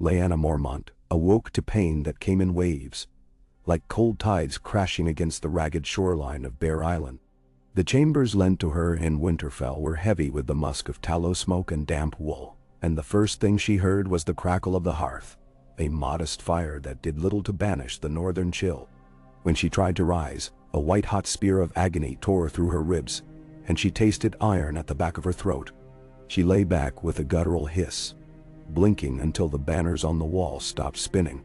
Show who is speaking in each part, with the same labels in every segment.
Speaker 1: Lyanna Mormont awoke to pain that came in waves, like cold tides crashing against the ragged shoreline of Bear Island. The chambers lent to her in Winterfell were heavy with the musk of tallow smoke and damp wool, and the first thing she heard was the crackle of the hearth, a modest fire that did little to banish the northern chill. When she tried to rise, a white-hot spear of agony tore through her ribs, and she tasted iron at the back of her throat. She lay back with a guttural hiss, blinking until the banners on the wall stopped spinning.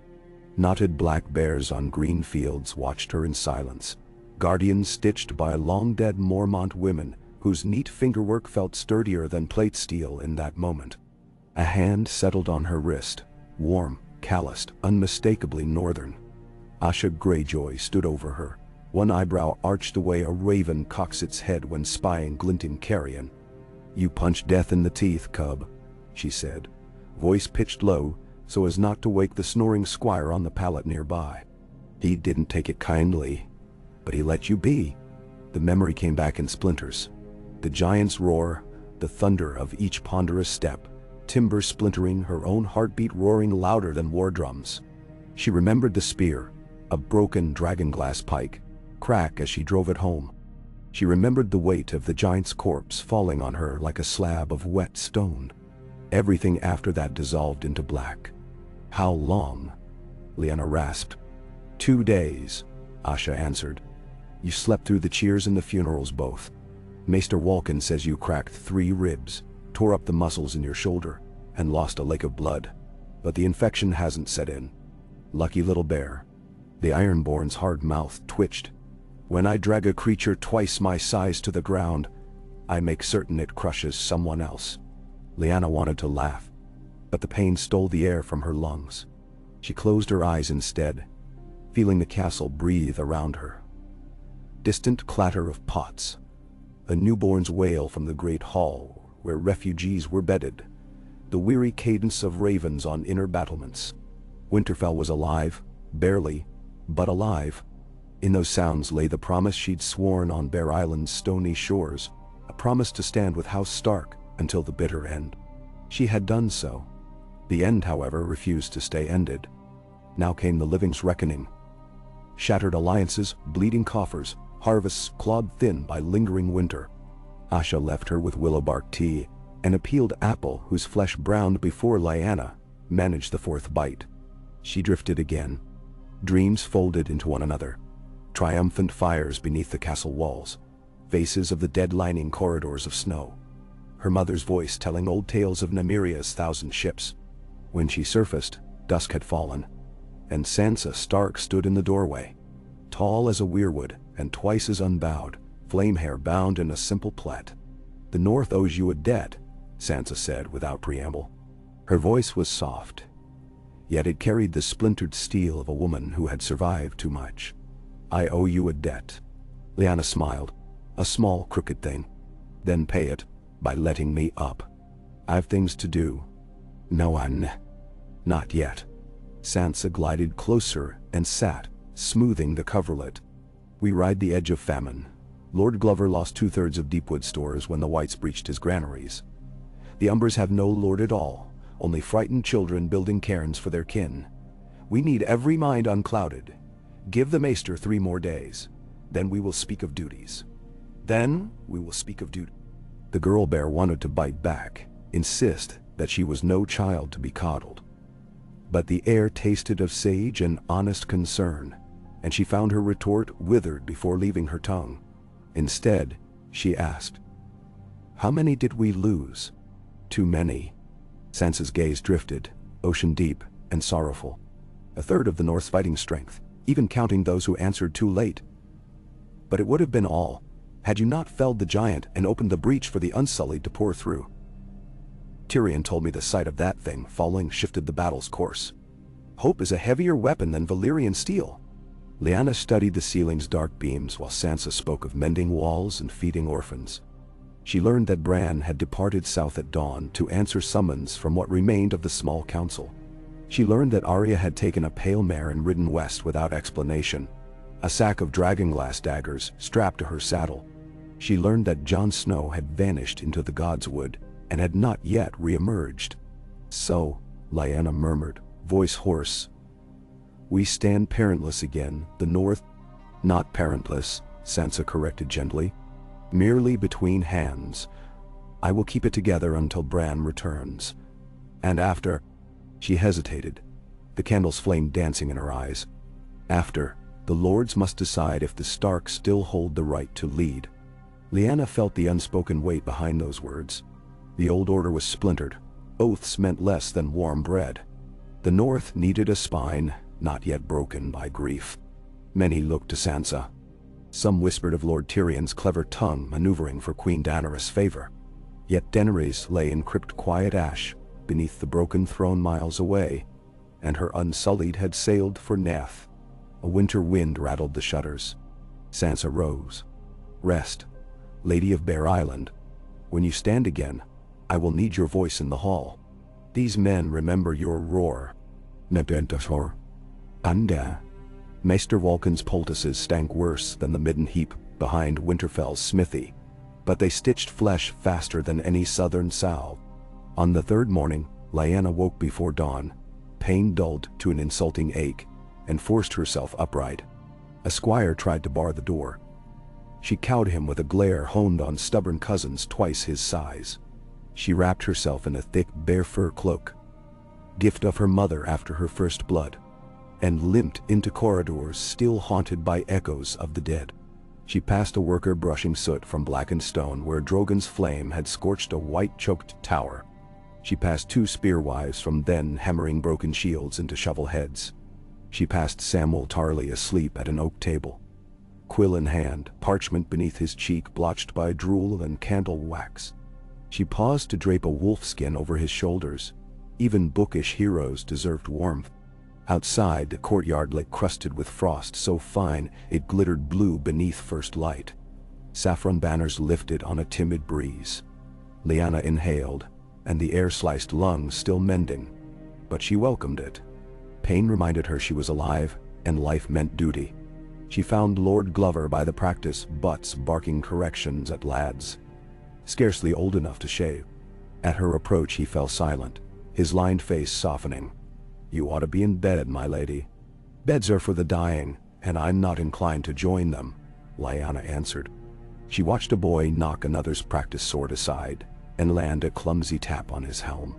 Speaker 1: Knotted black bears on green fields watched her in silence, guardians stitched by long-dead Mormont women whose neat fingerwork felt sturdier than plate steel in that moment. A hand settled on her wrist, warm, calloused, unmistakably northern. Asha Greyjoy stood over her, one eyebrow arched the way a raven cocks its head when spying glinting carrion. "You punched death in the teeth, cub," she said, voice pitched low so as not to wake the snoring squire on the pallet nearby. "He didn't take it kindly, but he let you be." The memory came back in splinters. The giant's roar, the thunder of each ponderous step, timber splintering, her own heartbeat roaring louder than war drums. She remembered the spear, a broken dragonglass pike, crack as she drove it home. She remembered the weight of the giant's corpse falling on her like a slab of wet stone. Everything after that dissolved into black. "How long?" Lyanna rasped. 2 days, Asha answered. "You slept through the cheers and the funerals both. Maester Walken says you cracked 3 ribs, tore up the muscles in your shoulder, and lost a lake of blood. But the infection hasn't set in. Lucky little bear." The Ironborn's hard mouth twitched. "When I drag a creature twice my size to the ground, I make certain it crushes someone else." Lyanna wanted to laugh, but the pain stole the air from her lungs. She closed her eyes instead, feeling the castle breathe around her. Distant clatter of pots, a newborn's wail from the great hall where refugees were bedded, the weary cadence of ravens on inner battlements. Winterfell was alive, barely, but alive. In those sounds lay the promise she'd sworn on Bear Island's stony shores, a promise to stand with House Stark until the bitter end. She had done so. The end, however, refused to stay ended. Now came the living's reckoning. Shattered alliances, bleeding coffers, harvests clawed thin by lingering winter. Asha left her with willowbark tea, and a peeled apple whose flesh browned before Lyanna managed the 4th bite. She drifted again. Dreams folded into one another. Triumphant fires beneath the castle walls, faces of the dead lining corridors of snow. Her mother's voice telling old tales of Nymeria's 1,000 ships. When she surfaced, dusk had fallen, and Sansa Stark stood in the doorway, tall as a weirwood and twice as unbowed, flame hair bound in a simple plait. "The North owes you a debt," Sansa said without preamble. Her voice was soft, yet it carried the splintered steel of a woman who had survived too much. "I owe you a debt." Lyanna smiled, a small crooked thing. "Then pay it by letting me up. I've things to do." "No, not yet." Sansa glided closer and sat, smoothing the coverlet. "We ride the edge of famine. Lord Glover lost 2/3 of Deepwood stores when the Whites breached his granaries. The Umbers have no lord at all, only frightened children building cairns for their kin. We need every mind unclouded. Give the Maester 3 more days. Then we will speak of duties. The girl bear wanted to bite back, insist that she was no child to be coddled. But the air tasted of sage and honest concern, and she found her retort withered before leaving her tongue. Instead, she asked, "How many did we lose?" "Too many." Sansa's gaze drifted, ocean deep and sorrowful. "A third of the North's fighting strength, even counting those who answered too late. But it would have been all, had you not felled the giant and opened the breach for the Unsullied to pour through. Tyrion told me the sight of that thing falling shifted the battle's course. Hope is a heavier weapon than Valyrian steel." Lyanna studied the ceiling's dark beams while Sansa spoke of mending walls and feeding orphans. She learned that Bran had departed south at dawn to answer summons from what remained of the small council. She learned that Arya had taken a pale mare and ridden west without explanation, a sack of dragonglass daggers strapped to her saddle. She learned that Jon Snow had vanished into the Godswood and had not yet re-emerged. "So," Lyanna murmured, voice hoarse. "We stand parentless again, the North." "Not parentless," Sansa corrected gently. "Merely between hands. I will keep it together until Bran returns. And after—" She hesitated, the candle's flame dancing in her eyes. "After, the lords must decide if the Starks still hold the right to lead." Lyanna felt the unspoken weight behind those words. The old order was splintered. Oaths meant less than warm bread. The North needed a spine, not yet broken by grief. Many looked to Sansa. Some whispered of Lord Tyrion's clever tongue maneuvering for Queen Daenerys' favor. Yet Daenerys lay in crypt quiet ash, beneath the broken throne miles away, and her unsullied had sailed for Neth. A winter wind rattled the shutters. Sansa rose. "Rest, Lady of Bear Island. When you stand again, I will need your voice in the hall. These men remember your roar." Nebentashor. Anda. Maester Vulcan's poultices stank worse than the midden heap behind Winterfell's smithy, but they stitched flesh faster than any southern salve. On the third morning, Lyanna woke before dawn. Pain dulled to an insulting ache, and forced herself upright. A squire tried to bar the door. She cowed him with a glare honed on stubborn cousins twice his size. She wrapped herself in a thick bear fur cloak, gift of her mother after her first blood, and limped into corridors still haunted by echoes of the dead. She passed a worker brushing soot from blackened stone where Drogon's flame had scorched a white-choked tower. She passed 2 spearwives from then hammering broken shields into shovel heads. She passed Samwell Tarly asleep at an oak table, quill in hand, parchment beneath his cheek blotched by drool and candle wax. She paused to drape a wolfskin over his shoulders. Even bookish heroes deserved warmth. Outside, the courtyard lay crusted with frost so fine it glittered blue beneath first light. Saffron banners lifted on a timid breeze. Lyanna inhaled, and the air-sliced lungs still mending. But she welcomed it. Pain reminded her she was alive, and life meant duty. She found Lord Glover by the practice butts barking corrections at lads, scarcely old enough to shave. At her approach he fell silent, his lined face softening. "You ought to be in bed, my lady." "Beds are for the dying, and I'm not inclined to join them," Lyanna answered. She watched a boy knock another's practice sword aside, and land a clumsy tap on his helm.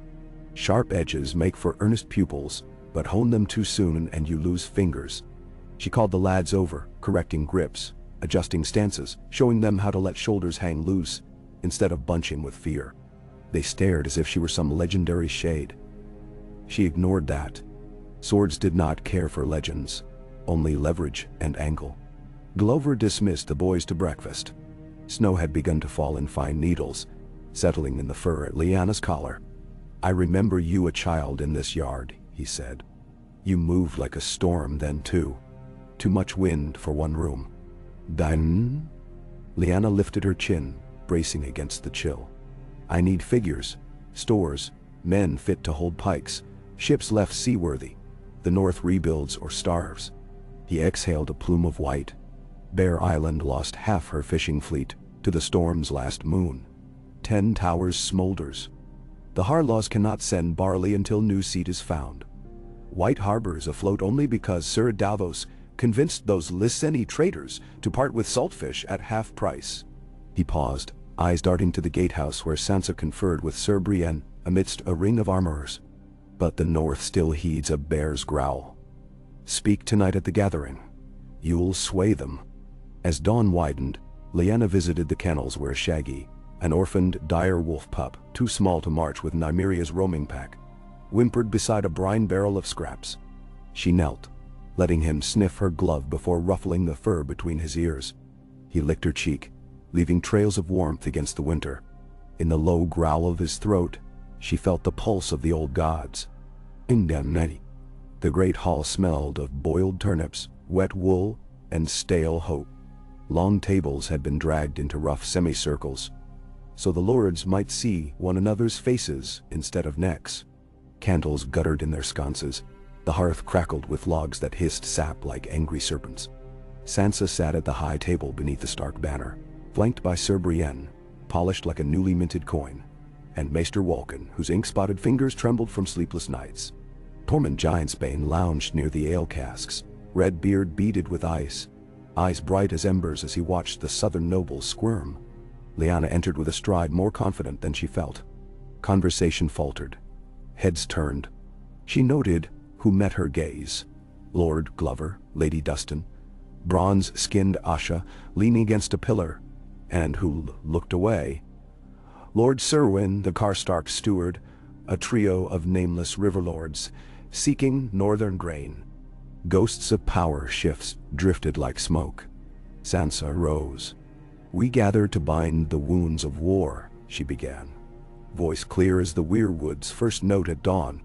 Speaker 1: Sharp edges make for earnest pupils, but hone them too soon and you lose fingers. She called the lads over, correcting grips, adjusting stances, showing them how to let shoulders hang loose, instead of bunching with fear. They stared as if she were some legendary shade. She ignored that. Swords did not care for legends, only leverage and angle. Glover dismissed the boys to breakfast. Snow had begun to fall in fine needles, settling in the fur at Lyanna's collar. "I remember you a child in this yard," he said. "You moved like a storm then too. Too much wind for one room." "Then?" Lyanna lifted her chin, bracing against the chill. "I need figures, stores, men fit to hold pikes, ships left seaworthy. The North rebuilds or starves." He exhaled a plume of white. Bear Island lost half her fishing fleet to the storm's last moon. 10 towers smolders. The Harlaws cannot send barley until new seed is found. White Harbor is afloat only because Sir Davos convinced those Lyseni traders to part with saltfish at half price. He paused, eyes darting to the gatehouse where Sansa conferred with Sir Brienne amidst a ring of armorers. But the North still heeds a bear's growl. "Speak tonight at the gathering. You'll sway them." As dawn widened, Lyanna visited the kennels where Shaggy, an orphaned dire wolf pup, too small to march with Nymeria's roaming pack, whimpered beside a brine barrel of scraps. She knelt, letting him sniff her glove before ruffling the fur between his ears. He licked her cheek, leaving trails of warmth against the winter. In the low growl of his throat, she felt the pulse of the old gods. Indemnity. The great hall smelled of boiled turnips, wet wool, and stale hope. Long tables had been dragged into rough semicircles, so the lords might see one another's faces instead of necks. Candles guttered in their sconces. The hearth crackled with logs that hissed sap like angry serpents. Sansa sat at the high table beneath the Stark banner, flanked by Sir Brienne, polished like a newly minted coin, and Maester Vulcan, whose ink-spotted fingers trembled from sleepless nights. Tormund Giantsbane lounged near the ale casks, red beard beaded with ice, eyes bright as embers as he watched the southern nobles squirm. Lyanna entered with a stride more confident than she felt. Conversation faltered. Heads turned. She noted who met her gaze. Lord Glover, Lady Dustin, bronze-skinned Asha leaning against a pillar, and who looked away. Lord Serwyn, the Karstark steward, a trio of nameless riverlords, seeking northern grain. Ghosts of power shifts drifted like smoke. Sansa rose. "We gather to bind the wounds of war," she began, voice clear as the weirwood's first note at dawn.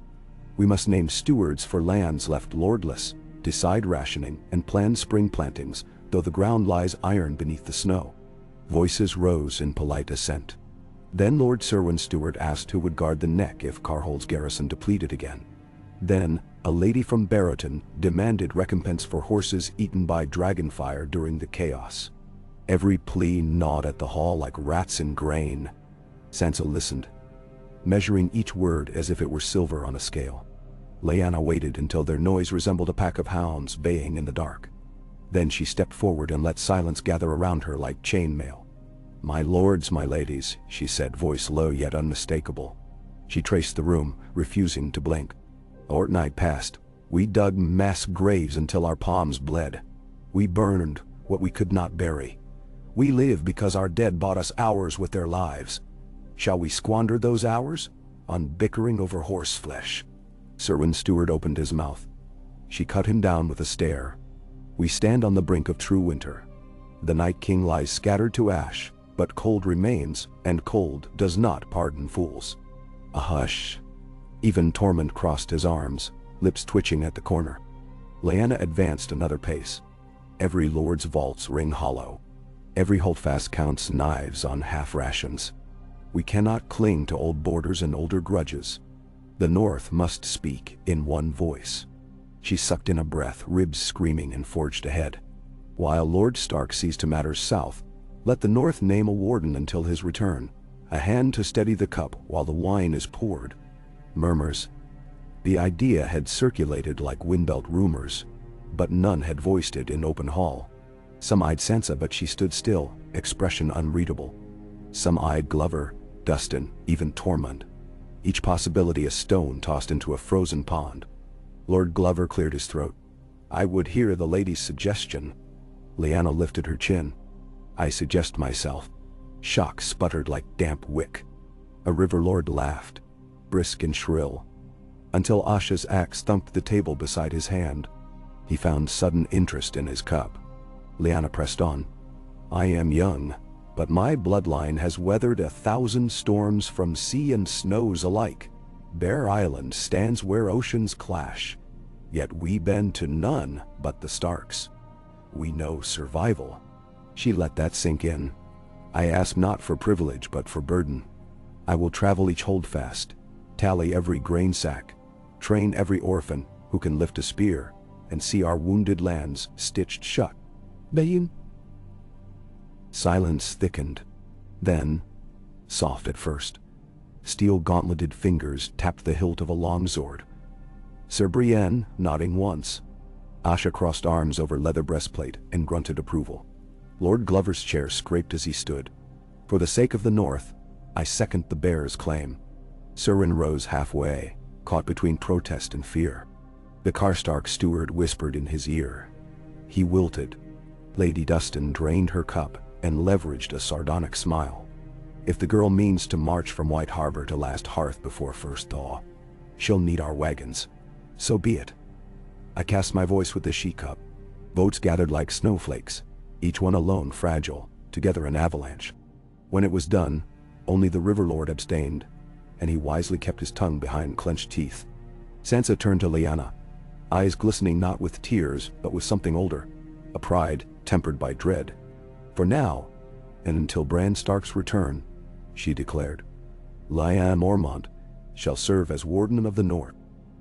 Speaker 1: "We must name stewards for lands left lordless, decide rationing, and plan spring plantings, though the ground lies iron beneath the snow." Voices rose in polite assent. Then Lord Serwyn Stewart asked who would guard the neck if Carhold's garrison depleted again. Then, a lady from Barrowton demanded recompense for horses eaten by dragonfire during the chaos. Every plea gnawed at the hall like rats in grain. Sansa listened, measuring each word as if it were silver on a scale. Lyanna waited until their noise resembled a pack of hounds baying in the dark. Then she stepped forward and let silence gather around her like chainmail. "My lords, my ladies," she said, voice low yet unmistakable. She traced the room, refusing to blink. "A fortnight passed. We dug mass graves until our palms bled. We burned what we could not bury. We live because our dead bought us hours with their lives. Shall we squander those hours on bickering over horseflesh?" Serwyn Stewart opened his mouth. She cut him down with a stare. "We stand on the brink of true winter. The Night King lies scattered to ash, but cold remains, and cold does not pardon fools." A hush. Even Tormund crossed his arms, lips twitching at the corner. Lyanna advanced another pace. Every lord's vaults ring hollow. Every holdfast counts knives on half rations. We cannot cling to old borders and older grudges. The North must speak in one voice. She sucked in a breath, ribs screaming, and forged ahead. While Lord Stark sees to matters south, let the North name a warden until his return, a hand to steady the cup while the wine is poured. Murmurs. The idea had circulated like windbelt rumors, but none had voiced it in open hall. Some eyed Sansa, but she stood still, expression unreadable. Some eyed Glover, Dustin, even Tormund. Each possibility a stone tossed into a frozen pond. Lord Glover cleared his throat. "I would hear the lady's suggestion." Lyanna lifted her chin. "I suggest myself." Shock sputtered like damp wick. A river lord laughed, brisk and shrill, until Asha's axe thumped the table beside his hand. He found sudden interest in his cup. Lyanna pressed on. "I am young, but my bloodline has weathered 1,000 storms from sea and snows alike. Bear Island stands where oceans clash, yet we bend to none but the Starks. We know survival." She let that sink in. "I ask not for privilege but for burden. I will travel each holdfast, tally every grain sack, train every orphan who can lift a spear, and see our wounded lands stitched shut." "Bayun?" Silence thickened. Then, soft at first, steel-gauntleted fingers tapped the hilt of a longsword. Sir Brienne nodding once. Asha crossed arms over leather breastplate and grunted approval. Lord Glover's chair scraped as he stood. "For the sake of the North, I second the bearer's claim." Serwyn rose halfway, caught between protest and fear. The Karstark steward whispered in his ear. He wilted. Lady Dustin drained her cup and leveraged a sardonic smile. "If the girl means to march from White Harbor to Last Hearth before first thaw, she'll need our wagons. So be it." I cast my voice with the she-cup. Votes gathered like snowflakes, each one alone fragile, together an avalanche. When it was done, only the River Lord abstained, and he wisely kept his tongue behind clenched teeth. Sansa turned to Lyanna, eyes glistening not with tears but with something older, a pride tempered by dread. "For now, and until Bran Stark's return," she declared, "Lyanna Mormont shall serve as Warden of the North."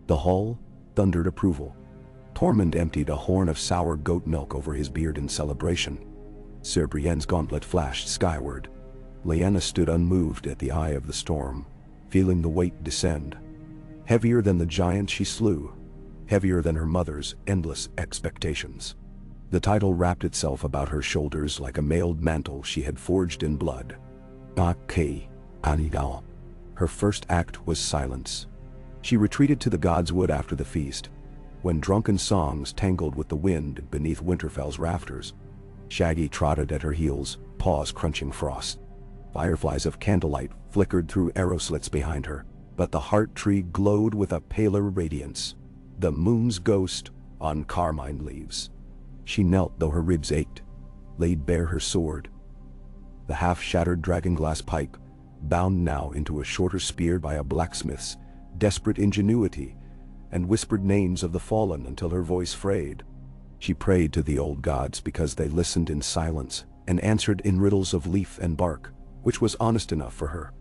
Speaker 1: The hall thundered approval. Tormund emptied a horn of sour goat milk over his beard in celebration. Sir Brienne's gauntlet flashed skyward. Lyanna stood unmoved at the eye of the storm, feeling the weight descend. heavier than the giant she slew, heavier than her mother's endless expectations. The title wrapped itself about her shoulders like a mailed mantle she had forged in blood. Ke Anigao. Her first act was silence. She retreated to the god's wood after the feast, when drunken songs tangled with the wind beneath Winterfell's rafters. Shaggy trotted at her heels, paws crunching frost. Fireflies of candlelight flickered through arrow slits behind her, but the heart tree glowed with a paler radiance, the moon's ghost on carmine leaves. She knelt though her ribs ached, laid bare her sword. The half-shattered dragonglass pike, bound now into a shorter spear by a blacksmith's desperate ingenuity, and whispered names of the fallen until her voice frayed. She prayed to the old gods because they listened in silence and answered in riddles of leaf and bark, which was honest enough for her.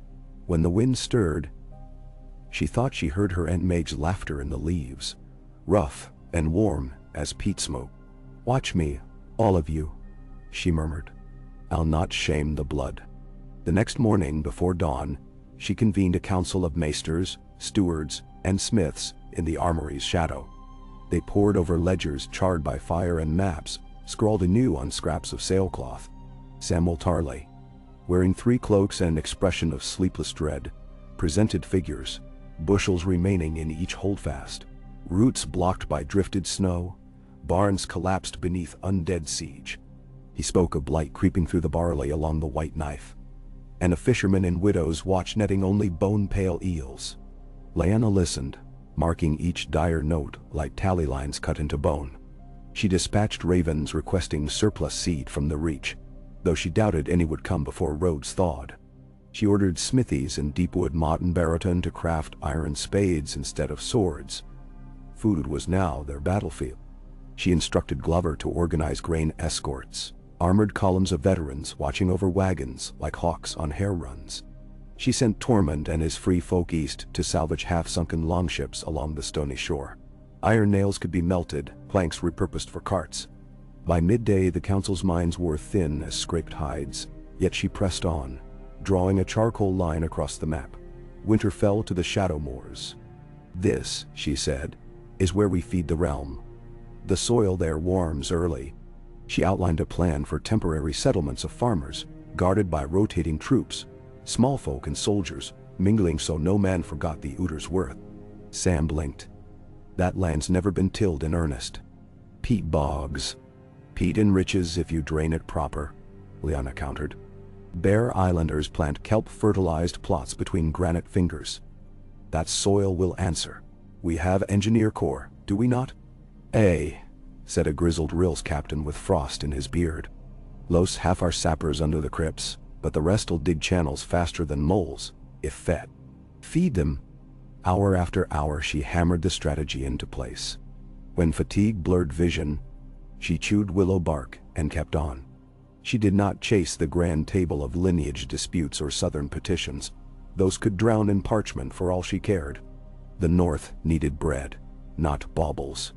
Speaker 1: When the wind stirred, she thought she heard her Aunt Meg's laughter in the leaves, rough and warm as peat smoke. "Watch me, all of you," she murmured. "I'll not shame the blood." The next morning, before dawn, she convened a council of maesters, stewards, and smiths in the armory's shadow. They pored over ledgers charred by fire and maps scrawled anew on scraps of sailcloth. Samuel Tarley, wearing 3 cloaks and an expression of sleepless dread, presented figures, bushels remaining in each holdfast, roots blocked by drifted snow, barns collapsed beneath undead siege. He spoke of blight creeping through the barley along the white knife, and a fisherman in widow's watch netting only bone-pale eels. Lyanna listened, marking each dire note like tally lines cut into bone. She dispatched ravens requesting surplus seed from the reach, though she doubted any would come before roads thawed. She ordered smithies in Deepwood, Mott and Barrowton to craft iron spades instead of swords. Food was now their battlefield. She instructed Glover to organize grain escorts, armored columns of veterans watching over wagons like hawks on hare runs. She sent Tormund and his free folk east to salvage half-sunken longships along the stony shore. Iron nails could be melted, planks repurposed for carts. By midday the council's minds wore thin as scraped hides, yet she pressed on, drawing a charcoal line across the map. Winterfell to the Shadow Moors. "This," she said, "is where we feed the realm. The soil there warms early." She outlined a plan for temporary settlements of farmers, guarded by rotating troops, small folk and soldiers, mingling so no man forgot the Ooter's worth. Sam blinked. "That land's never been tilled in earnest." "Peat bogs." "Peat enriches if you drain it proper," Lyanna countered. "Bear Islanders plant kelp-fertilized plots between granite fingers. That soil will answer. We have engineer corps, do we not?" "Eh," said a grizzled Rills captain with frost in his beard. "Los half our sappers under the crypts, but the rest'll dig channels faster than moles, if fed." "Feed them." Hour after hour she hammered the strategy into place. When fatigue blurred vision, she chewed willow bark and kept on. She did not chase the grand table of lineage disputes or southern petitions. Those could drown in parchment for all she cared. The North needed bread, not baubles.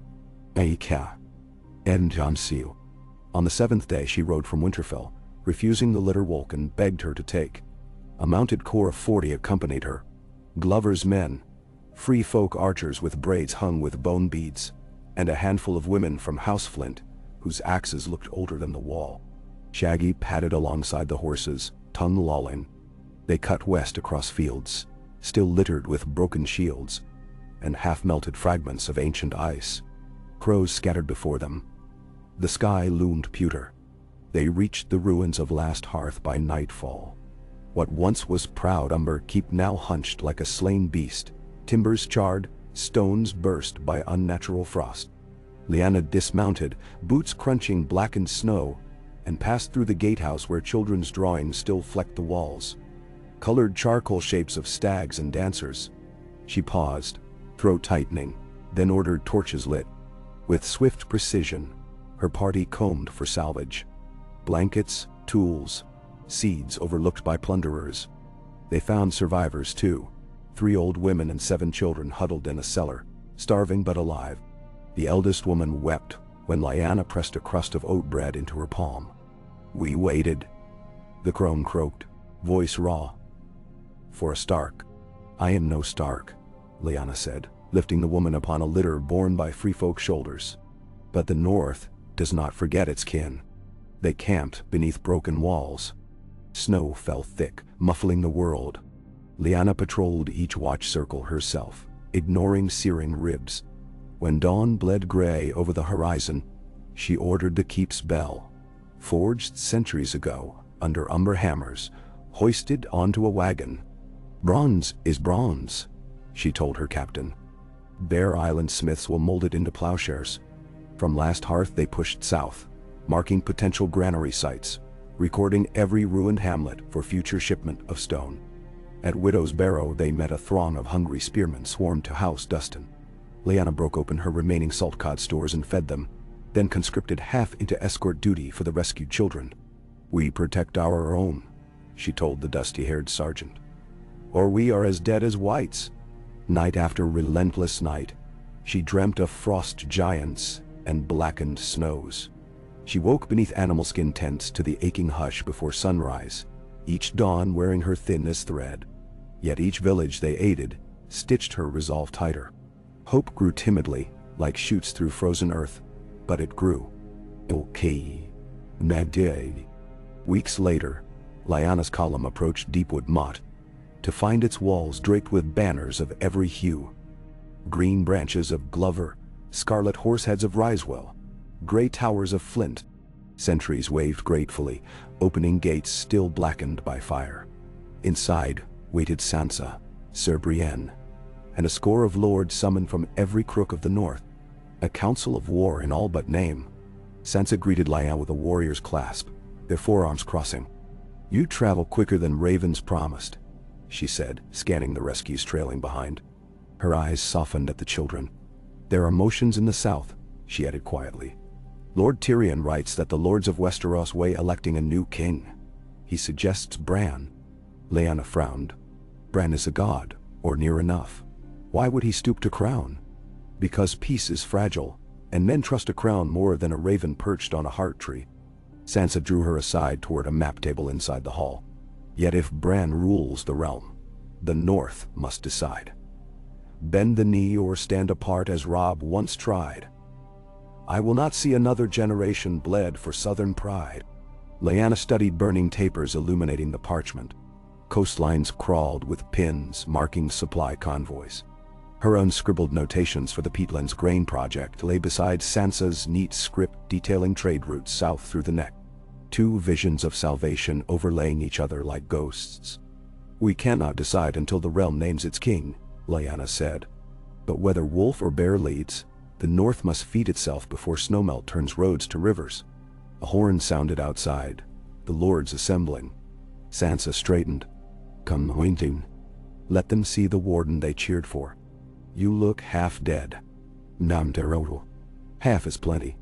Speaker 1: Aika. And John Seal. On the 7th day she rode from Winterfell, refusing the litter Wolken begged her to take. A mounted corps of 40 accompanied her. Glover's men, free folk archers with braids hung with bone beads, and a handful of women from House Flint, whose axes looked older than the wall. Shaggy padded alongside the horses, tongue lolling. They cut west across fields, still littered with broken shields, and half-melted fragments of ancient ice. Crows scattered before them. The sky loomed pewter. They reached the ruins of Last Hearth by nightfall. What once was proud Umber Keep now hunched like a slain beast, timbers charred, stones burst by unnatural frost. Lyanna dismounted, boots crunching blackened snow, and passed through the gatehouse where children's drawings still flecked the walls. Colored charcoal shapes of stags and dancers. She paused, throat tightening, then ordered torches lit. With swift precision, her party combed for salvage. Blankets, tools, seeds overlooked by plunderers. They found survivors too. 3 old women and 7 children huddled in a cellar, starving but alive. The eldest woman wept when Lyanna pressed a crust of oat bread into her palm. "We waited," the crone croaked, voice raw. "For a Stark." "I am no Stark," Lyanna said, lifting the woman upon a litter borne by free folk's shoulders. But the North does not forget its kin. They camped beneath broken walls. Snow fell thick, muffling the world. Lyanna patrolled each watch circle herself, ignoring searing ribs. When dawn bled gray over the horizon, she ordered the keep's bell, forged centuries ago under umber hammers, hoisted onto a wagon. "Bronze is bronze," she told her captain. "Bear Island smiths will mold it into plowshares." From Last Hearth they pushed south, marking potential granary sites, recording every ruined hamlet for future shipment of stone. At Widow's Barrow they met a throng of hungry spearmen swarmed to House Dustin. Lyanna broke open her remaining saltcod stores and fed them, then conscripted half into escort duty for the rescued children. "We protect our own," she told the dusty-haired sergeant. "Or we are as dead as whites." Night after relentless night, she dreamt of frost giants and blackened snows. She woke beneath animal skin tents to the aching hush before sunrise, each dawn wearing her thin as thread. Yet each village they aided stitched her resolve tighter. Hope grew timidly, like shoots through frozen earth, but it grew. Okay. Day. Weeks later, Lyanna's column approached Deepwood Motte, to find its walls draped with banners of every hue. Green branches of Glover, scarlet horseheads of Risewell, gray towers of Flint. Sentries waved gratefully, opening gates still blackened by fire. Inside waited Sansa, Sir Brienne, and a score of lords summoned from every crook of the north. A council of war in all but name. Sansa greeted Lyanna with a warrior's clasp, their forearms crossing. "You travel quicker than ravens promised," she said, scanning the rescues trailing behind. Her eyes softened at the children. "There are motions in the south," she added quietly. "Lord Tyrion writes that the lords of Westeros weigh electing a new king. He suggests Bran." Lyanna frowned. "Bran is a god, or near enough. Why would he stoop to crown?" "Because peace is fragile, and men trust a crown more than a raven perched on a heart tree." Sansa drew her aside toward a map table inside the hall. "Yet if Bran rules the realm, the North must decide. Bend the knee or stand apart as Robb once tried. I will not see another generation bled for southern pride." Lyanna studied burning tapers illuminating the parchment. Coastlines crawled with pins marking supply convoys. Her unscribbled notations for the Peatlands Grain Project lay beside Sansa's neat script detailing trade routes south through the neck. Two visions of salvation overlaying each other like ghosts. "We cannot decide until the realm names its king," Lyanna said. "But whether wolf or bear leads, the North must feed itself before snowmelt turns roads to rivers." A horn sounded outside, the lords assembling. Sansa straightened. "Come pointing. Let them see the warden they cheered for. You look half dead." "Nam terodo. Half is plenty."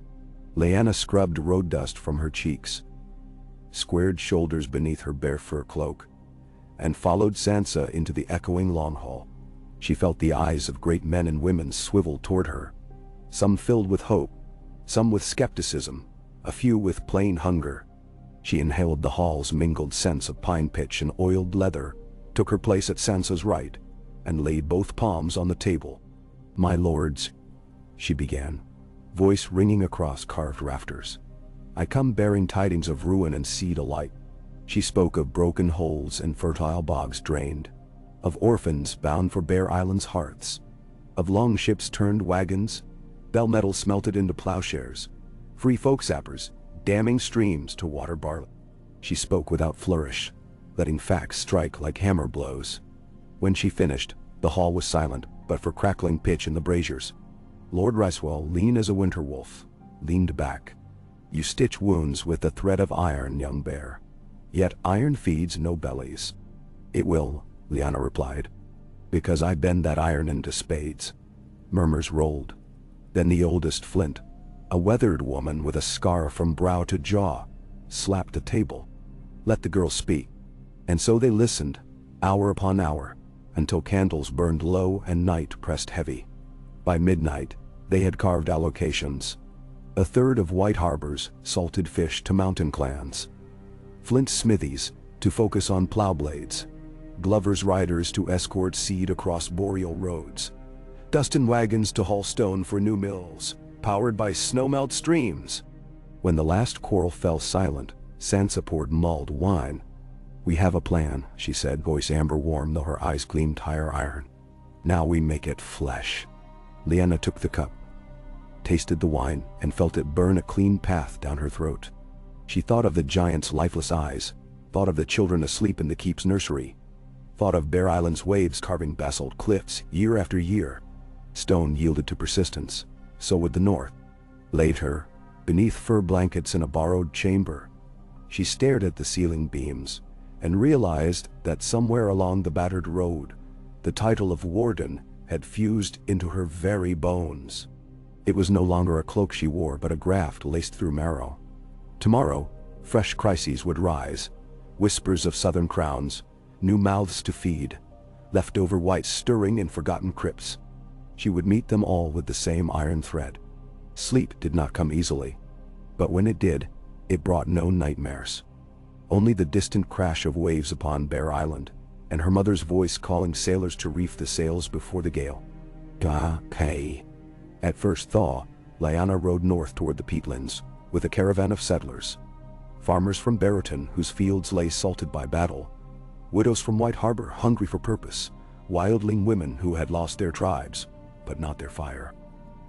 Speaker 1: Lyanna scrubbed road dust from her cheeks, squared shoulders beneath her bare fur cloak, and followed Sansa into the echoing long hall. She felt the eyes of great men and women swivel toward her, some filled with hope, some with skepticism, a few with plain hunger. She inhaled the hall's mingled scents of pine pitch and oiled leather, took her place at Sansa's right, and laid both palms on the table. "My lords," she began, voice ringing across carved rafters, "I come bearing tidings of ruin and seed alike." She spoke of broken holes and fertile bogs drained, of orphans bound for Bear Island's hearths, of long ships turned wagons, bell metal smelted into plowshares, free folk sappers damming streams to water barley. She spoke without flourish, letting facts strike like hammer blows. When she finished, the hall was silent, but for crackling pitch in the braziers. Lord Ricewell, lean as a winter wolf, leaned back. "You stitch wounds with the thread of iron, young bear. Yet iron feeds no bellies." "It will," Lyanna replied, "because I bend that iron into spades." Murmurs rolled. Then the oldest Flint, a weathered woman with a scar from brow to jaw, slapped the table. "Let the girl speak." And so they listened, hour upon hour, until candles burned low and night pressed heavy. By midnight, they had carved allocations. A third of White Harbor's salted fish to mountain clans. Flint smithies to focus on plow blades. Glover's riders to escort seed across boreal roads, Dustin wagons to haul stone for new mills, powered by snowmelt streams. When the last quarrel fell silent, Sansa poured mulled wine. "We have a plan," she said, voice amber warm though her eyes gleamed higher iron. "Now we make it flesh." Lyanna took the cup, tasted the wine, and felt it burn a clean path down her throat. She thought of the giant's lifeless eyes, thought of the children asleep in the keep's nursery, thought of Bear Island's waves carving basalt cliffs year after year. Stone yielded to persistence, so would the north. Later, beneath fur blankets in a borrowed chamber, she stared at the ceiling beams and realized that somewhere along the battered road, the title of Warden had fused into her very bones. It was no longer a cloak she wore, but a graft laced through marrow. Tomorrow, fresh crises would rise, whispers of southern crowns, new mouths to feed, leftover whites stirring in forgotten crypts. She would meet them all with the same iron thread. Sleep did not come easily, but when it did, it brought no nightmares. Only the distant crash of waves upon Bear Island, and her mother's voice calling sailors to reef the sails before the gale. Ga-kay. At first thaw, Lyanna rode north toward the peatlands, with a caravan of settlers. Farmers from Barrowton whose fields lay salted by battle, widows from White Harbor hungry for purpose, wildling women who had lost their tribes, but not their fire.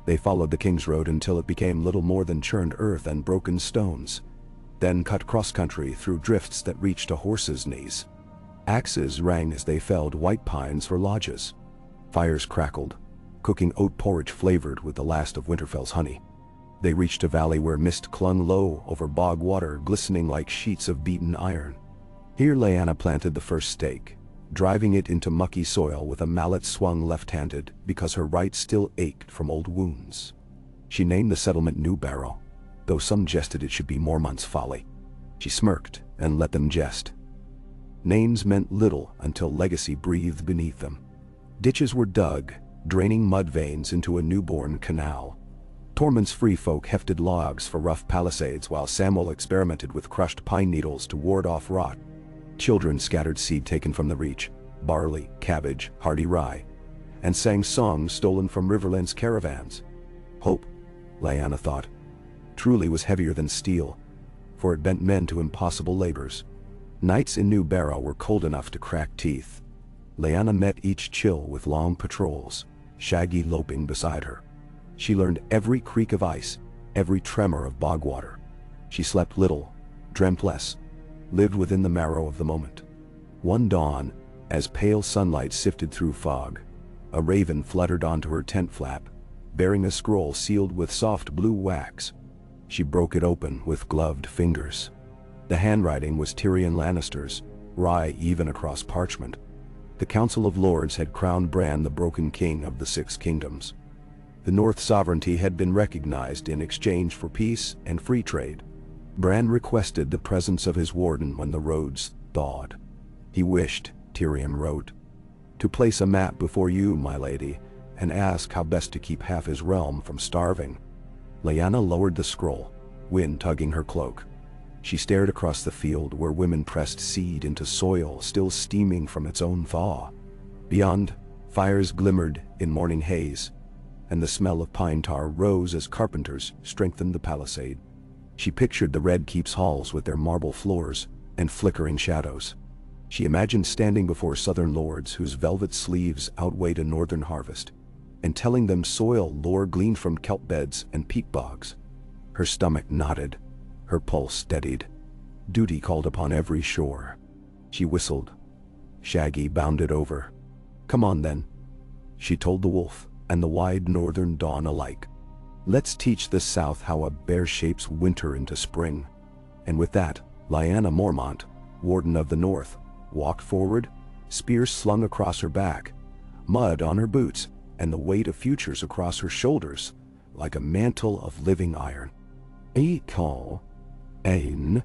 Speaker 1: They followed the King's Road until it became little more than churned earth and broken stones, then cut cross-country through drifts that reached a horse's knees. Axes rang as they felled white pines for lodges. Fires crackled, cooking oat porridge flavored with the last of Winterfell's honey. They reached a valley where mist clung low over bog water glistening like sheets of beaten iron. Here Lyanna planted the first stake, driving it into mucky soil with a mallet swung left-handed because her right still ached from old wounds. She named the settlement New Barrow, though some jested it should be Mormont's folly. She smirked and let them jest. Names meant little until legacy breathed beneath them. Ditches were dug, draining mud veins into a newborn canal. Tormund's free folk hefted logs for rough palisades while Samwell experimented with crushed pine needles to ward off rot. Children scattered seed taken from the reach, barley, cabbage, hardy rye, and sang songs stolen from Riverland's caravans. Hope, Lyanna thought, truly was heavier than steel, for it bent men to impossible labors. Nights in New Barrow were cold enough to crack teeth. Lyanna met each chill with long patrols, Shaggy loping beside her. She learned every creak of ice, every tremor of bog water. She slept little, dreamt less, lived within the marrow of the moment. One dawn, as pale sunlight sifted through fog, a raven fluttered onto her tent flap, bearing a scroll sealed with soft blue wax. She broke it open with gloved fingers. The handwriting was Tyrion Lannister's, wry even across parchment. The Council of Lords had crowned Bran the broken king of the Six Kingdoms. The North's sovereignty had been recognized in exchange for peace and free trade. Bran requested the presence of his warden when the roads thawed. He wished, Tyrion wrote, to place a map before you, my lady, and ask how best to keep half his realm from starving. Lyanna lowered the scroll, wind tugging her cloak. She stared across the field where women pressed seed into soil still steaming from its own thaw. Beyond, fires glimmered in morning haze, and the smell of pine tar rose as carpenters strengthened the palisade. She pictured the Red Keep's halls with their marble floors and flickering shadows. She imagined standing before southern lords whose velvet sleeves outweighed a northern harvest, and telling them soil lore gleaned from kelp beds and peat bogs. Her stomach knotted, her pulse steadied. Duty called upon every shore. She whistled. Shaggy bounded over. Come on then, she told the wolf and the wide northern dawn alike. Let's teach the South how a bear shapes winter into spring. And with that, Lyanna Mormont, Warden of the North, walked forward, spear slung across her back, mud on her boots, and the weight of futures across her shoulders, like a mantle of living iron. Call. Ain.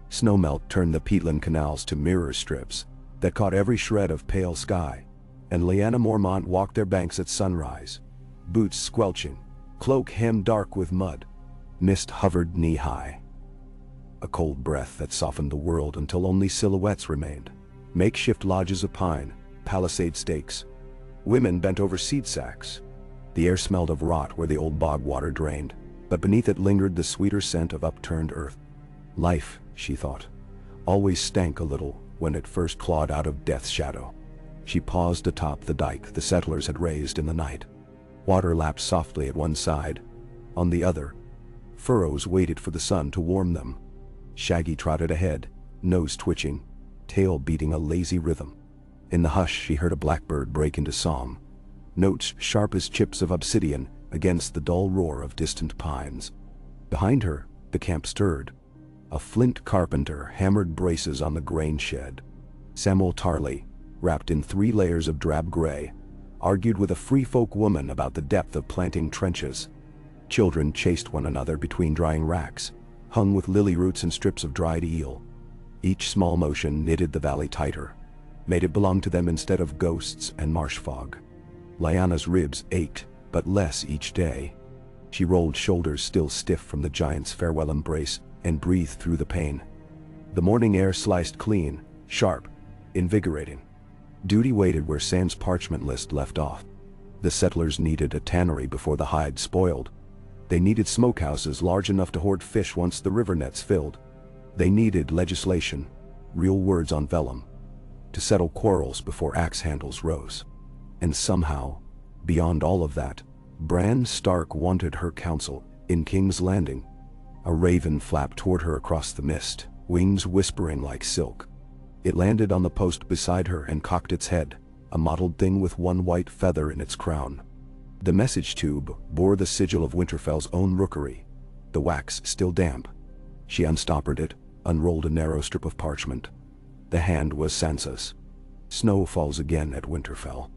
Speaker 1: Snowmelt turned the peatland canals to mirror strips that caught every shred of pale sky, and Lyanna Mormont walked their banks at sunrise, boots squelching, cloak hemmed dark with mud. Mist hovered knee-high. A cold breath that softened the world until only silhouettes remained. Makeshift lodges of pine, palisade stakes. Women bent over seed sacks. The air smelled of rot where the old bog water drained, but beneath it lingered the sweeter scent of upturned earth. Life, she thought, always stank a little when it first clawed out of death's shadow. She paused atop the dike the settlers had raised in the night. Water lapped softly at one side. On the other, furrows waited for the sun to warm them. Shaggy trotted ahead, nose twitching, tail beating a lazy rhythm. In the hush she heard a blackbird break into song, notes sharp as chips of obsidian against the dull roar of distant pines. Behind her, the camp stirred. A flint carpenter hammered braces on the grain shed. Samuel Tarley, wrapped in 3 layers of drab gray, argued with a free folk woman about the depth of planting trenches. Children chased one another between drying racks, hung with lily roots and strips of dried eel. Each small motion knitted the valley tighter, made it belong to them instead of ghosts and marsh fog. Lyanna's ribs ached, but less each day. She rolled shoulders still stiff from the giant's farewell embrace and breathed through the pain. The morning air sliced clean, sharp, invigorating. Duty waited where Sam's parchment list left off. The settlers needed a tannery before the hide spoiled. They needed smokehouses large enough to hoard fish once the river nets filled. They needed legislation, real words on vellum, to settle quarrels before axe handles rose. And somehow, beyond all of that, Bran Stark wanted her counsel in King's Landing. A raven flapped toward her across the mist, wings whispering like silk. It landed on the post beside her and cocked its head, a mottled thing with one white feather in its crown. The message tube bore the sigil of Winterfell's own rookery, the wax still damp. She unstoppered it, unrolled a narrow strip of parchment. The hand was Sansa's. Snow falls again at Winterfell.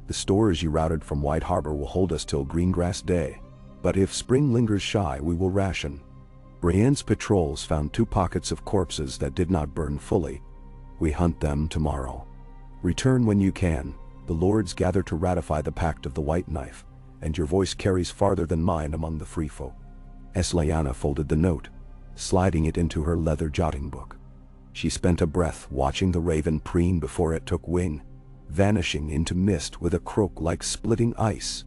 Speaker 1: The stores you routed from White Harbor will hold us till Greengrass Day, but if spring lingers shy we will ration. Brienne's patrols found 2 pockets of corpses that did not burn fully. We hunt them tomorrow. Return when you can. The lords gather to ratify the pact of the White Knife, and your voice carries farther than mine among the free folk. Lyanna folded the note, sliding it into her leather jotting book. She spent a breath watching the raven preen before it took wing, vanishing into mist with a croak like splitting ice.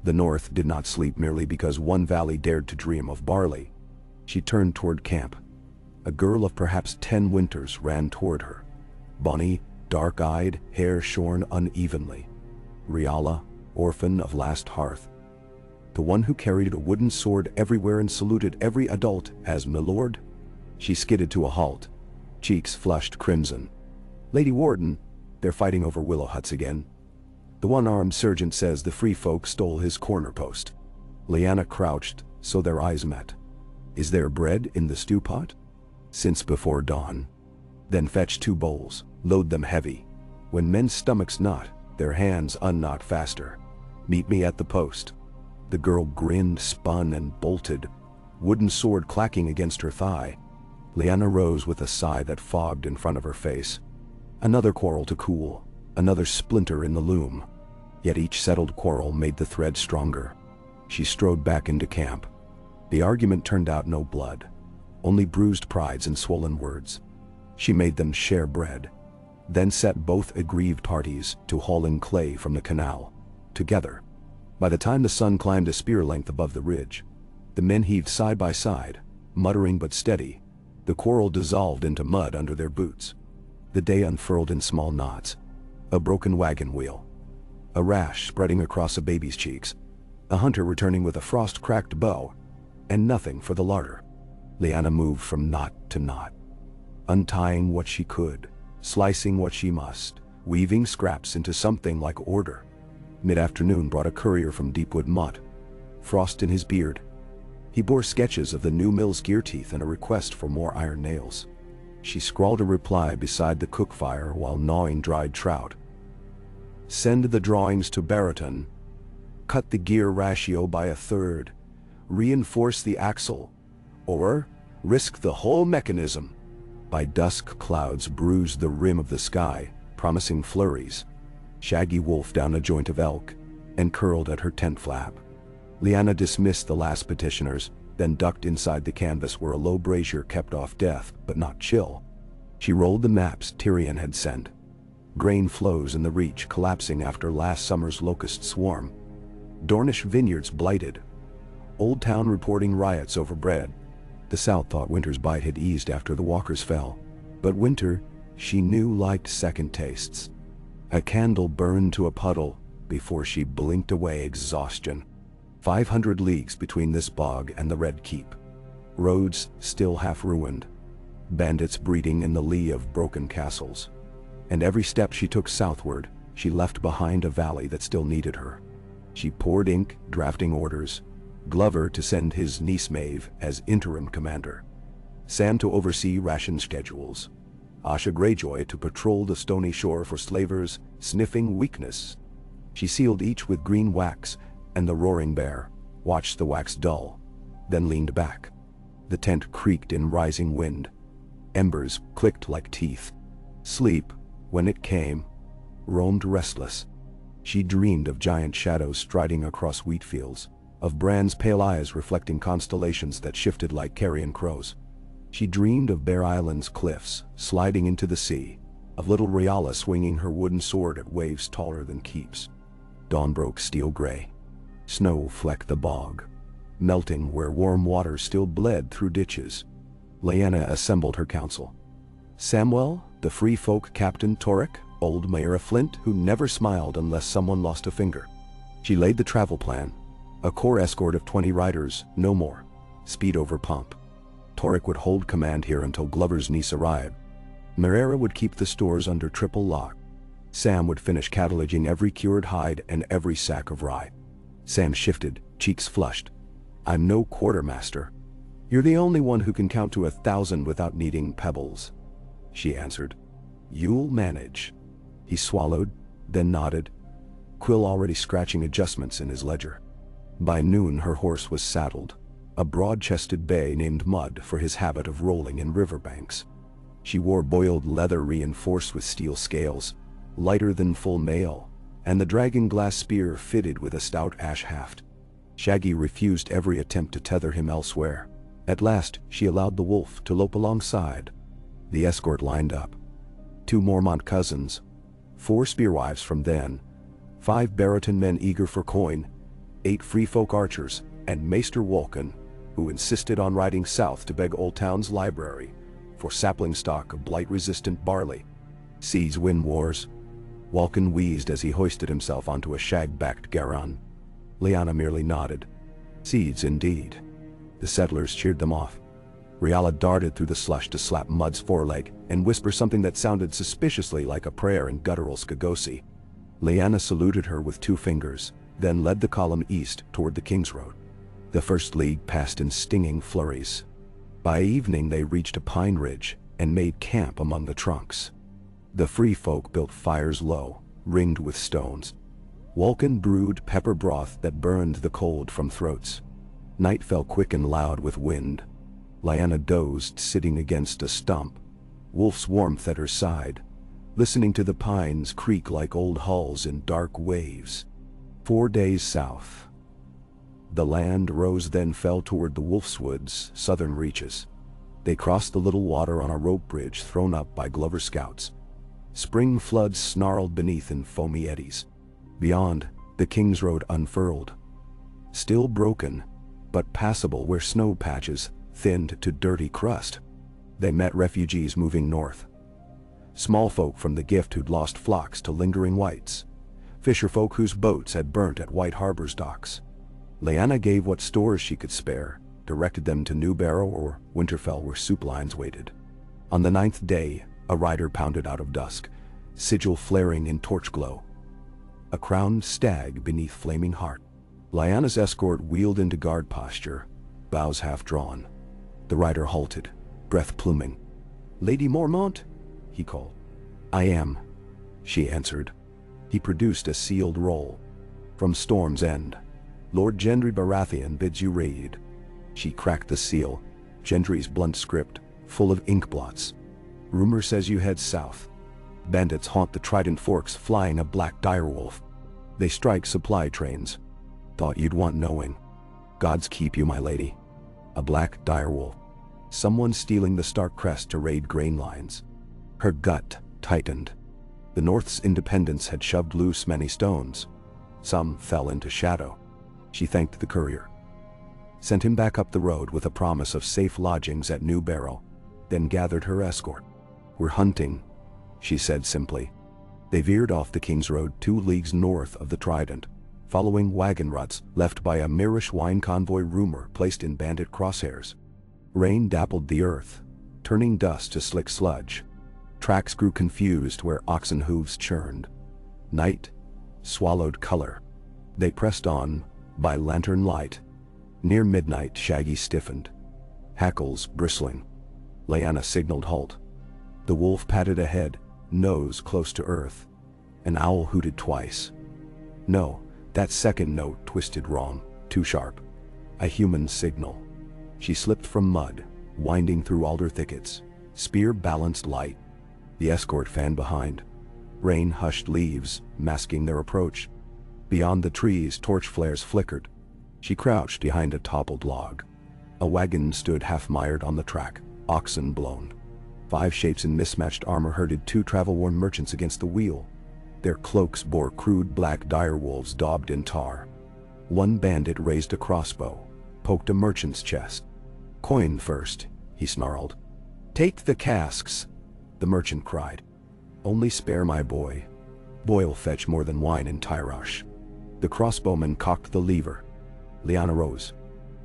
Speaker 1: The north did not sleep merely because one valley dared to dream of barley. She turned toward camp. A girl of perhaps 10 winters ran toward her. Bonny, dark-eyed, hair shorn unevenly. Rhialla, orphan of last hearth. The one who carried a wooden sword everywhere and saluted every adult as "Milord." She skidded to a halt, cheeks flushed crimson. "Lady Warden, they're fighting over willow huts again. The one-armed sergeant says the free folk stole his corner post." Lyanna crouched, so their eyes met. "Is there bread in the stew pot?" "Since before dawn." "Then fetch 2 bowls, load them heavy. When men's stomachs knot, their hands unknot faster. Meet me at the post." The girl grinned, spun, and bolted, wooden sword clacking against her thigh. Lyanna rose with a sigh that fogged in front of her face. Another quarrel to cool, another splinter in the loom. Yet each settled quarrel made the thread stronger. She strode back into camp. The argument turned out no blood, only bruised prides and swollen words. She made them share bread, then set both aggrieved parties to hauling clay from the canal, together. By the time the sun climbed a spear length above the ridge, the men heaved side by side, muttering but steady. The quarrel dissolved into mud under their boots. The day unfurled in small knots. A broken wagon wheel. A rash spreading across a baby's cheeks. A hunter returning with a frost-cracked bow. And nothing for the larder. Lyanna moved from knot to knot, untying what she could, slicing what she must, weaving scraps into something like order. Mid-afternoon brought a courier from Deepwood Mott, frost in his beard. He bore sketches of the new mill's gear teeth and a request for more iron nails. She scrawled a reply beside the cook fire while gnawing dried trout. "Send the drawings to Barraton. Cut the gear ratio by 1/3. Reinforce the axle. Or risk the whole mechanism." By dusk clouds bruised the rim of the sky, promising flurries. Shaggy wolfed down a joint of elk and curled at her tent flap. Lyanna dismissed the last petitioners, then ducked inside the canvas where a low brazier kept off death but not chill. She rolled the maps Tyrion had sent, Grain flows in the reach collapsing after last summer's locust swarm. Dornish vineyards blighted. Old Town reporting riots over bread. The South thought winter's bite had eased after the walkers fell. But winter, she knew, liked second tastes. A candle burned to a puddle before she blinked away exhaustion. 500 leagues between this bog and the Red Keep. Roads still half ruined. Bandits breeding in the lee of broken castles. And every step she took southward, she left behind a valley that still needed her. She poured ink, drafting orders. Glover to send his niece Maeve as interim commander. Sam to oversee ration schedules. Asha Greyjoy to patrol the stony shore for slavers sniffing weakness. She sealed each with green wax, and the roaring bear watched the wax dull, then leaned back. The tent creaked in rising wind. Embers clicked like teeth. Sleep, when it came, roamed restless. She dreamed of giant shadows striding across wheat fields, of Bran's pale eyes reflecting constellations that shifted like carrion crows. She dreamed of Bear Island's cliffs sliding into the sea, of little Rhianna swinging her wooden sword at waves taller than keeps. Dawn broke steel gray. Snow flecked the bog, melting where warm water still bled through ditches. Lyanna assembled her council. Samwell, the free folk captain Torek, old Mayor of Flint who never smiled unless someone lost a finger. She laid the travel plan. A core escort of 20 riders, no more. Speed over pomp. Torek would hold command here until Glover's niece arrived. Marera would keep the stores under triple lock. Sam would finish cataloging every cured hide and every sack of rye. Sam shifted, cheeks flushed. I'm no quartermaster. You're the only one who can count to 1,000 without needing pebbles, she answered. You'll manage. He swallowed, then nodded, Quill already scratching adjustments in his ledger. By noon her horse was saddled, a broad-chested bay named Mud for his habit of rolling in riverbanks. She wore boiled leather reinforced with steel scales, lighter than full mail, and the dragon glass spear fitted with a stout ash haft. Shaggy refused every attempt to tether him elsewhere. At last she allowed the wolf to lope alongside. The escort lined up. 2 Mormont cousins, 4 spearwives from then, 5 Barroton men eager for coin, 8 free folk archers, and Maester Wolken, who insisted on riding south to beg Old Town's library for sapling stock of blight-resistant barley. Seas win wars. Wolken wheezed as he hoisted himself onto a shag-backed garron. Lyanna merely nodded. Seeds indeed. The settlers cheered them off. Rhianna darted through the slush to slap Mud's foreleg and whisper something that sounded suspiciously like a prayer in guttural Skagosi. Lyanna saluted her with 2 fingers, then led the column east toward the King's Road. The first league passed in stinging flurries. By evening they reached a pine ridge and made camp among the trunks. The free folk built fires low, ringed with stones. Wolken brewed pepper broth that burned the cold from throats. Night fell quick and loud with wind. Lyanna dozed sitting against a stump, wolf's warmth at her side, listening to the pines creak like old hulls in dark waves. 4 days south. The land rose then fell toward the Wolfswood's southern reaches. They crossed the little water on a rope bridge thrown up by Glover scouts. Spring floods snarled beneath in foamy eddies. Beyond, the King's Road unfurled. Still broken, but passable where snow patches thinned to dirty crust. They met refugees moving north. Small folk from the Gift who'd lost flocks to lingering whites. Fisher folk whose boats had burnt at White Harbor's docks. Lyanna gave what stores she could spare, directed them to New Barrow or Winterfell where soup lines waited. On the 9th day, a rider pounded out of dusk, sigil flaring in torch glow. A crowned stag beneath flaming heart. Lyanna's escort wheeled into guard posture, bows half drawn. The rider halted, breath pluming. Lady Mormont? He called. I am, she answered. He produced a sealed roll. From Storm's End. Lord Gendry Baratheon bids you read. She cracked the seal, Gendry's blunt script, full of ink blots. Rumor says you head south. Bandits haunt the Trident Forks flying a black direwolf. They strike supply trains. Thought you'd want knowing. Gods keep you, my lady. A black direwolf. Someone stealing the Stark Crest to raid grain lines. Her gut tightened. The North's independence had shoved loose many stones. Some fell into shadow. She thanked the courier, sent him back up the road with a promise of safe lodgings at New Barrow, then gathered her escort. "We're hunting," she said simply. They veered off the King's Road 2 leagues north of the Trident, following wagon ruts left by a Mirish wine convoy rumor placed in bandit crosshairs. Rain dappled the earth, turning dust to slick sludge. Tracks grew confused where oxen hooves churned. Night swallowed color. They pressed on, by lantern light. Near midnight, Shaggy stiffened, hackles bristling. Lyanna signaled halt. The wolf padded ahead, nose close to earth. An owl hooted twice. No, that second note twisted wrong, too sharp. A human signal. She slipped from mud, winding through alder thickets, spear balanced light. The escort fanned behind. Rain hushed leaves, masking their approach. Beyond the trees, torch flares flickered. She crouched behind a toppled log. A wagon stood half-mired on the track, oxen blown. 5 shapes in mismatched armor herded 2 travel-worn merchants against the wheel. Their cloaks bore crude black direwolves daubed in tar. One bandit raised a crossbow, poked a merchant's chest. "Coin first," he snarled. "Take the casks," the merchant cried. "Only spare my boy. Boy'll fetch more than wine in Tyrosh." The crossbowman cocked the lever. Lyanna rose.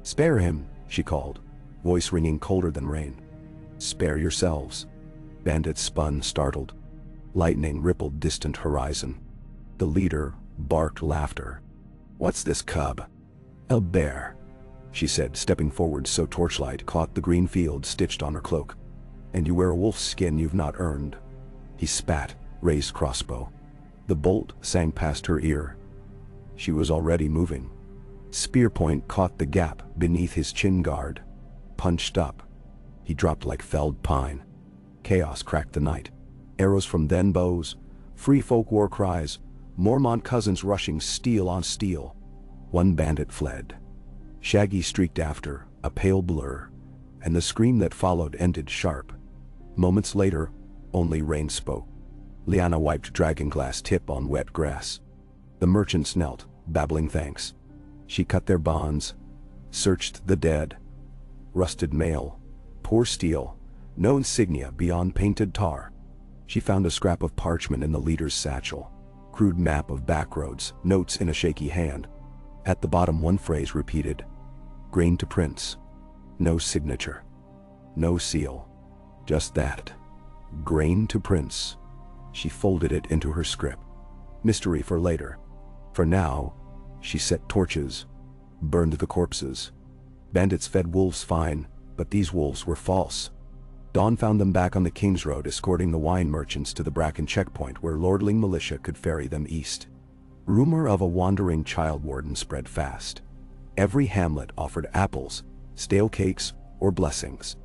Speaker 1: "Spare him," she called, voice ringing colder than rain. "Spare yourselves." Bandits spun, startled. Lightning rippled distant horizon. The leader barked laughter. "What's this cub?" "A bear," she said, stepping forward so torchlight caught the green field stitched on her cloak. "And you wear a wolf's skin you've not earned." He spat, raised crossbow. The bolt sang past her ear. She was already moving. Spear point caught the gap beneath his chin guard. Punched up. He dropped like felled pine. Chaos cracked the night. Arrows from then bows, free folk war cries, Mormont cousins rushing steel on steel. One bandit fled. Shaggy streaked after, a pale blur, and the scream that followed ended sharp. Moments later, only rain spoke. Lyanna wiped dragonglass tip on wet grass. The merchants knelt, babbling thanks. She cut their bonds, searched the dead. Rusted mail, poor steel, no insignia beyond painted tar. She found a scrap of parchment in the leader's satchel. Crude map of backroads, notes in a shaky hand. At the bottom one phrase repeated, "Grain to Prince." No signature. No seal. Just that. Grain to Prince. She folded it into her script. Mystery for later. For now, she set torches, burned the corpses. Bandits fed wolves fine, but these wolves were false. Dawn found them back on the King's Road escorting the wine merchants to the Bracken checkpoint where lordling militia could ferry them east. Rumor of a wandering child warden spread fast. Every hamlet offered apples, stale cakes, or blessings.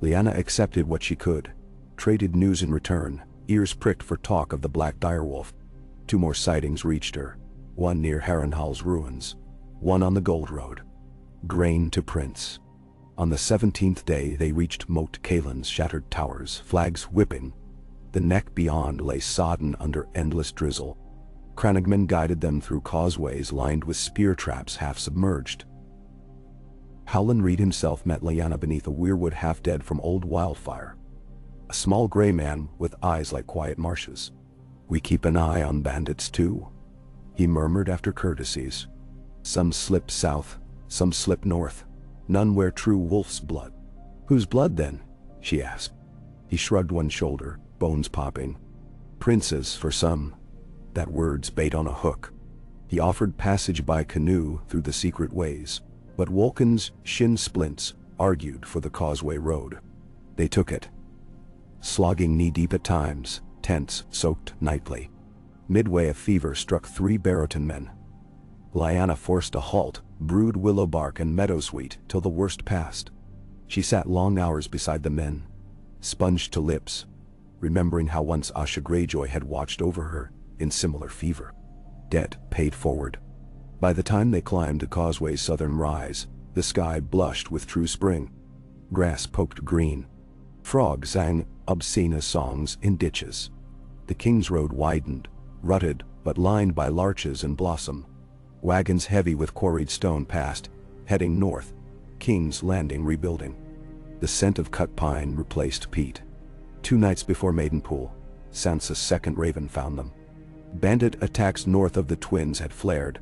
Speaker 1: Lyanna accepted what she could, traded news in return, ears pricked for talk of the black direwolf. 2 more sightings reached her, one near Harrenhal's ruins, one on the Gold Road. Grain to Prince. On the 17th day they reached Moat Caelan's shattered towers, flags whipping. The neck beyond lay sodden under endless drizzle. Cranagman guided them through causeways lined with spear traps half submerged. Howland Reed himself met Lyanna beneath a weirwood half-dead from old wildfire. A small gray man with eyes like quiet marshes. "We keep an eye on bandits too," he murmured after courtesies. "Some slip south, some slip north. None wear true wolf's blood." "Whose blood then?" she asked. He shrugged one shoulder, bones popping. "Prince's for some." That word's bait on a hook. He offered passage by canoe through the secret ways, but Wolken's shin splints argued for the causeway road. They took it. Slogging knee-deep at times, tents soaked nightly. Midway a fever struck 3 Barrowton men. Lyanna forced a halt, brewed willow bark and meadowsweet till the worst passed. She sat long hours beside the men, sponged to lips, remembering how once Asha Greyjoy had watched over her in similar fever. Debt paid forward. By the time they climbed the causeway's southern rise, the sky blushed with true spring. Grass poked green. Frogs sang obscene songs in ditches. The king's road widened, rutted but lined by larches and blossom. Wagons heavy with quarried stone passed, heading north, King's Landing rebuilding. The scent of cut pine replaced peat. 2 nights before Maidenpool, Sansa's second raven found them. Bandit attacks north of the Twins had flared,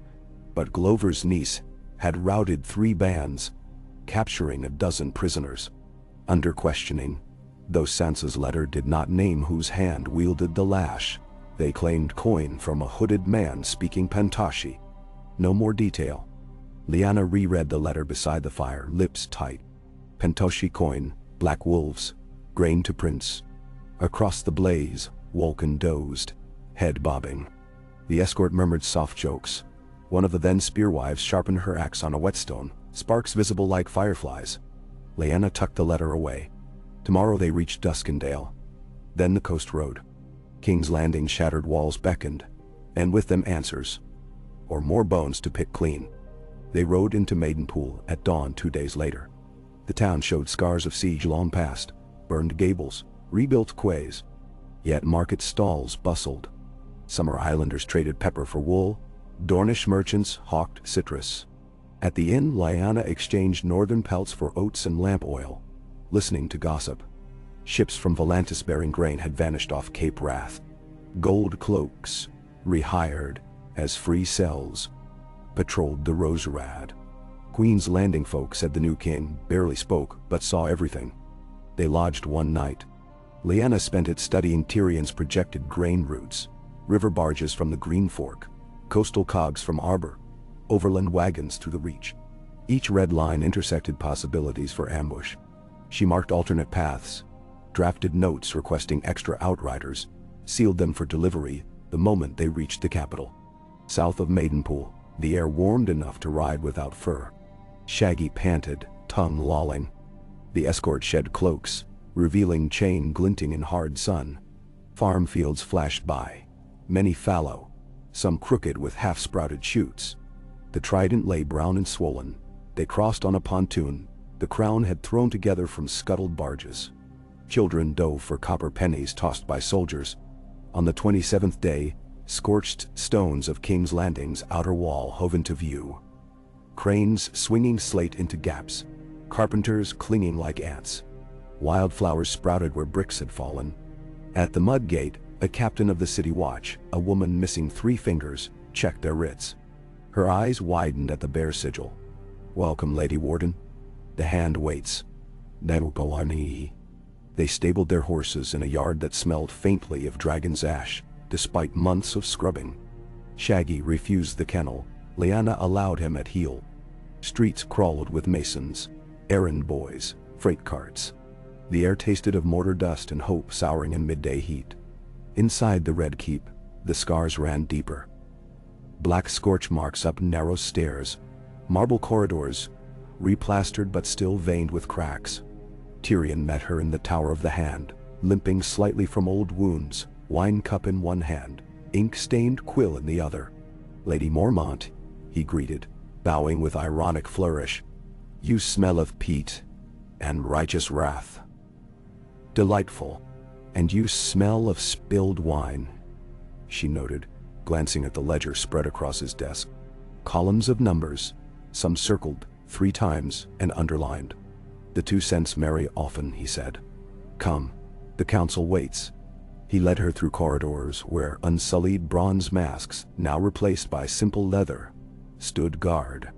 Speaker 1: but Glover's niece had routed 3 bands, capturing a dozen prisoners. Under questioning, though Sansa's letter did not name whose hand wielded the lash, they claimed coin from a hooded man speaking Pantashi. No more detail. Lyanna reread the letter beside the fire, lips tight. Pantashi coin, black wolves, grain to prince. Across the blaze, Vulcan dozed, head bobbing. The escort murmured soft jokes. One of the then spearwives sharpened her axe on a whetstone, sparks visible like fireflies. Lyanna tucked the letter away. Tomorrow they reached Duskendale. Then the coast road. King's Landing shattered walls beckoned, and with them answers, or more bones to pick clean. They rode into Maidenpool at dawn 2 days later. The town showed scars of siege long past, burned gables, rebuilt quays. Yet market stalls bustled. Summer islanders traded pepper for wool, Dornish merchants hawked citrus. At the inn, Lyanna exchanged northern pelts for oats and lamp oil, listening to gossip. Ships from Volantis bearing grain had vanished off Cape Wrath. Gold cloaks, rehired as free cells, patrolled the Roserad. Queen's Landing folk said the new king barely spoke but saw everything. They lodged 1 night. Lyanna spent it studying Tyrion's projected grain routes, river barges from the Green Fork, coastal cogs from Arbor, overland wagons through the Reach. Each red line intersected possibilities for ambush. She marked alternate paths, drafted notes requesting extra outriders, sealed them for delivery the moment they reached the capital. South of Maidenpool, the air warmed enough to ride without fur. Shaggy panted, tongue lolling. The escort shed cloaks, revealing chain glinting in hard sun. Farm fields flashed by, many fallow, some crooked with half-sprouted shoots. The Trident lay brown and swollen. They crossed on a pontoon, the crown had thrown together from scuttled barges. Children dove for copper pennies tossed by soldiers. On the 27th day, scorched stones of King's Landing's outer wall hove into view. Cranes swinging slate into gaps, carpenters clinging like ants. Wildflowers sprouted where bricks had fallen. At the mud gate, a captain of the city watch, a woman missing 3 fingers, checked their writs. Her eyes widened at the bare sigil. "Welcome, Lady Warden." The hand waits. They stabled their horses in a yard that smelled faintly of dragon's ash, despite months of scrubbing. Shaggy refused the kennel. Lyanna allowed him at heel. Streets crawled with masons, errand boys, freight carts. The air tasted of mortar dust and hope souring in midday heat. Inside the Red Keep, the scars ran deeper. Black scorch marks up narrow stairs, marble corridors, replastered but still veined with cracks. Tyrion met her in the Tower of the Hand, limping slightly from old wounds, wine cup in one hand, ink-stained quill in the other. "Lady Mormont," he greeted, bowing with ironic flourish. "You smell of peat and righteous wrath." "Delightful. And you smell of spilled wine," she noted, glancing at the ledger spread across his desk. Columns of numbers, some circled 3 times and underlined. "The 2 cents marry often," he said. "Come, the council waits." He led her through corridors where unsullied bronze masks, now replaced by simple leather, stood guard.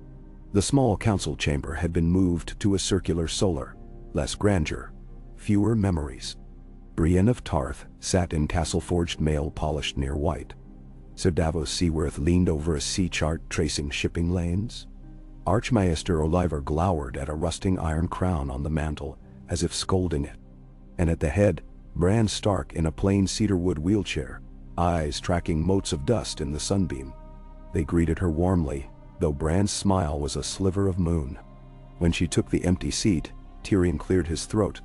Speaker 1: The small council chamber had been moved to a circular solar, less grandeur, fewer memories. Brienne of Tarth sat in castle-forged mail polished near white. Sir Davos Seaworth leaned over a sea chart tracing shipping lanes. Archmaester Oliver glowered at a rusting iron crown on the mantel, as if scolding it. And at the head, Bran Stark in a plain cedarwood wheelchair, eyes tracking motes of dust in the sunbeam. They greeted her warmly, though Bran's smile was a sliver of moon. When she took the empty seat, Tyrion cleared his throat.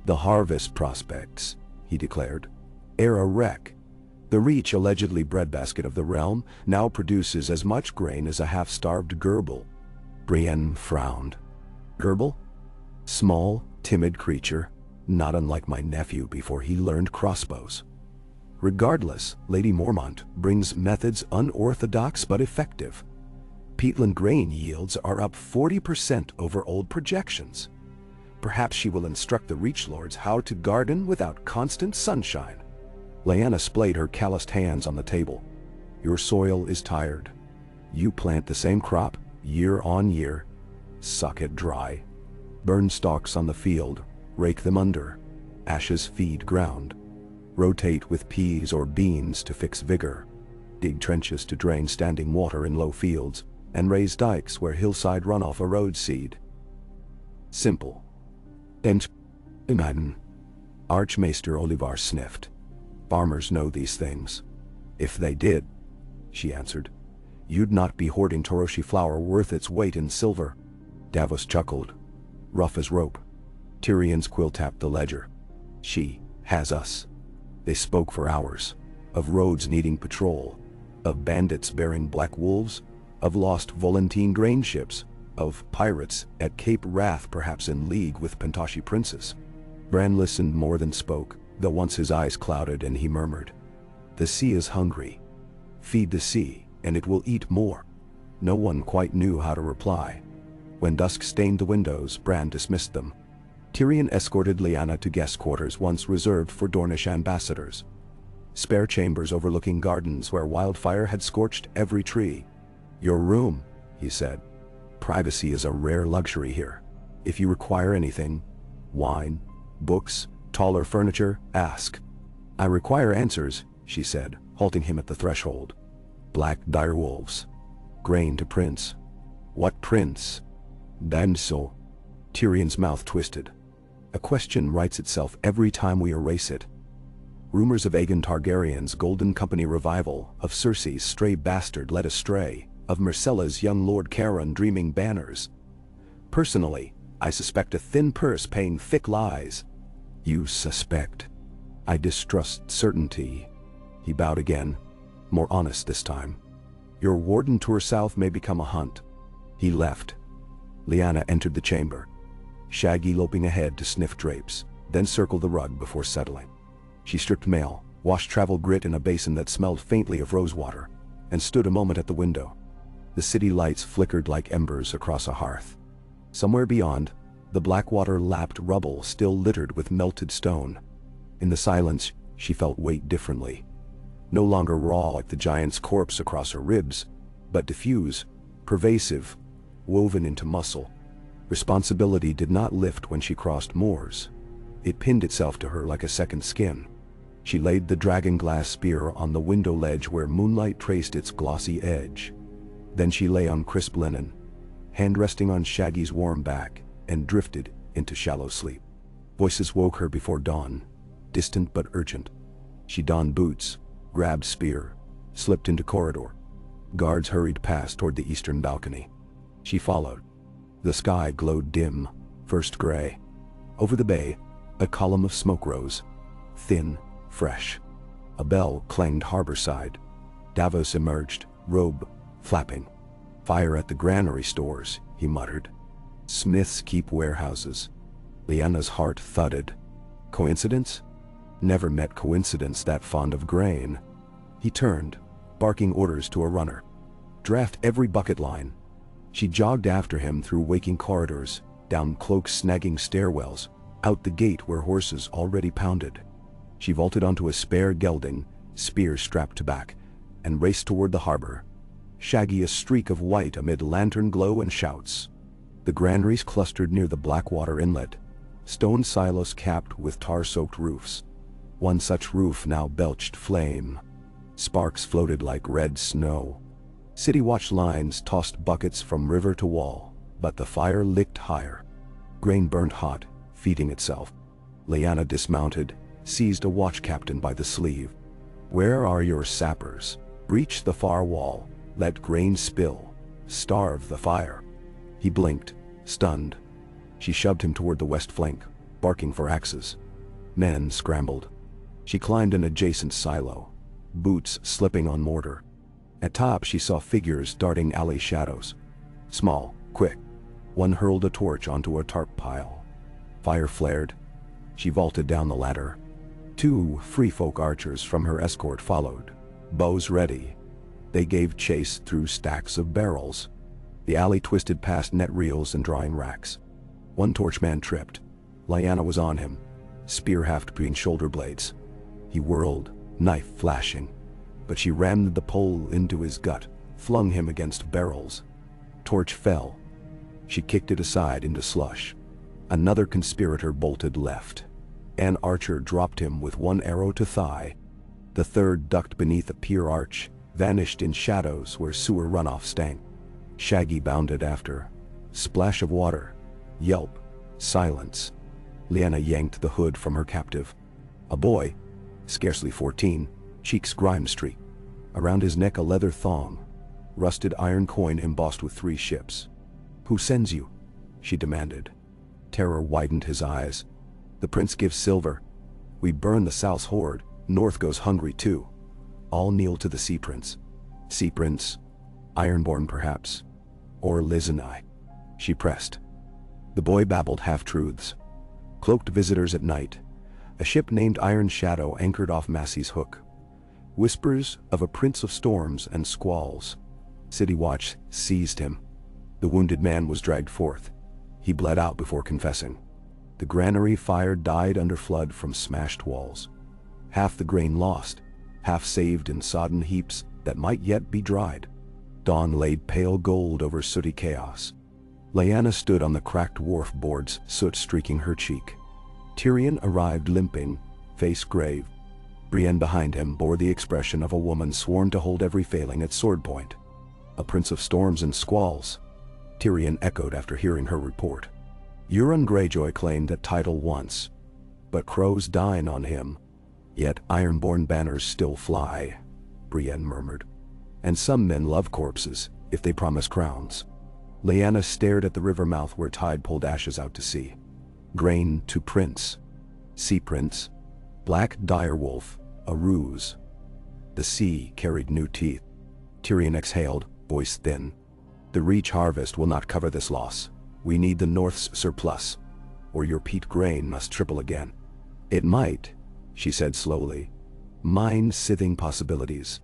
Speaker 1: "The harvest prospects," he declared, "are a wreck. The Reach, allegedly breadbasket of the realm, now produces as much grain as a half-starved gerbil." Brienne frowned. "Gerbil? Small, timid creature, not unlike my nephew before he learned crossbows." Regardless, Lady Mormont brings methods unorthodox but effective. Peatland grain yields are up 40% over old projections. Perhaps she will instruct the Reach Lords how to garden without constant sunshine. Lyanna splayed her calloused hands on the table. Your soil is tired. You plant the same crop, year on year. Suck it dry. Burn stalks on the field, rake them under. Ashes feed ground. Rotate with peas or beans to fix vigor. Dig trenches to drain standing water in low fields, and raise dikes where hillside runoff erodes seed. Simple. And Archmaester Olivar sniffed. Farmers know these things. If they did, she answered, you'd not be hoarding Toroshi flour worth its weight in silver. Davos chuckled. Rough as rope. Tyrion's quill tapped the ledger. She has us. They spoke for hours. Of roads needing patrol. Of bandits bearing black wolves. Of lost Volantine grain ships. Of pirates at Cape Wrath perhaps in league with Pentoshi princes. Bran listened more than spoke, though once his eyes clouded and he murmured. The sea is hungry. Feed the sea, and it will eat more. No one quite knew how to reply. When dusk stained the windows, Bran dismissed them. Tyrion escorted Lyanna to guest quarters once reserved for Dornish ambassadors. Spare chambers overlooking gardens where wildfire had scorched every tree. Your room, he said. Privacy is a rare luxury here. If you require anything, wine, books, taller furniture, ask. I require answers, she said, halting him at the threshold. Black direwolves. Grain to prince. What prince? Danso. Tyrion's mouth twisted. A question writes itself every time we erase it. Rumors of Aegon Targaryen's Golden Company revival, of Cersei's stray bastard led astray, of Myrcella's young Lord Caron dreaming banners. Personally, I suspect a thin purse paying thick lies. You suspect. I distrust certainty. He bowed again, more honest this time. Your Warden tour south may become a hunt. He left. Lyanna entered the chamber. Shaggy loping ahead to sniff drapes, then circled the rug before settling. She stripped mail, washed travel grit in a basin that smelled faintly of rosewater, and stood a moment at the window. The city lights flickered like embers across a hearth. Somewhere beyond, the Blackwater lapped rubble still littered with melted stone. In the silence, she felt weight differently. No longer raw like the giant's corpse across her ribs, but diffuse, pervasive, woven into muscle. Responsibility did not lift when she crossed moors. It pinned itself to her like a second skin. She laid the dragon-glass spear on the window ledge where moonlight traced its glossy edge. Then she lay on crisp linen, hand resting on Shaggy's warm back, and drifted into shallow sleep. Voices woke her before dawn, distant but urgent. She donned boots, grabbed spear, slipped into corridor. Guards hurried past toward the eastern balcony. She followed. The sky glowed dim, first gray. Over the bay, a column of smoke rose, thin, fresh. A bell clanged harborside. Davos emerged, robe flapping. Fire at the granary stores, he muttered. Smiths keep warehouses. Lyanna's heart thudded. Coincidence? Never met coincidence that fond of grain. He turned, barking orders to a runner. Draft every bucket line. She jogged after him through waking corridors, down cloak-snagging stairwells, out the gate where horses already pounded. She vaulted onto a spare gelding, spear strapped to back, and raced toward the harbor. Shaggy a streak of white amid lantern glow and shouts. The granaries clustered near the Blackwater inlet, stone silos capped with tar-soaked roofs. One such roof now belched flame. Sparks floated like red snow. City watch lines tossed buckets from river to wall, but the fire licked higher. Grain burned hot, feeding itself. Lyanna dismounted, seized a watch captain by the sleeve. Where are your sappers? Breach the far wall, let grain spill, starve the fire. He blinked, stunned. She shoved him toward the west flank, barking for axes. Men scrambled. She climbed an adjacent silo, boots slipping on mortar. At top she saw figures darting alley shadows. Small, quick. One hurled a torch onto a tarp pile. Fire flared. She vaulted down the ladder. 2 free-folk archers from her escort followed, bows ready. They gave chase through stacks of barrels. The alley twisted past net reels and drying racks. One torchman tripped. Lyanna was on him, spear haft between shoulder blades. He whirled, knife flashing, but she rammed the pole into his gut, flung him against barrels. Torch fell. She kicked it aside into slush. Another conspirator bolted left. An archer dropped him with 1 arrow to thigh. The third ducked beneath a pier arch, vanished in shadows where sewer runoff stank. Shaggy bounded after. Splash of water. Yelp. Silence. Lyanna yanked the hood from her captive. A boy, scarcely 14, cheeks grime-streaked. Around his neck a leather thong. Rusted iron coin embossed with 3 ships. "Who sends you?" she demanded. Terror widened his eyes. "The prince gives silver. We burn the South's hoard. North goes hungry too. All kneel to the sea prince." "Sea prince? Ironborn perhaps? Or Liz and I?" she pressed. The boy babbled half-truths. Cloaked visitors at night. A ship named Iron Shadow anchored off Massey's Hook. Whispers of a prince of storms and squalls. City Watch seized him. The wounded man was dragged forth. He bled out before confessing. The granary fire died under flood from smashed walls. Half the grain lost, half saved in sodden heaps that might yet be dried. Dawn laid pale gold over sooty chaos. Lyanna stood on the cracked wharf boards, soot streaking her cheek. Tyrion arrived limping, face grave. Brienne behind him bore the expression of a woman sworn to hold every failing at sword point. "A prince of storms and squalls," Tyrion echoed after hearing her report. Euron Greyjoy claimed that title once, but crows dine on him. "Yet ironborn banners still fly," Brienne murmured. "And some men love corpses, if they promise crowns." Lyanna stared at the river mouth where tide pulled ashes out to sea. Grain to prince. Sea prince. Black direwolf, a ruse. The sea carried new teeth. Tyrion exhaled, voice thin. "The Reach harvest will not cover this loss. We need the North's surplus, or your peat grain must triple again." "It might," she said slowly. "Mind-sithing possibilities.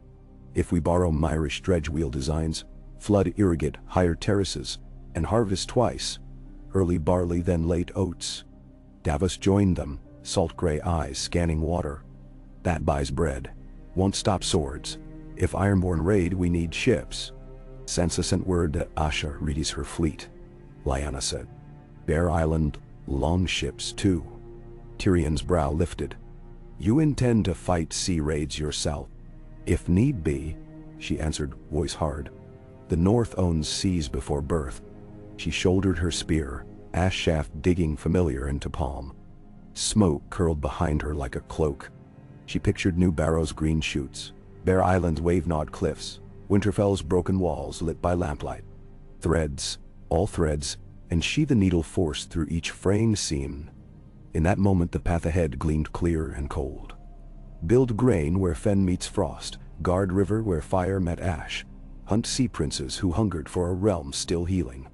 Speaker 1: If we borrow Myrish dredge wheel designs, flood irrigate higher terraces, and harvest twice, early barley then late oats." Davos joined them, salt gray eyes scanning water. "That buys bread. Won't stop swords. If Ironborn raid, we need ships." "Sansa sent word that Asha readies her fleet," Lyanna said. "Bear Island, long ships too." Tyrion's brow lifted. "You intend to fight sea raids yourself?" "If need be," she answered, voice hard. "The North owns seas before birth." She shouldered her spear, ash shaft digging familiar into palm. Smoke curled behind her like a cloak. She pictured New Barrow's green shoots, Bear Island's wave-gnawed cliffs, Winterfell's broken walls lit by lamplight. Threads, all threads, and she the needle forced through each fraying seam. In that moment the path ahead gleamed clear and cold. Build grain where fen meets frost, guard river where fire met ash, hunt sea princes who hungered for a realm still healing.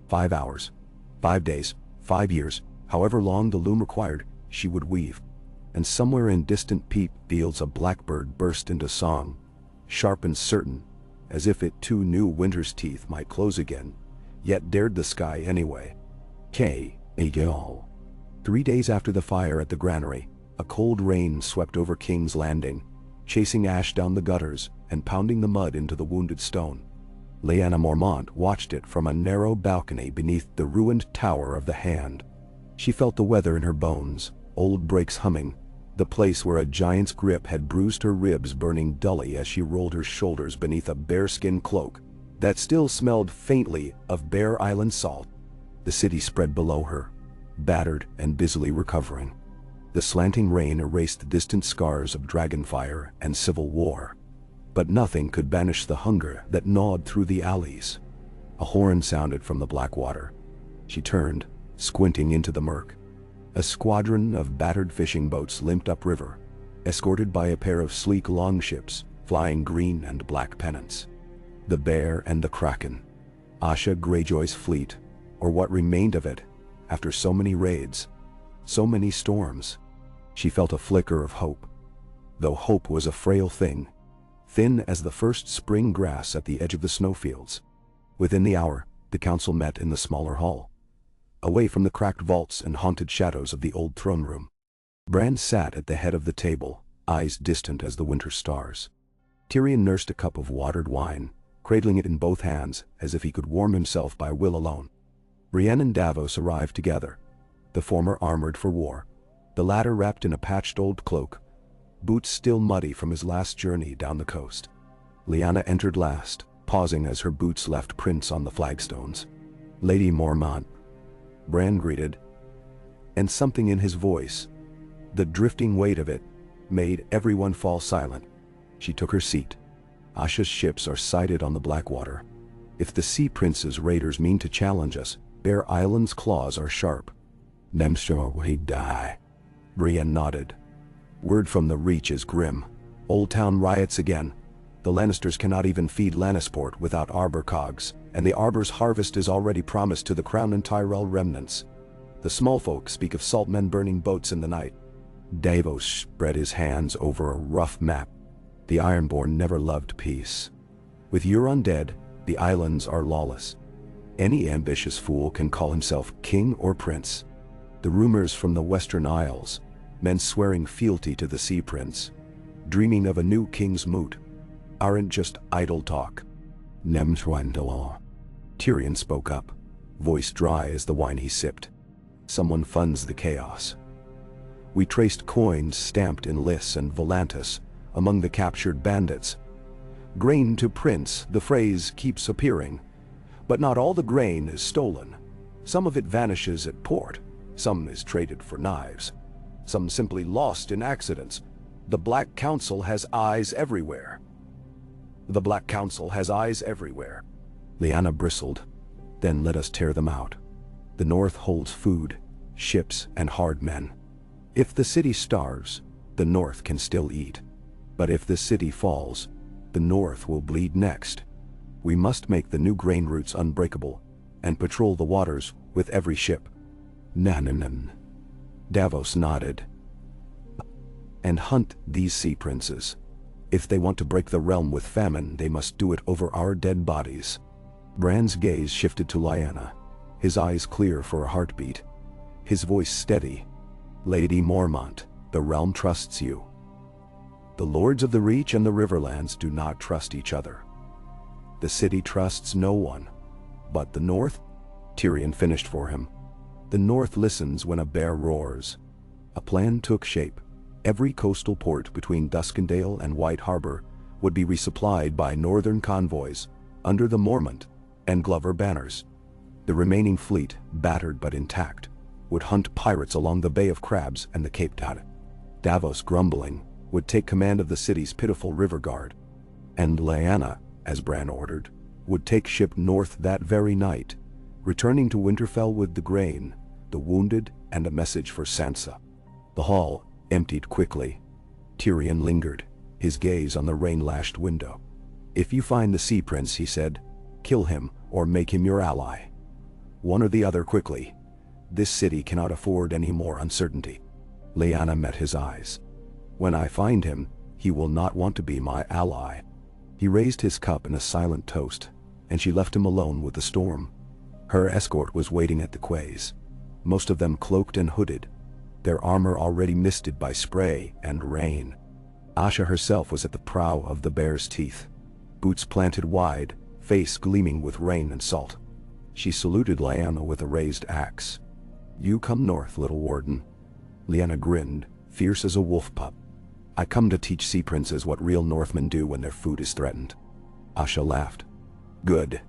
Speaker 1: 5 hours, 5 days, 5 years, however long the loom required, she would weave. And somewhere in distant peat fields a blackbird burst into song, sharp and certain, as if it too knew winter's teeth might close again, yet dared the sky anyway. K.A.L. 3 days after the fire at the granary, a cold rain swept over King's Landing, chasing ash down the gutters and pounding the mud into the wounded stone. Lyanna Mormont watched it from a narrow balcony beneath the ruined Tower of the Hand. She felt the weather in her bones, old brakes humming, the place where a giant's grip had bruised her ribs burning dully as she rolled her shoulders beneath a bearskin cloak that still smelled faintly of Bear Island salt. The city spread below her, battered and busily recovering. The slanting rain erased the distant scars of dragonfire and civil war. But nothing could banish the hunger that gnawed through the alleys. A horn sounded from the black water. She turned, squinting into the murk. A squadron of battered fishing boats limped upriver, escorted by a pair of sleek longships flying green and black pennants. The Bear and the Kraken. Asha Greyjoy's fleet, or what remained of it, after so many raids, so many storms. She felt a flicker of hope, though hope was a frail thing, thin as the first spring grass at the edge of the snowfields. Within the hour, the council met in the smaller hall, away from the cracked vaults and haunted shadows of the old throne room. Bran sat at the head of the table, eyes distant as the winter stars. Tyrion nursed a cup of watered wine, cradling it in both hands as if he could warm himself by will alone. Brienne and Davos arrived together, the former armored for war, the latter wrapped in a patched old cloak, boots still muddy from his last journey down the coast. Lyanna entered last, pausing as her boots left prints on the flagstones. "Lady Mormont," Bran greeted, and something in his voice, the drifting weight of it, made everyone fall silent. She took her seat. "Asha's ships are sighted on the Blackwater. If the Sea Prince's raiders mean to challenge us, Bear Island's claws are sharp." "Nemsor will he die?" Brienne nodded. "Word from the Reach is grim. Old Town riots again. The Lannisters cannot even feed Lannisport without arbor cogs, and the arbor's harvest is already promised to the Crown and Tyrell remnants. The small folk speak of salt men burning boats in the night." Davos spread his hands over a rough map. "The Ironborn never loved peace. With Euron dead, the islands are lawless. Any ambitious fool can call himself king or prince. The rumors from the Western Isles, men swearing fealty to the Sea Prince, dreaming of a new king's moot, aren't just idle talk." "Nemswandalor," Tyrion spoke up, voice dry as the wine he sipped. "Someone funds the chaos. We traced coins stamped in Lys and Volantis among the captured bandits. Grain to prince, the phrase keeps appearing. But not all the grain is stolen. Some of it vanishes at port, some is traded for knives, some simply lost in accidents. The Black Council has eyes everywhere." "The Black Council has eyes everywhere." Lyanna bristled. "Then let us tear them out. The North holds food, ships, and hard men. If the city starves, the North can still eat. But if the city falls, the North will bleed next. We must make the new grain routes unbreakable, and patrol the waters with every ship." "Nananan." Davos nodded. "And hunt these sea princes. If they want to break the realm with famine, they must do it over our dead bodies." Bran's gaze shifted to Lyanna, his eyes clear for a heartbeat, his voice steady. "Lady Mormont, the realm trusts you. The lords of the Reach and the Riverlands do not trust each other. The city trusts no one. But the North?" Tyrion finished for him. "The North listens when a bear roars." A plan took shape. Every coastal port between Duskendale and White Harbor would be resupplied by northern convoys under the Mormont and Glover banners. The remaining fleet, battered but intact, would hunt pirates along the Bay of Crabs and the Cape Cod. Davos, grumbling, would take command of the city's pitiful river guard. And Lyanna, as Bran ordered, would take ship north that very night, returning to Winterfell with the grain, the wounded, and a message for Sansa. The hall emptied quickly. Tyrion lingered, his gaze on the rain-lashed window. "If you find the Sea Prince," he said, "kill him or make him your ally. One or the other quickly. This city cannot afford any more uncertainty." Lyanna met his eyes. "When I find him, he will not want to be my ally." He raised his cup in a silent toast, and she left him alone with the storm. Her escort was waiting at the quays, most of them cloaked and hooded, their armor already misted by spray and rain. Asha herself was at the prow of the Bear's Teeth, boots planted wide, face gleaming with rain and salt. She saluted Lyanna with a raised axe. "You come north, little warden." Lyanna grinned, fierce as a wolf pup. "I come to teach sea princes what real Northmen do when their food is threatened." Asha laughed. "Good.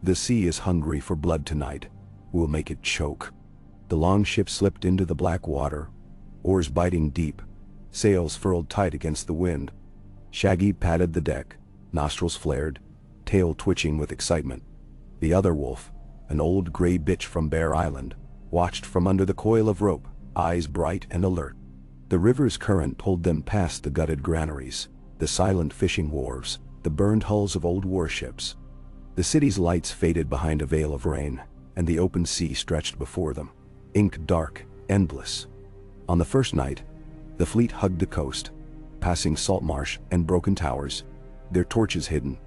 Speaker 1: The sea is hungry for blood tonight. We'll make it choke." The long ship slipped into the black water, oars biting deep, sails furled tight against the wind. Shaggy patted the deck, nostrils flared, tail twitching with excitement. The other wolf, an old gray bitch from Bear Island, watched from under the coil of rope, eyes bright and alert. The river's current pulled them past the gutted granaries, the silent fishing wharves, the burned hulls of old warships. The city's lights faded behind a veil of rain, and the open sea stretched before them, ink dark, endless. On the first night, The fleet hugged the coast, passing salt marsh and broken towers, their torches hidden.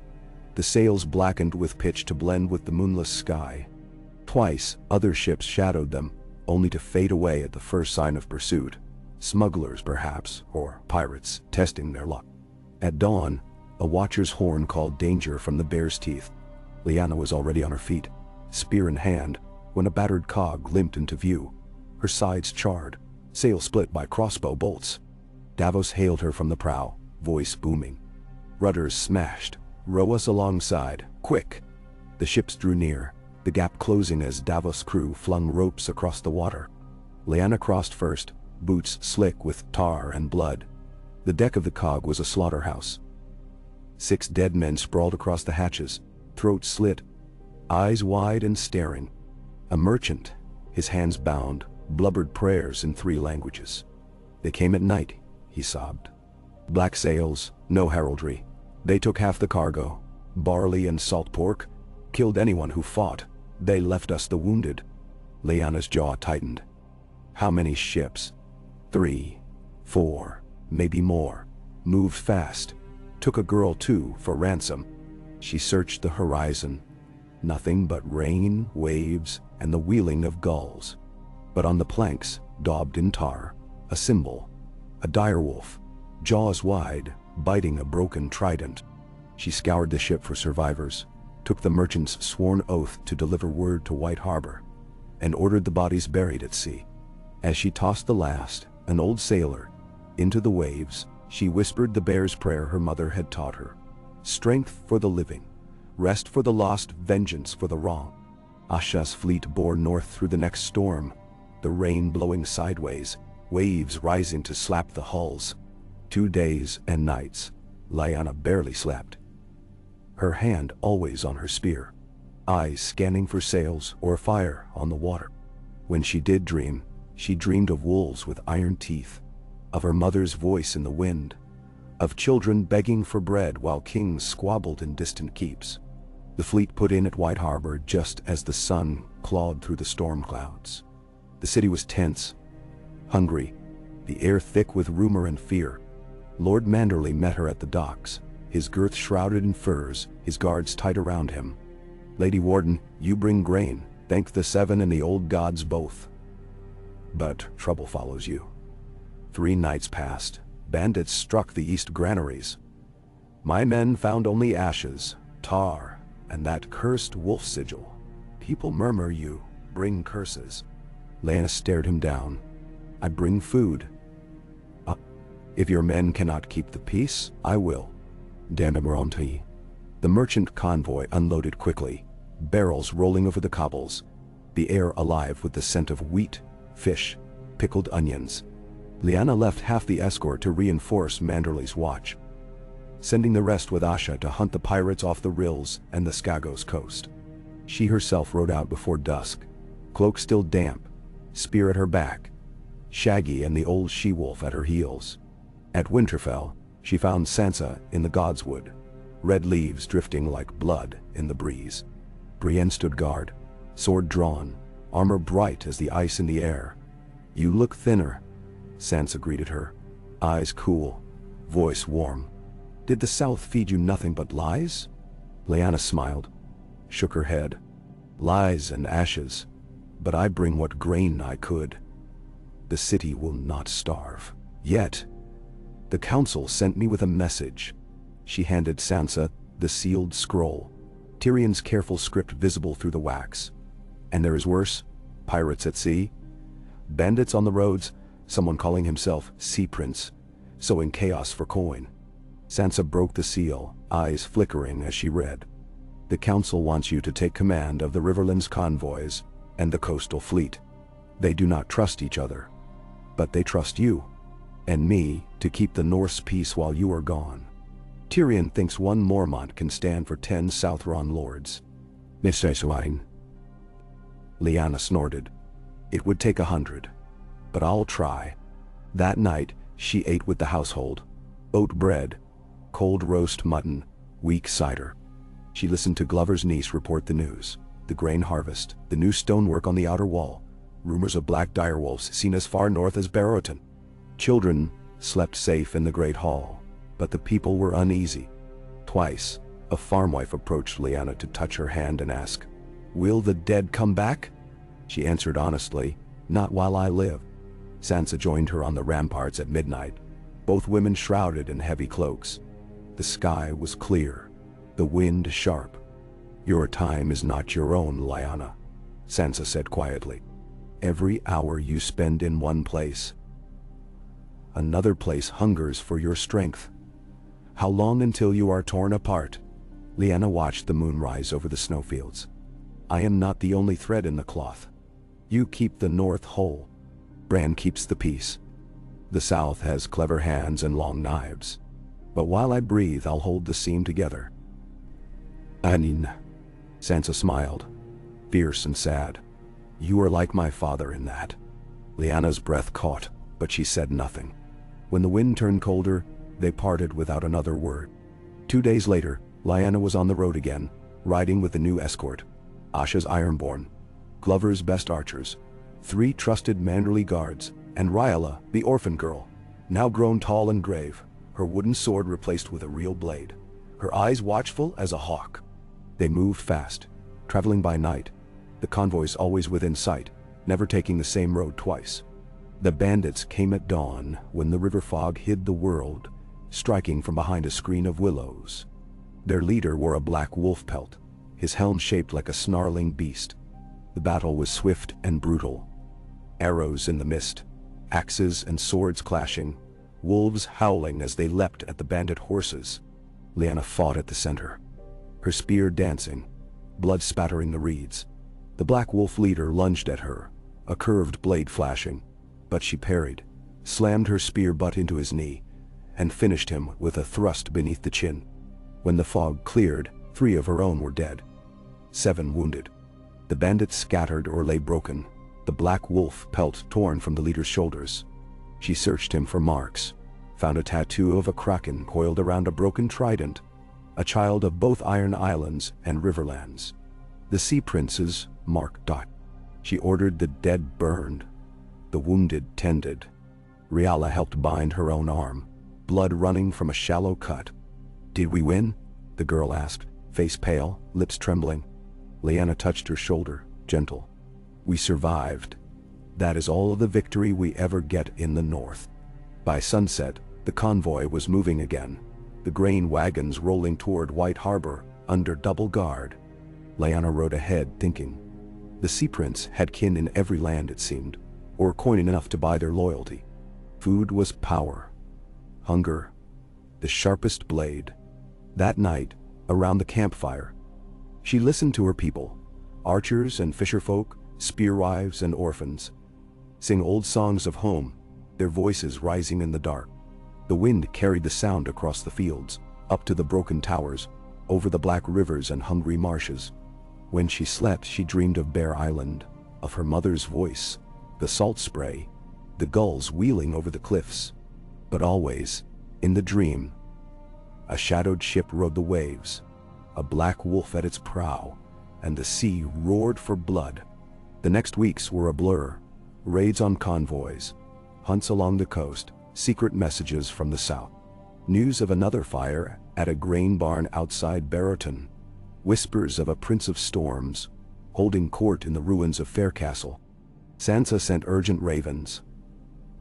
Speaker 1: The sails blackened with pitch to blend with the moonless sky. Twice, other ships shadowed them, only to fade away at the first sign of pursuit. Smugglers, perhaps, or pirates, testing their luck. At dawn, a watcher's horn called danger from the Bear's Teeth. Lyanna was already on her feet, spear in hand, when a battered cog limped into view, her sides charred, sail split by crossbow bolts. Davos hailed her from the prow, voice booming. Rudders smashed. Row us alongside, quick! The ships drew near, the gap closing as Davos' crew flung ropes across the water. Lyanna crossed first, boots slick with tar and blood. The deck of the cog was a slaughterhouse. 6 dead men sprawled across the hatches, throats slit, eyes wide and staring. A merchant, his hands bound, blubbered prayers in 3 languages. They came at night, he sobbed. Black sails, no heraldry. They took half the cargo, barley and salt pork, killed anyone who fought. They left us the wounded. Lyanna's jaw tightened. How many ships? 3, 4, maybe more. Moved fast. Took a girl too for ransom. She searched the horizon. Nothing but rain, waves, and the wheeling of gulls. But on the planks, daubed in tar, a symbol, a direwolf, jaws wide, biting a broken trident. She scoured the ship for survivors, took the merchant's sworn oath to deliver word to White Harbor, and ordered the bodies buried at sea. As she tossed the last, an old sailor, into the waves, she whispered the bear's prayer her mother had taught her. Strength for the living, rest for the lost, vengeance for the wrong. Asha's fleet bore north through the next storm, the rain blowing sideways, waves rising to slap the hulls. 2 days and nights, Lyanna barely slept. Her hand always on her spear, eyes scanning for sails or fire on the water. When she did dream, she dreamed of wolves with iron teeth, of her mother's voice in the wind, of children begging for bread while kings squabbled in distant keeps. The fleet put in at White Harbor just as the sun clawed through the storm clouds. The city was tense, hungry, the air thick with rumor and fear. Lord Manderley met her at the docks, his girth shrouded in furs, his guards tight around him. Lady Warden, you bring grain, thank the 7 and the old gods both. But trouble follows you. 3 nights passed, bandits struck the east granaries. My men found only ashes, tar, and that cursed wolf sigil. People murmur you, bring curses. Lyanna stared him down. I bring food. If your men cannot keep the peace, I will. Mormont. The merchant convoy unloaded quickly, barrels rolling over the cobbles, the air alive with the scent of wheat, fish, pickled onions. Lyanna left half the escort to reinforce Manderley's watch, sending the rest with Asha to hunt the pirates off the Rills and the Skagos coast. She herself rode out before dusk, cloak still damp, spear at her back, Shaggy and the old she-wolf at her heels. At Winterfell, she found Sansa in the Godswood, red leaves drifting like blood in the breeze. Brienne stood guard, sword drawn, armor bright as the ice in the air. You look thinner, Sansa greeted her, eyes cool, voice warm. Did the South feed you nothing but lies? Lyanna smiled, shook her head. Lies and ashes, but I bring what grain I could. The city will not starve. Yet, the council sent me with a message. She handed Sansa the sealed scroll, Tyrion's careful script visible through the wax. And there is worse, pirates at sea, bandits on the roads, someone calling himself Sea Prince, sowing chaos for coin. Sansa broke the seal, eyes flickering as she read. The council wants you to take command of the Riverlands convoys and the coastal fleet. They do not trust each other, but they trust you and me to keep the Norse peace while you are gone. Tyrion thinks 1 Mormont can stand for 10 Southron lords. Lyanna snorted. It would take 100, but I'll try. That night, she ate with the household. Oat bread, cold roast mutton, weak cider. She listened to Glover's niece report the news, the grain harvest, the new stonework on the outer wall, rumors of black direwolves seen as far north as Barrowton. Children slept safe in the great hall, but the people were uneasy. Twice, a farmwife approached Lyanna to touch her hand and ask, "Will the dead come back?" She answered honestly, "Not while I live." Sansa joined her on the ramparts at midnight, both women shrouded in heavy cloaks. The sky was clear, the wind sharp. "Your time is not your own, Lyanna," Sansa said quietly. "Every hour you spend in one place, another place hungers for your strength. How long until you are torn apart?" Lyanna watched the moon rise over the snowfields. "I am not the only thread in the cloth. You keep the north whole. Bran keeps the peace. The south has clever hands and long knives. But while I breathe, I'll hold the seam together." "Anin," Sansa smiled, fierce and sad. "You are like my father in that." Lyanna's breath caught, but she said nothing. When the wind turned colder, they parted without another word. 2 days later, Lyanna was on the road again, riding with the new escort, Asha's Ironborn, Glover's best archers, 3 trusted mannerly guards, and Rhaella, the orphan girl, now grown tall and grave, her wooden sword replaced with a real blade, her eyes watchful as a hawk. They moved fast, traveling by night, the convoys always within sight, never taking the same road twice. The bandits came at dawn when the river fog hid the world, striking from behind a screen of willows. Their leader wore a black wolf pelt, his helm shaped like a snarling beast. The battle was swift and brutal. Arrows in the mist, axes and swords clashing, wolves howling as they leapt at the bandit horses. Lyanna fought at the center, her spear dancing, blood spattering the reeds. The black wolf leader lunged at her, a curved blade flashing, but she parried, slammed her spear butt into his knee, and finished him with a thrust beneath the chin. When the fog cleared, 3 of her own were dead, 7 wounded. The bandits scattered or lay broken, the black wolf pelt torn from the leader's shoulders. She searched him for marks, found a tattoo of a kraken coiled around a broken trident, a child of both Iron Islands and Riverlands. The Sea Prince's mark. She ordered the dead burned, the wounded tended. Rhaella helped bind her own arm, blood running from a shallow cut. "Did we win?" the girl asked, face pale, lips trembling. Lyanna touched her shoulder, gentle. "We survived. That is all of the victory we ever get in the north." By sunset, the convoy was moving again, the grain wagons rolling toward White Harbor under double guard. Lyanna rode ahead, thinking. The Sea Prince had kin in every land, it seemed, or coin enough to buy their loyalty. Food was power. Hunger, the sharpest blade. That night, around the campfire, she listened to her people, archers and fisherfolk, spearwives and orphans, sing old songs of home, their voices rising in the dark. The wind carried the sound across the fields, up to the broken towers, over the black rivers and hungry marshes. When she slept, she dreamed of Bear Island, of her mother's voice, the salt spray, the gulls wheeling over the cliffs. But always, in the dream, a shadowed ship rode the waves, a black wolf at its prow, and the sea roared for blood. The next weeks were a blur, raids on convoys, hunts along the coast, secret messages from the south, news of another fire at a grain barn outside Barrowton, whispers of a prince of storms, holding court in the ruins of Faircastle. Sansa sent urgent ravens.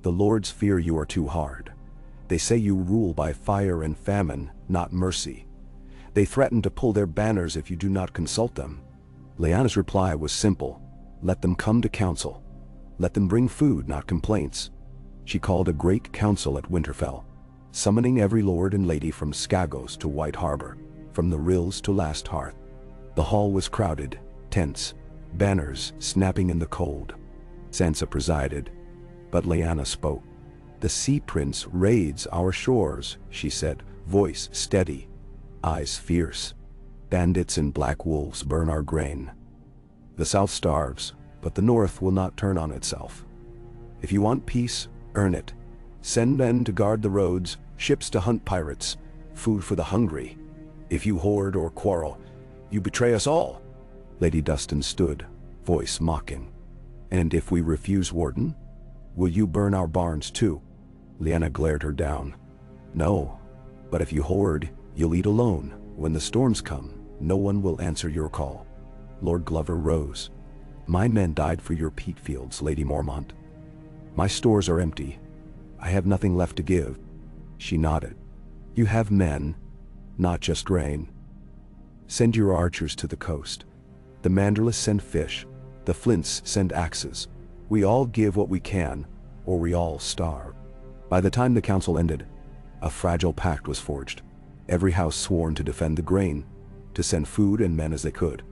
Speaker 1: "The lords fear you are too hard. They say you rule by fire and famine, not mercy. They threaten to pull their banners if you do not consult them." Lyanna's reply was simple. Let them come to council. Let them bring food, not complaints. She called a great council at Winterfell, summoning every lord and lady from Skagos to White Harbor, from the Rills to Last Hearth. The hall was crowded, tense, banners snapping in the cold. Sansa presided, but Lyanna spoke. "The Sea Prince raids our shores," she said, voice steady, eyes fierce. "Bandits and black wolves burn our grain. The south starves, but the north will not turn on itself. If you want peace, earn it. Send men to guard the roads, ships to hunt pirates, food for the hungry. If you hoard or quarrel, you betray us all." Lady Dustin stood, voice mocking. "And if we refuse, Warden, will you burn our barns too?" Lyanna glared her down. No, but if you hoard, you'll eat alone. When the storms come, no one will answer your call. Lord Glover rose. My men died for your peat fields, Lady Mormont. My stores are empty. I have nothing left to give. She nodded. You have men, not just grain. Send your archers to the coast. The Manderless send fish. The Flints send axes. We all give what we can, or we all starve. By the time the council ended, a fragile pact was forged. Every house sworn to defend the grain, to send food and men as they could.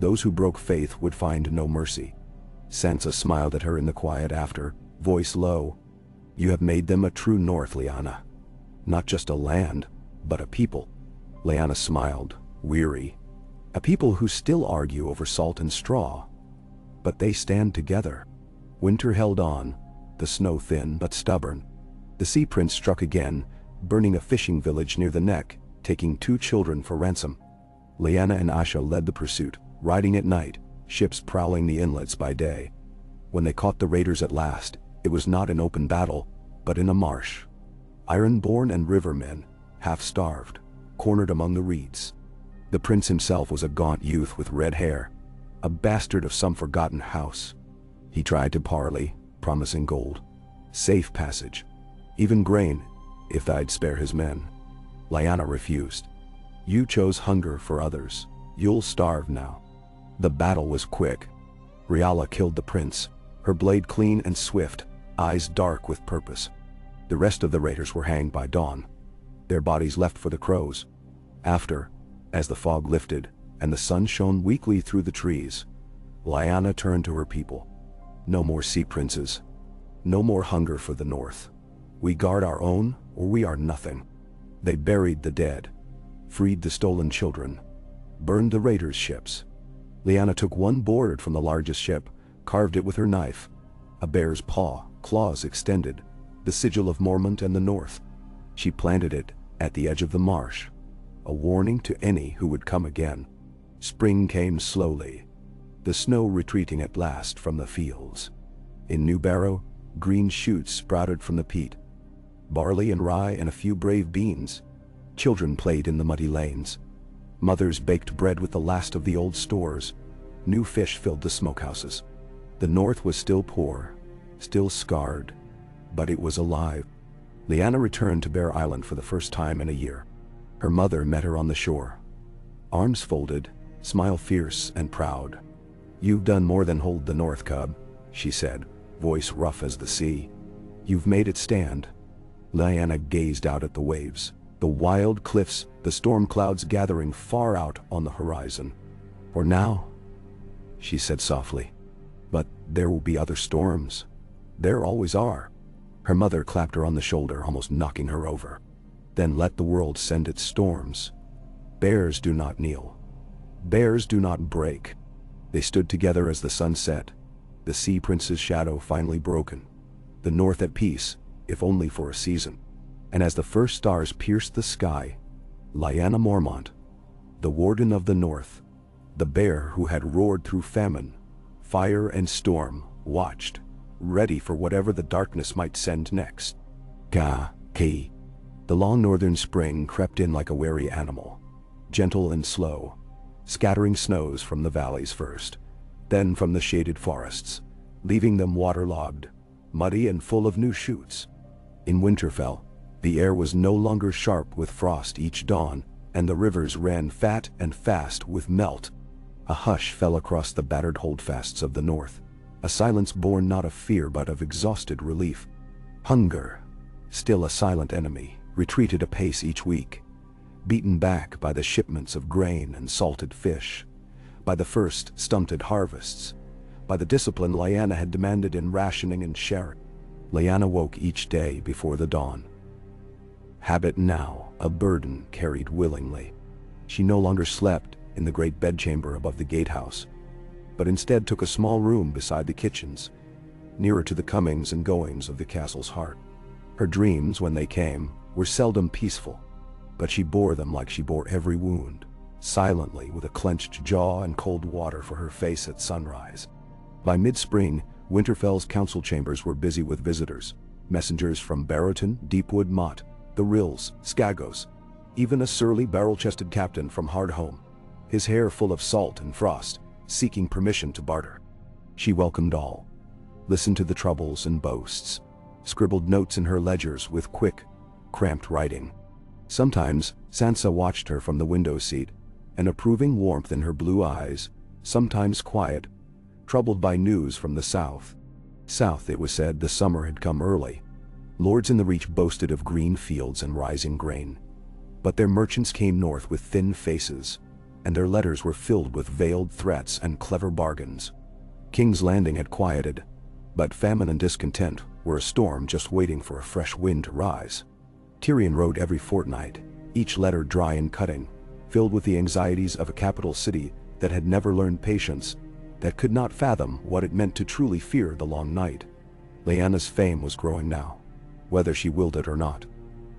Speaker 1: Those who broke faith would find no mercy. Sansa smiled at her in the quiet after, voice low. You have made them a true North, Lyanna. Not just a land, but a people. Lyanna smiled, weary. A people who still argue over salt and straw. But they stand together. Winter held on, the snow thin but stubborn. The Sea Prince struck again, burning a fishing village near the neck, taking 2 children for ransom. Lyanna and Asha led the pursuit, riding at night, ships prowling the inlets by day. When they caught the raiders at last, it was not an open battle, but in a marsh. Ironborn and rivermen, half-starved, cornered among the reeds. The prince himself was a gaunt youth with red hair, a bastard of some forgotten house. He tried to parley, promising gold, safe passage, even grain, if they'd spare his men. Lyanna refused. You chose hunger for others. You'll starve now. The battle was quick. Rhialla killed the prince, her blade clean and swift, eyes dark with purpose. The rest of the raiders were hanged by dawn, their bodies left for the crows. After, as the fog lifted and the sun shone weakly through the trees, Lyanna turned to her people. No more sea princes. No more hunger for the north. We guard our own, or we are nothing. They buried the dead, freed the stolen children, burned the raiders' ships. Lyanna took one board from the largest ship, carved it with her knife. A bear's paw, claws extended, the sigil of Mormont and the north. She planted it at the edge of the marsh, a warning to any who would come again. Spring came slowly, the snow retreating at last from the fields. In New Barrow, green shoots sprouted from the peat, barley and rye and a few brave beans. Children played in the muddy lanes. Mothers baked bread with the last of the old stores. New fish filled the smokehouses. The north was still poor, still scarred, but it was alive. Lyanna returned to Bear Island for the first time in a year. Her mother met her on the shore. Arms folded, smile fierce and proud. You've done more than hold the north, cub, she said, voice rough as the sea. You've made it stand. Lyanna gazed out at the waves, the wild cliffs, the storm clouds gathering far out on the horizon. For now, she said softly, but there will be other storms. There always are. Her mother clapped her on the shoulder, almost knocking her over. Then let the world send its storms. Bears do not kneel. Bears do not break. They stood together as the sun set, the Sea Prince's shadow finally broken, the north at peace, if only for a season. And as the first stars pierced the sky, Lyanna Mormont, the Warden of the North, the bear who had roared through famine, fire and storm, watched, ready for whatever the darkness might send next. Ki. The long northern spring crept in like a wary animal, gentle and slow, scattering snows from the valleys first, then from the shaded forests, leaving them waterlogged, muddy and full of new shoots. In Winterfell, the air was no longer sharp with frost each dawn, and the rivers ran fat and fast with melt. A hush fell across the battered holdfasts of the north, a silence born not of fear but of exhausted relief. Hunger, still a silent enemy, retreated apace each week, beaten back by the shipments of grain and salted fish, by the first stunted harvests, by the discipline Lyanna had demanded in rationing and sharing. Lyanna woke each day before the dawn. Habit now, a burden carried willingly. She no longer slept in the great bedchamber above the gatehouse, but instead took a small room beside the kitchens, nearer to the comings and goings of the castle's heart. Her dreams, when they came, were seldom peaceful, but she bore them like she bore every wound, silently with a clenched jaw and cold water for her face at sunrise. By mid-spring, Winterfell's council chambers were busy with visitors. Messengers from Barrowton, Deepwood Mott, the Rills, Skagos, even a surly barrel-chested captain from Hardhome, his hair full of salt and frost, seeking permission to barter. She welcomed all, listened to the troubles and boasts, scribbled notes in her ledgers with quick, cramped writing. Sometimes Sansa watched her from the window seat, an approving warmth in her blue eyes, sometimes quiet, troubled by news from the south. South, it was said, the summer had come early. Lords in the Reach boasted of green fields and rising grain. But their merchants came north with thin faces, and their letters were filled with veiled threats and clever bargains. King's Landing had quieted, but famine and discontent were a storm just waiting for a fresh wind to rise. Tyrion wrote every fortnight, each letter dry and cutting, filled with the anxieties of a capital city that had never learned patience, that could not fathom what it meant to truly fear the long night. Lyanna's fame was growing now, whether she willed it or not.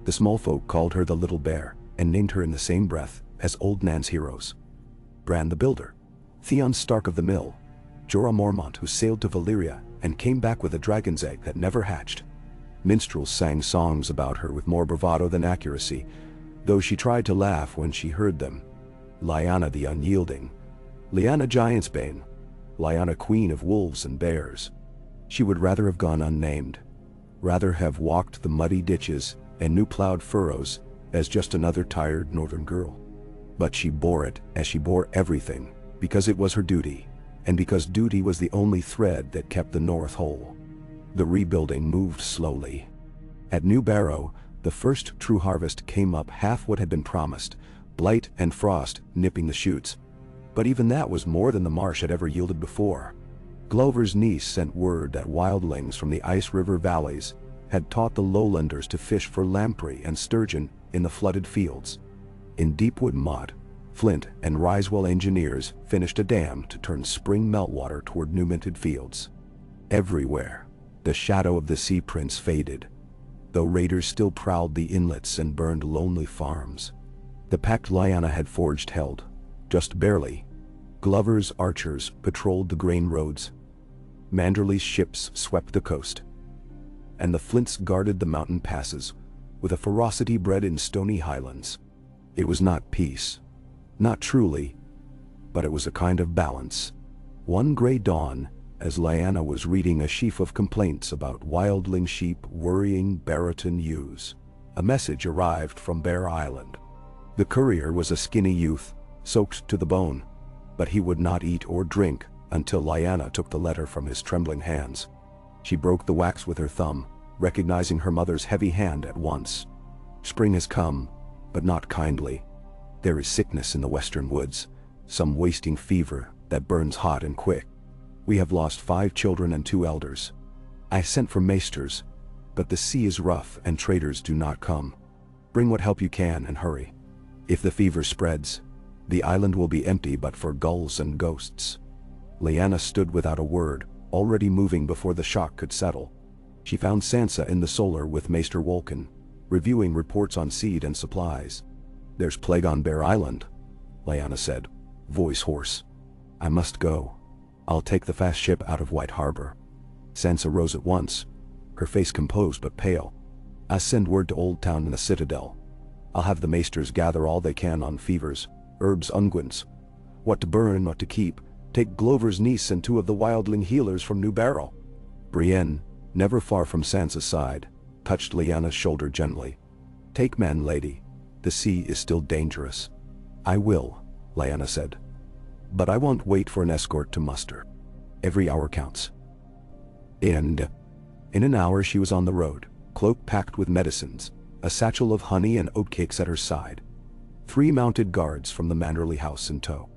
Speaker 1: The small folk called her the Little Bear, and named her in the same breath as Old Nan's heroes. Bran the Builder, Theon Stark of the Mill, Jorah Mormont who sailed to Valyria and came back with a dragon's egg that never hatched. Minstrels sang songs about her with more bravado than accuracy, though she tried to laugh when she heard them. Lyanna the Unyielding, Lyanna Giantsbane, Lyanna Queen of Wolves and Bears. She would rather have gone unnamed, rather have walked the muddy ditches and new-plowed furrows as just another tired northern girl. But she bore it as she bore everything, because it was her duty, and because duty was the only thread that kept the North whole. The rebuilding moved slowly. At New Barrow, the first true harvest came up half what had been promised, blight and frost nipping the shoots. But even that was more than the marsh had ever yielded before. Glover's niece sent word that wildlings from the Ice River valleys had taught the lowlanders to fish for lamprey and sturgeon in the flooded fields. In Deepwood Mott, Flint and Risewell engineers finished a dam to turn spring meltwater toward new-minted fields. Everywhere, the shadow of the Sea Prince faded, though raiders still prowled the inlets and burned lonely farms. The pact Lyanna had forged held, just barely. Glover's archers patrolled the grain roads. Manderley's ships swept the coast, and the Flints guarded the mountain passes with a ferocity bred in stony highlands. It was not peace, not truly, but it was a kind of balance. One gray dawn, as Lyanna was reading a sheaf of complaints about wildling sheep worrying Barrowton ewes, a message arrived from Bear Island. The courier was a skinny youth, soaked to the bone, but he would not eat or drink until Lyanna took the letter from his trembling hands. She broke the wax with her thumb, recognizing her mother's heavy hand at once. Spring has come, but not kindly. There is sickness in the western woods, some wasting fever that burns hot and quick. We have lost 5 children and 2 elders. I sent for maesters, but the sea is rough and traders do not come. Bring what help you can and hurry. If the fever spreads, the island will be empty but for gulls and ghosts. Lyanna stood without a word, already moving before the shock could settle. She found Sansa in the solar with Maester Wolkin, reviewing reports on seed and supplies. "There's plague on Bear Island," Lyanna said, voice hoarse. "I must go. I'll take the fast ship out of White Harbor." Sansa rose at once, her face composed but pale. "I'll send word to Old Town in the Citadel. I'll have the maesters gather all they can on fevers, herbs, unguents, what to burn, what to keep. Take Glover's niece and 2 of the wildling healers from New Barrow." Brienne, never far from Sansa's side, touched Lyanna's shoulder gently. "Take men, lady. The sea is still dangerous." "I will," Lyanna said. "But I won't wait for an escort to muster. Every hour counts." And in an hour she was on the road, cloak packed with medicines, a satchel of honey and oatcakes at her side. 3 mounted guards from the Manderley house in tow.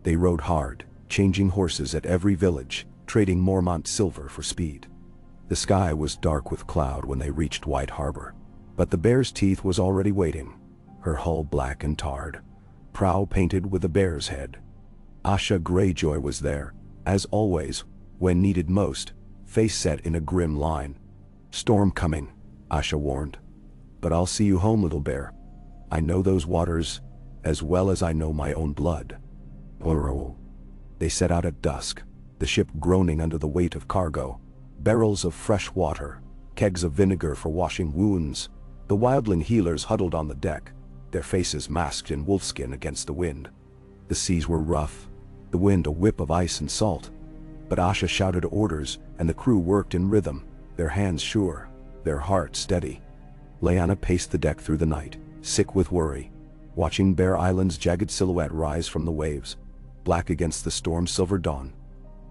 Speaker 1: They rode hard, changing horses at every village, trading Mormont silver for speed. The sky was dark with cloud when they reached White Harbor, but the Bear's Teeth was already waiting, her hull black and tarred, prow painted with a bear's head. Asha Greyjoy was there, as always, when needed most, face set in a grim line. "Storm coming," Asha warned. "But I'll see you home, little bear. I know those waters as well as I know my own blood." They set out at dusk, the ship groaning under the weight of cargo, barrels of fresh water, kegs of vinegar for washing wounds. The wildling healers huddled on the deck, their faces masked in wolfskin against the wind. The seas were rough, the wind a whip of ice and salt. But Asha shouted orders, and the crew worked in rhythm, their hands sure, their hearts steady. Lyanna paced the deck through the night, sick with worry, watching Bear Island's jagged silhouette rise from the waves, black against the storm's silver dawn.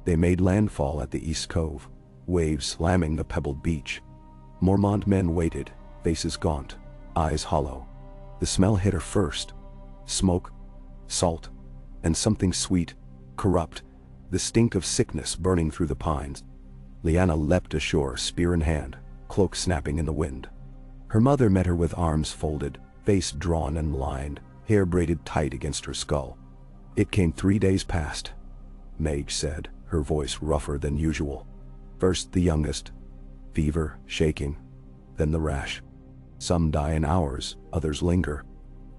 Speaker 1: They made landfall at the East Cove, waves slamming the pebbled beach. Mormont men waited, faces gaunt, eyes hollow. The smell hit her first. Smoke, salt, and something sweet, corrupt, the stink of sickness burning through the pines. Lyanna leapt ashore, spear in hand, cloak snapping in the wind. Her mother met her with arms folded, face drawn and lined, hair braided tight against her skull. "It came 3 days past," Mage said, her voice rougher than usual. "First the youngest, fever, shaking, then the rash. Some die in hours, others linger.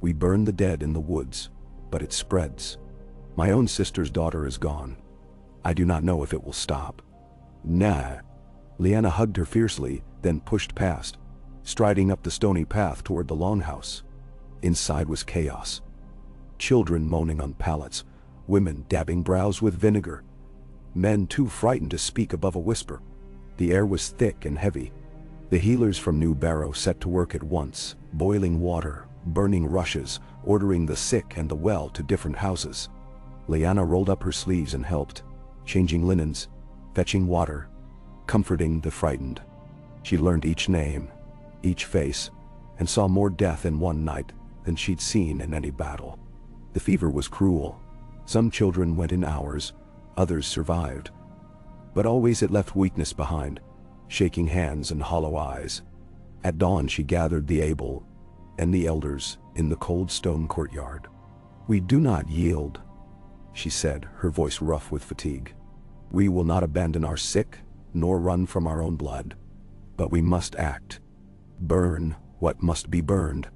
Speaker 1: We burn the dead in the woods, but it spreads. My own sister's daughter is gone. I do not know if it will stop." "Nah." Lyanna hugged her fiercely, then pushed past, striding up the stony path toward the longhouse. Inside was chaos. Children moaning on pallets, women dabbing brows with vinegar, men too frightened to speak above a whisper. The air was thick and heavy. The healers from New Barrow set to work at once, boiling water, burning rushes, ordering the sick and the well to different houses. Lyanna rolled up her sleeves and helped, changing linens, fetching water, comforting the frightened. She learned each name, each face, and saw more death in one night than she'd seen in any battle. The fever was cruel. Some children went in hours, others survived. But always it left weakness behind, shaking hands and hollow eyes. At dawn she gathered the able and the elders in the cold stone courtyard. "We do not yield," she said, her voice rough with fatigue. "We will not abandon our sick, nor run from our own blood. But we must act. Burn what must be burned.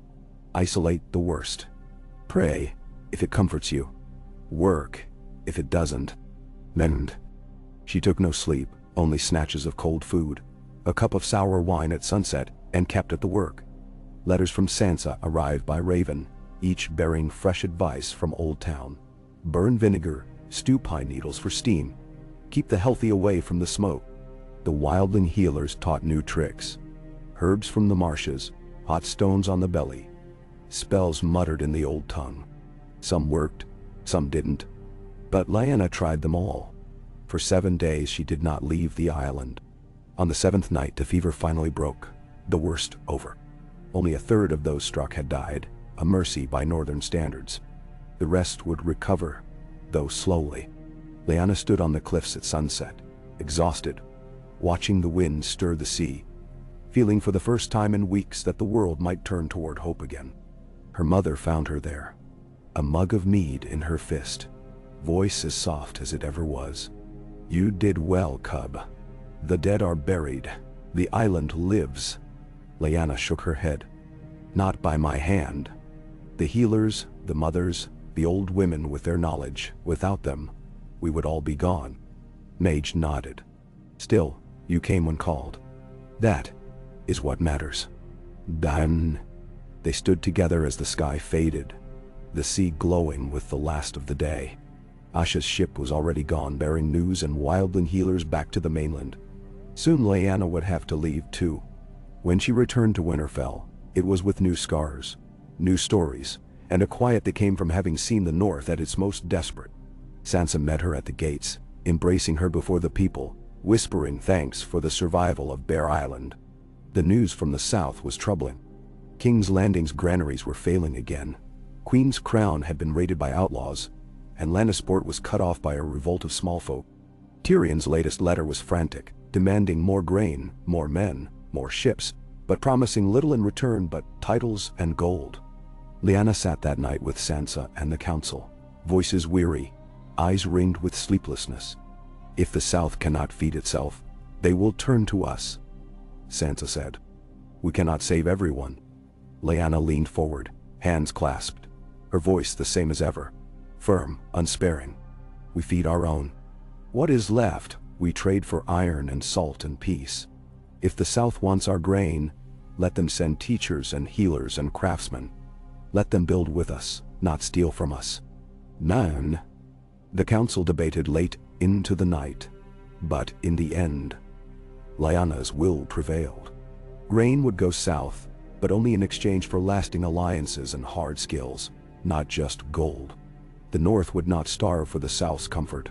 Speaker 1: Isolate the worst. Pray, if it comforts you. Work, if it doesn't. Mend." She took no sleep, only snatches of cold food, a cup of sour wine at sunset, and kept at the work. Letters from Sansa arrived by Raven, each bearing fresh advice from Old Town. Burn vinegar, stew pine needles for steam. Keep the healthy away from the smoke. The wildling healers taught new tricks. Herbs from the marshes, hot stones on the belly. Spells muttered in the old tongue. Some worked, some didn't. But Lyanna tried them all. For 7 days she did not leave the island. On the 7th night the fever finally broke, the worst over. Only a third of those struck had died, a mercy by northern standards. The rest would recover, though slowly. Lyanna stood on the cliffs at sunset, exhausted, watching the wind stir the sea, feeling for the first time in weeks that the world might turn toward hope again. Her mother found her there, a mug of mead in her fist, voice as soft as it ever was. "You did well, cub. The dead are buried. The island lives." Lyanna shook her head. "Not by my hand. The healers, the mothers, the old women with their knowledge, without them, we would all be gone." Mage nodded. "Still, you came when called. That is what matters." Then they stood together as the sky faded, the sea glowing with the last of the day. Asha's ship was already gone, bearing news and wildling healers back to the mainland. Soon Lyanna would have to leave too. When she returned to Winterfell, it was with new scars, new stories, and a quiet that came from having seen the North at its most desperate. Sansa met her at the gates, embracing her before the people, whispering thanks for the survival of Bear Island. The news from the south was troubling. King's Landing's granaries were failing again. Queen's Crown had been raided by outlaws, and Lannisport was cut off by a revolt of smallfolk. Tyrion's latest letter was frantic, demanding more grain, more men, more ships, but promising little in return but titles and gold. Lyanna sat that night with Sansa and the council, voices weary, eyes ringed with sleeplessness. "If the South cannot feed itself, they will turn to us," Sansa said. "We cannot save everyone." Lyanna leaned forward, hands clasped, her voice the same as ever, firm, unsparing. "We feed our own. What is left, we trade for iron and salt and peace. If the South wants our grain, let them send teachers and healers and craftsmen. Let them build with us, not steal from us. 9. The council debated late into the night, but in the end, Lyanna's will prevailed. Grain would go south, but only in exchange for lasting alliances and hard skills, not just gold. The North would not starve for the South's comfort.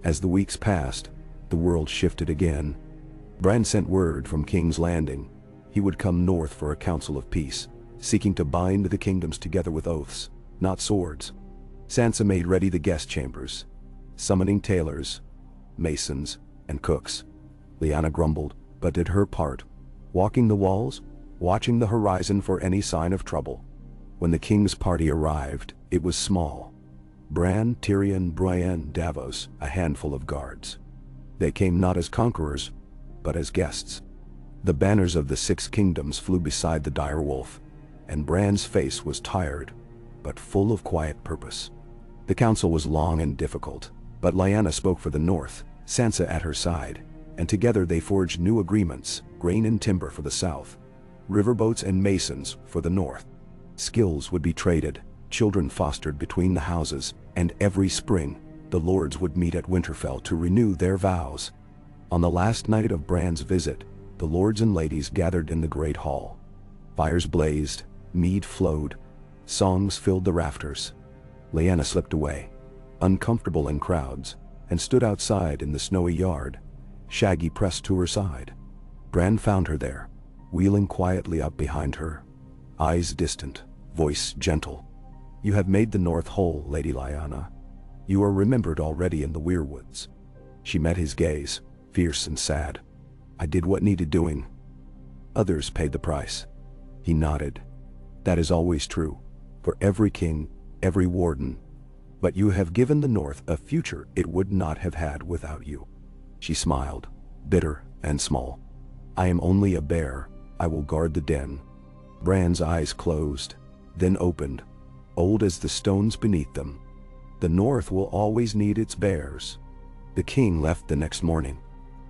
Speaker 1: As the weeks passed, the world shifted again. Bran sent word from King's Landing. He would come north for a council of peace, seeking to bind the kingdoms together with oaths, not swords. Sansa made ready the guest chambers, summoning tailors, masons, and cooks. Lyanna grumbled, but did her part, walking the walls, watching the horizon for any sign of trouble. When the king's party arrived, it was small. Bran, Tyrion, Brienne, Davos, a handful of guards. They came not as conquerors, but as guests. The banners of the 6 kingdoms flew beside the dire wolf, and Bran's face was tired, but full of quiet purpose. The council was long and difficult, but Lyanna spoke for the North, Sansa at her side, and together they forged new agreements, grain and timber for the South, riverboats and masons for the North. Skills would be traded, children fostered between the houses, and every spring, the lords would meet at Winterfell to renew their vows. On the last night of Bran's visit, the lords and ladies gathered in the great hall. Fires blazed, mead flowed, songs filled the rafters. Lyanna slipped away, uncomfortable in crowds, and stood outside in the snowy yard, Shaggy pressed to her side. Bran found her there, wheeling quietly up behind her, eyes distant, voice gentle. "You have made the North whole, Lady Lyanna. You are remembered already in the Weirwoods." She met his gaze, fierce and sad. "I did what needed doing. Others paid the price." He nodded. "That is always true, for every king, every warden. But you have given the North a future it would not have had without you." She smiled, bitter and small. "I am only a bear. I will guard the den." Bran's eyes closed, then opened, old as the stones beneath them. "The North will always need its bears." The king left the next morning.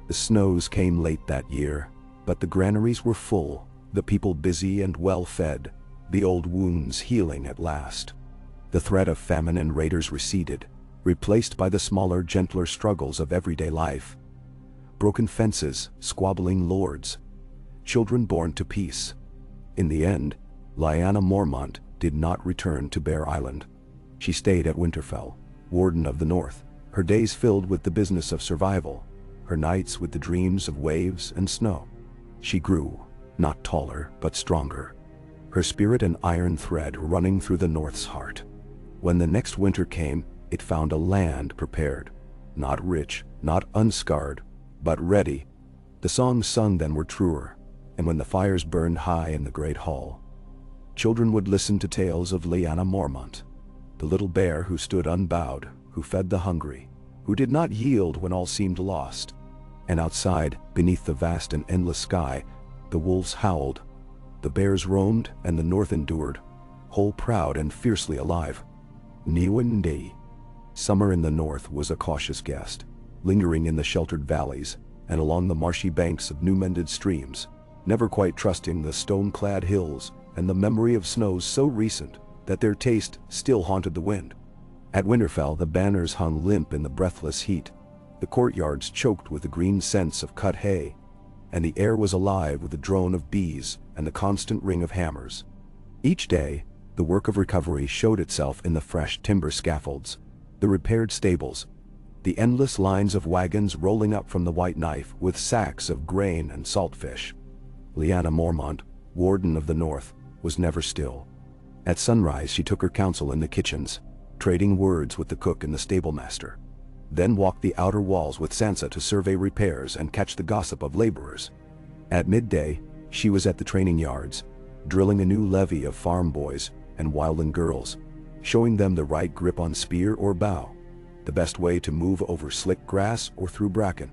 Speaker 1: The snows came late that year, but the granaries were full, the people busy and well-fed, the old wounds healing at last. The threat of famine and raiders receded, replaced by the smaller, gentler struggles of everyday life. Broken fences, squabbling lords, children born to peace. In the end, Lyanna Mormont did not return to Bear Island. She stayed at Winterfell, Warden of the North, her days filled with the business of survival, her nights with the dreams of waves and snow. She grew, not taller, but stronger, her spirit an iron thread running through the North's heart. When the next winter came, it found a land prepared, not rich, not unscarred, but ready. The songs sung then were truer, and when the fires burned high in the great hall, children would listen to tales of Lyanna Mormont, the little bear who stood unbowed, who fed the hungry, who did not yield when all seemed lost. And outside, beneath the vast and endless sky, the wolves howled, the bears roamed, and the North endured, whole proud and fiercely alive. Niwindi. Summer in the North was a cautious guest, lingering in the sheltered valleys and along the marshy banks of new-mended streams, never quite trusting the stone-clad hills and the memory of snows so recent that their taste still haunted the wind. At Winterfell, the banners hung limp in the breathless heat, the courtyards choked with the green scents of cut hay, and the air was alive with the drone of bees and the constant ring of hammers. Each day, the work of recovery showed itself in the fresh timber scaffolds, the repaired stables, the endless lines of wagons rolling up from the White Knife with sacks of grain and salt fish. Lyanna Mormont, Warden of the North, was never still. At sunrise she took her counsel in the kitchens, trading words with the cook and the stablemaster, then walked the outer walls with Sansa to survey repairs and catch the gossip of laborers. At midday, she was at the training yards, drilling a new levy of farm boys and wildling girls, showing them the right grip on spear or bow, the best way to move over slick grass or through bracken.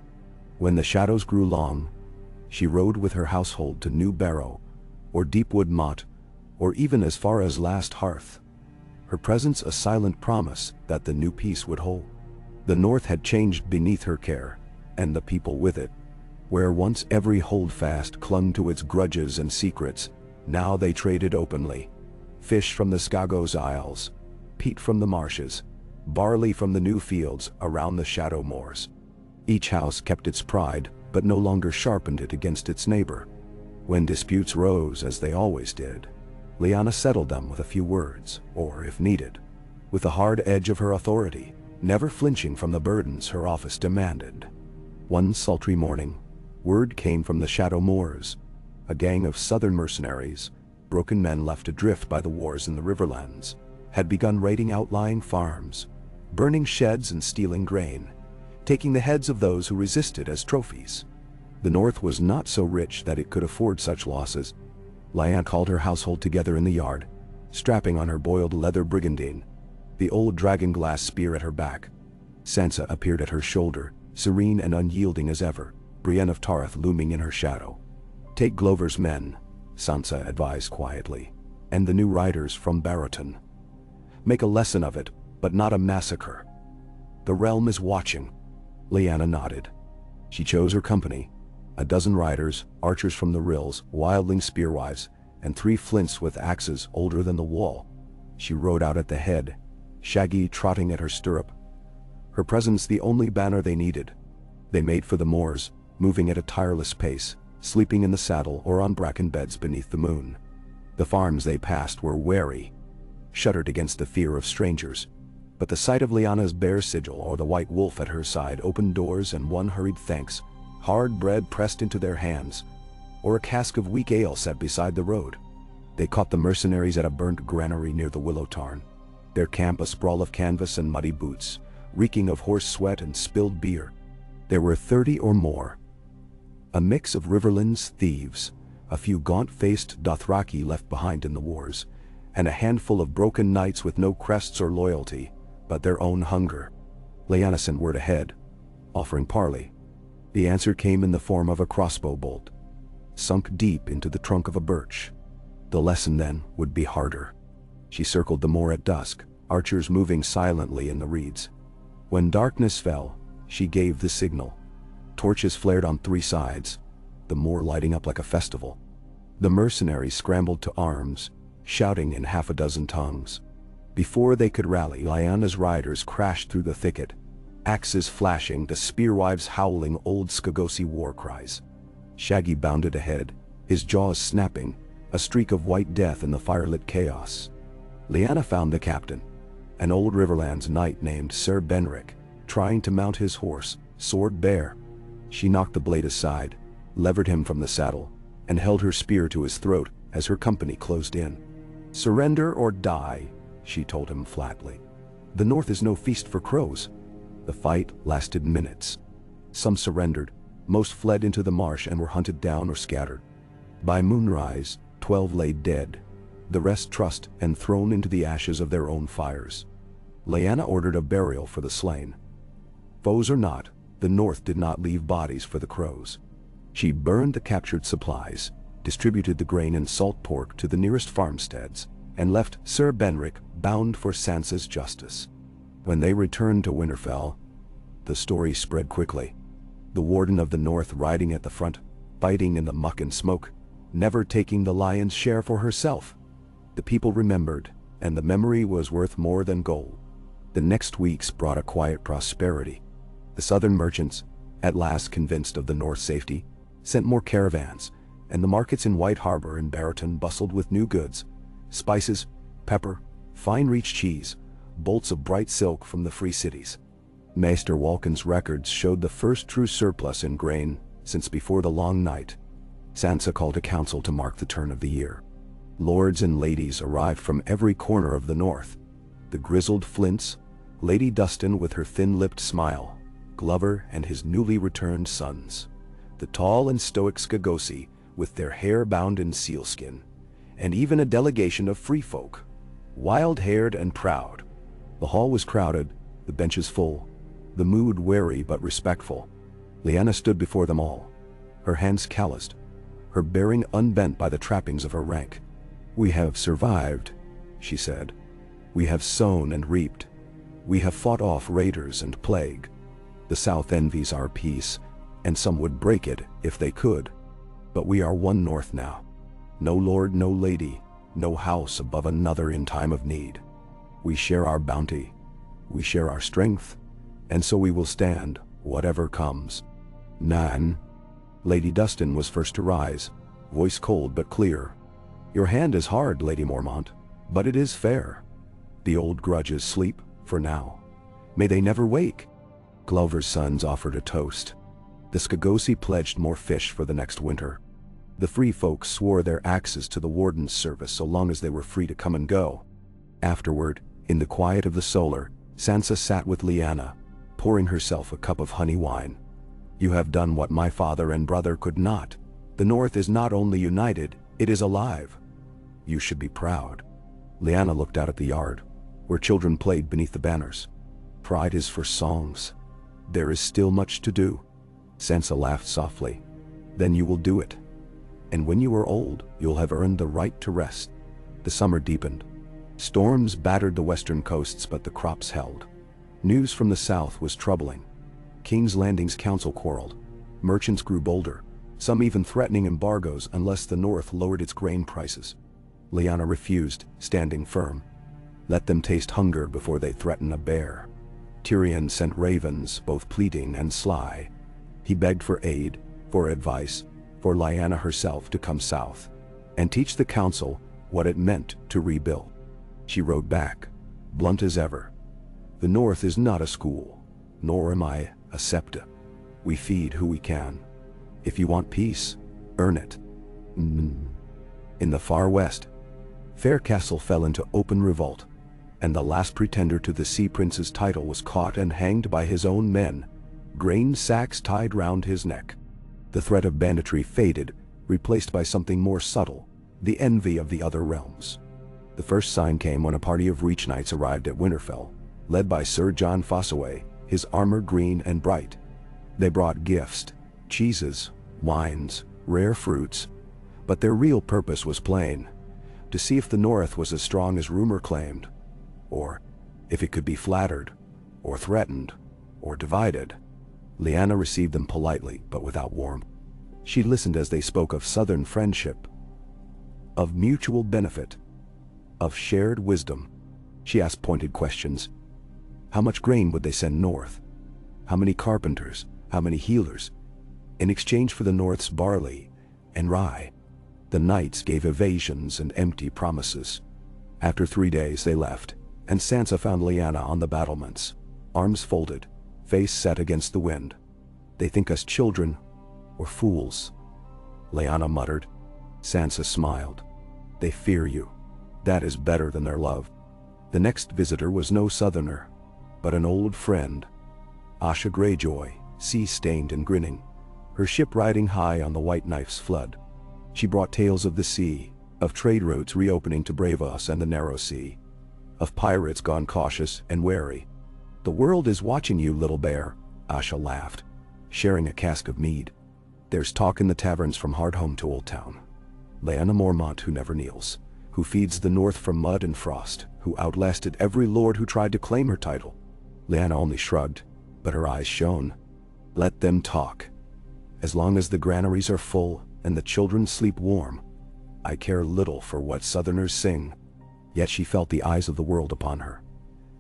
Speaker 1: When the shadows grew long, she rode with her household to New Barrow, or Deepwood Motte, or even as far as Last Hearth, her presence a silent promise that the new peace would hold. The North had changed beneath her care, and the people with it. Where once every holdfast clung to its grudges and secrets, now they traded openly. Fish from the Skagos Isles, peat from the marshes, barley from the new fields around the shadow moors. Each house kept its pride, but no longer sharpened it against its neighbor. When disputes rose, as they always did, Lyanna settled them with a few words, or, if needed, with the hard edge of her authority, never flinching from the burdens her office demanded. One sultry morning, word came from the shadow moors. A gang of southern mercenaries, broken men left adrift by the wars in the riverlands, had begun raiding outlying farms, burning sheds and stealing grain, taking the heads of those who resisted as trophies. The North was not so rich that it could afford such losses. Lyanna called her household together in the yard, strapping on her boiled leather brigandine, the old dragon-glass spear at her back. Sansa appeared at her shoulder, serene and unyielding as ever, Brienne of Tarth looming in her shadow. "Take Glover's men," Sansa advised quietly, "and the new riders from Barrowton. Make a lesson of it, but not a massacre. The realm is watching." Lyanna nodded. She chose her company: a dozen riders, archers from the rills, wildling spearwives, and 3 flints with axes older than the wall. She rode out at the head, Shaggy trotting at her stirrup, her presence the only banner they needed. They made for the moors, moving at a tireless pace, sleeping in the saddle or on bracken beds beneath the moon. The farms they passed were wary, shuddered against the fear of strangers, but the sight of Lyanna's bare sigil or the white wolf at her side opened doors and won hurried thanks, hard bread pressed into their hands, or a cask of weak ale set beside the road. They caught the mercenaries at a burnt granary near the willow tarn, their camp a sprawl of canvas and muddy boots, reeking of horse sweat and spilled beer. There were 30 or more. A mix of Riverlands thieves, a few gaunt-faced Dothraki left behind in the wars, and a handful of broken knights with no crests or loyalty, but their own hunger. Lyanna sent word ahead, offering parley. The answer came in the form of a crossbow bolt, sunk deep into the trunk of a birch. The lesson then would be harder. She circled the moor at dusk, archers moving silently in the reeds. When darkness fell, she gave the signal. Torches flared on 3 sides, the moor lighting up like a festival. The mercenaries scrambled to arms, shouting in half a dozen tongues. Before they could rally, Lyanna's riders crashed through the thicket, axes flashing, the spearwives howling old Skagosi war cries. Shaggy bounded ahead, his jaws snapping, a streak of white death in the firelit chaos. Lyanna found the captain, an old Riverlands knight named Sir Benric, trying to mount his horse, sword bare. She knocked the blade aside, levered him from the saddle, and held her spear to his throat as her company closed in. "Surrender or die," she told him flatly. "The North is no feast for crows." The fight lasted minutes. Some surrendered, most fled into the marsh and were hunted down or scattered. By moonrise, 12 lay dead, the rest trussed and thrown into the ashes of their own fires. Lyanna ordered a burial for the slain. Foes or not, the North did not leave bodies for the crows. She burned the captured supplies, distributed the grain and salt pork to the nearest farmsteads, and left Sir Benric bound for Sansa's justice. When they returned to Winterfell, the story spread quickly. The Warden of the North riding at the front, fighting in the muck and smoke, never taking the lion's share for herself. The people remembered, and the memory was worth more than gold. The next weeks brought a quiet prosperity. The southern merchants, at last convinced of the North's safety, sent more caravans, and the markets in White Harbor and Barrowton bustled with new goods: spices, pepper, fine-reach cheese, bolts of bright silk from the free cities. Maester Walken's records showed the first true surplus in grain since before the long night. Sansa called a council to mark the turn of the year. Lords and ladies arrived from every corner of the North. The grizzled Flints, Lady Dustin with her thin-lipped smile, Glover and his newly returned sons, the tall and stoic Skagosi with their hair bound in sealskin, and even a delegation of free folk, wild-haired and proud. The hall was crowded, the benches full, the mood wary but respectful. Lyanna stood before them all, her hands calloused, her bearing unbent by the trappings of her rank. "We have survived," she said. "We have sown and reaped. We have fought off raiders and plague. The South envies our peace, and some would break it if they could. But we are one North now. No lord, no lady, no house above another in time of need. We share our bounty, we share our strength, and so we will stand, whatever comes. Nan. Lady Dustin was first to rise, voice cold but clear. Your hand is hard, Lady Mormont, but it is fair. The old grudges sleep, for now. May they never wake. Glover's sons offered a toast. The Skagosi pledged more fish for the next winter. The free folk swore their axes to the Warden's service so long as they were free to come and go. Afterward, in the quiet of the solar, Sansa sat with Lyanna, pouring herself a cup of honey wine. You have done what my father and brother could not. The North is not only united, it is alive. You should be proud. Lyanna looked out at the yard, where children played beneath the banners. Pride is for songs. There is still much to do. Sansa laughed softly. Then you will do it. And when you are old, you'll have earned the right to rest. The summer deepened. Storms battered the western coasts, but the crops held. News from the south was troubling. King's Landing's council quarreled. Merchants grew bolder, some even threatening embargoes unless the North lowered its grain prices. Lyanna refused, standing firm. Let them taste hunger before they threaten a bear. Tyrion sent ravens, both pleading and sly. He begged for aid, for advice, for Lyanna herself to come south, and teach the council what it meant to rebuild. She wrote back, blunt as ever. The North is not a school, nor am I a septa. We feed who we can. If you want peace, earn it. In the far west, Faircastle fell into open revolt, and the last pretender to the Sea Prince's title was caught and hanged by his own men, grain sacks tied round his neck. The threat of banditry faded, replaced by something more subtle, the envy of the other realms. The first sign came when a party of Reach Knights arrived at Winterfell, led by Sir John Fossaway, his armor green and bright. They brought gifts, cheeses, wines, rare fruits, but their real purpose was plain: to see if the North was as strong as rumor claimed, or if it could be flattered, or threatened, or divided. Lyanna received them politely, but without warmth. She listened as they spoke of southern friendship, of mutual benefit, of shared wisdom. She asked pointed questions. How much grain would they send north? How many carpenters? How many healers? In exchange for the North's barley and rye. The knights gave evasions and empty promises. After 3 days they left, and Sansa found Lyanna on the battlements, arms folded, face set against the wind. They think us children or fools, Lyanna muttered. Sansa smiled. They fear you. That is better than their love. The next visitor was no southerner, but an old friend, Asha Greyjoy, sea-stained and grinning, her ship riding high on the White Knife's flood. She brought tales of the sea, of trade routes reopening to Bravos and the Narrow Sea, of pirates gone cautious and wary. The world is watching you, little bear, Asha laughed, sharing a cask of mead. There's talk in the taverns from Hardhome to Old Town. Lyanna Mormont who never kneels, who feeds the North from mud and frost, who outlasted every lord who tried to claim her title. Lyanna only shrugged, but her eyes shone. Let them talk. As long as the granaries are full and the children sleep warm, I care little for what southerners sing. Yet she felt the eyes of the world upon her.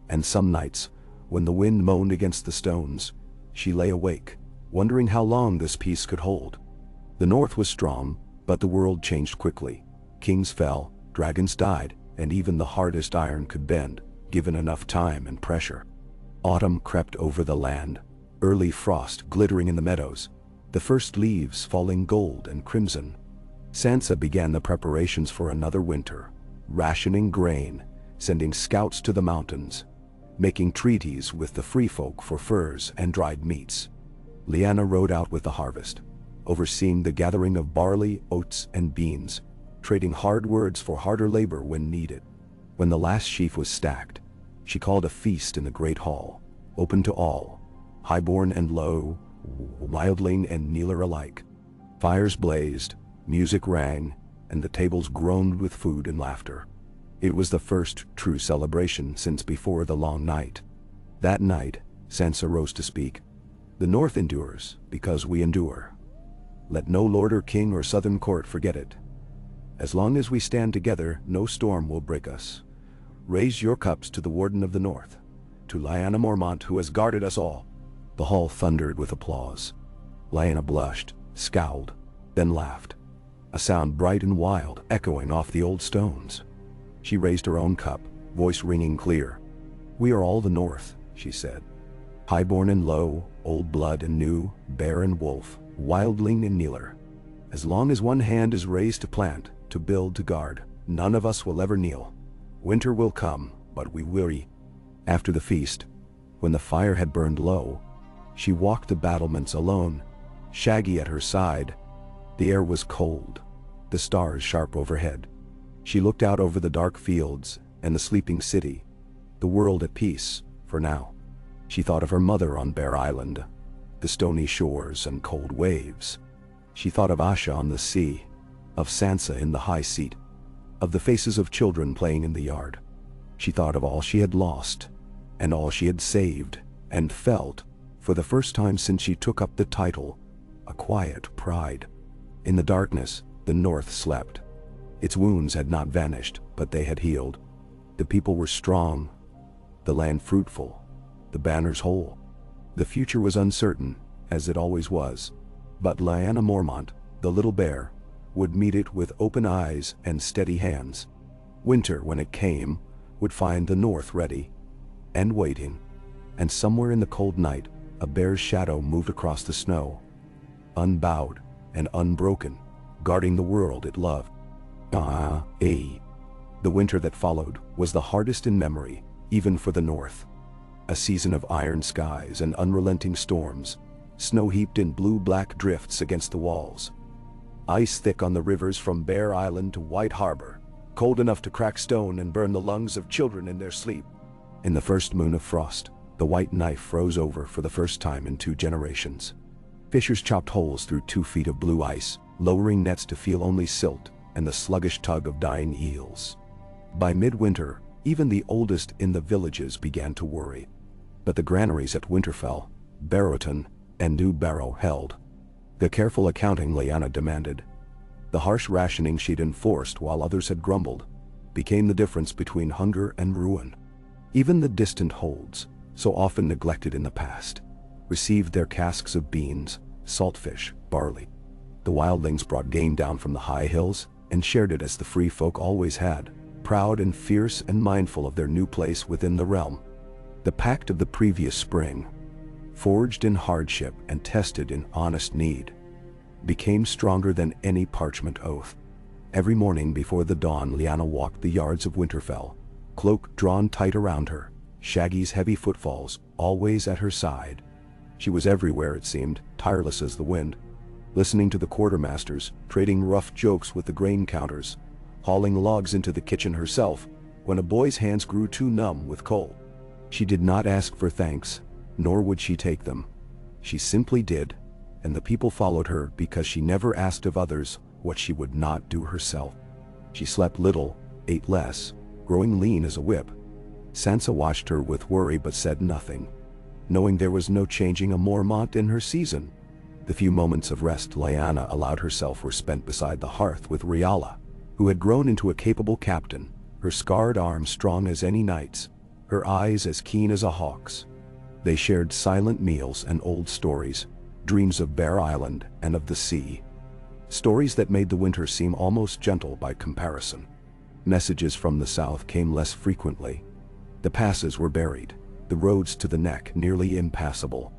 Speaker 1: And some nights, when the wind moaned against the stones, she lay awake, wondering how long this peace could hold. The North was strong, but the world changed quickly. Kings fell, dragons died, and even the hardest iron could bend, given enough time and pressure. Autumn crept over the land, early frost glittering in the meadows, the first leaves falling gold and crimson. Sansa began the preparations for another winter, rationing grain, sending scouts to the mountains, making treaties with the free folk for furs and dried meats. Lyanna rode out with the harvest, overseeing the gathering of barley, oats, and beans, trading hard words for harder labor when needed. When the last sheaf was stacked, she called a feast in the great hall, open to all, highborn and low, wildling and kneeler alike. Fires blazed, music rang, and the tables groaned with food and laughter. It was the first true celebration since before the long night. That night, Sansa rose to speak. The North endures, because we endure. Let no lord or king or southern court forget it. As long as we stand together, no storm will break us. Raise your cups to the Warden of the North, to Lyanna Mormont, who has guarded us all." The hall thundered with applause. Lyanna blushed, scowled, then laughed, a sound bright and wild echoing off the old stones. She raised her own cup, voice ringing clear. "We are all the North," she said. "Highborn and low, old blood and new, bear and wolf, wildling and kneeler. As long as one hand is raised to plant, to build, to guard, none of us will ever kneel. Winter will come, but we weary." After the feast, when the fire had burned low, she walked the battlements alone, Shaggy at her side. The air was cold, the stars sharp overhead. She looked out over the dark fields and the sleeping city, the world at peace, for now. She thought of her mother on Bear Island, the stony shores and cold waves. She thought of Asha on the sea, of Sansa in the high seat, of the faces of children playing in the yard. She thought of all she had lost, and all she had saved, and felt, for the first time since she took up the title, a quiet pride. In the darkness, the North slept. Its wounds had not vanished, but they had healed. The people were strong, the land fruitful, the banners whole. The future was uncertain, as it always was, but Lyanna Mormont, the little bear, would meet it with open eyes and steady hands. Winter, when it came, would find the North ready and waiting, and somewhere in the cold night, a bear's shadow moved across the snow, unbowed and unbroken, guarding the world it loved. The winter that followed was the hardest in memory, even for the North. A season of iron skies and unrelenting storms, snow heaped in blue-black drifts against the walls, ice thick on the rivers from Bear Island to White Harbor, cold enough to crack stone and burn the lungs of children in their sleep. In the first moon of frost, the white knife froze over for the first time in 2 generations. Fishers chopped holes through 2 feet of blue ice, lowering nets to feel only silt and the sluggish tug of dying eels. By midwinter, even the oldest in the villages began to worry. But the granaries at Winterfell, Barrowton, and New Barrow held. The careful accounting Lyanna demanded, the harsh rationing she'd enforced while others had grumbled, became the difference between hunger and ruin. Even the distant holds, so often neglected in the past, received their casks of beans, saltfish, barley. The wildlings brought game down from the high hills and shared it as the free folk always had, proud and fierce and mindful of their new place within the realm. The pact of the previous spring, forged in hardship and tested in honest need, became stronger than any parchment oath. Every morning before the dawn, Lyanna walked the yards of Winterfell, cloak drawn tight around her, Shaggy's heavy footfalls always at her side. She was everywhere, it seemed, tireless as the wind, listening to the quartermasters, trading rough jokes with the grain counters, hauling logs into the kitchen herself when a boy's hands grew too numb with cold. She did not ask for thanks, nor would she take them. She simply did, and the people followed her because she never asked of others what she would not do herself. She slept little, ate less, growing lean as a whip. Sansa watched her with worry but said nothing, knowing there was no changing a Mormont in her season. The few moments of rest Lyanna allowed herself were spent beside the hearth with Rhaella, who had grown into a capable captain, her scarred arm strong as any knight's, her eyes as keen as a hawk's. They shared silent meals and old stories, dreams of Bear Island and of the sea. Stories that made the winter seem almost gentle by comparison. Messages from the south came less frequently. The passes were buried, the roads to the neck nearly impassable.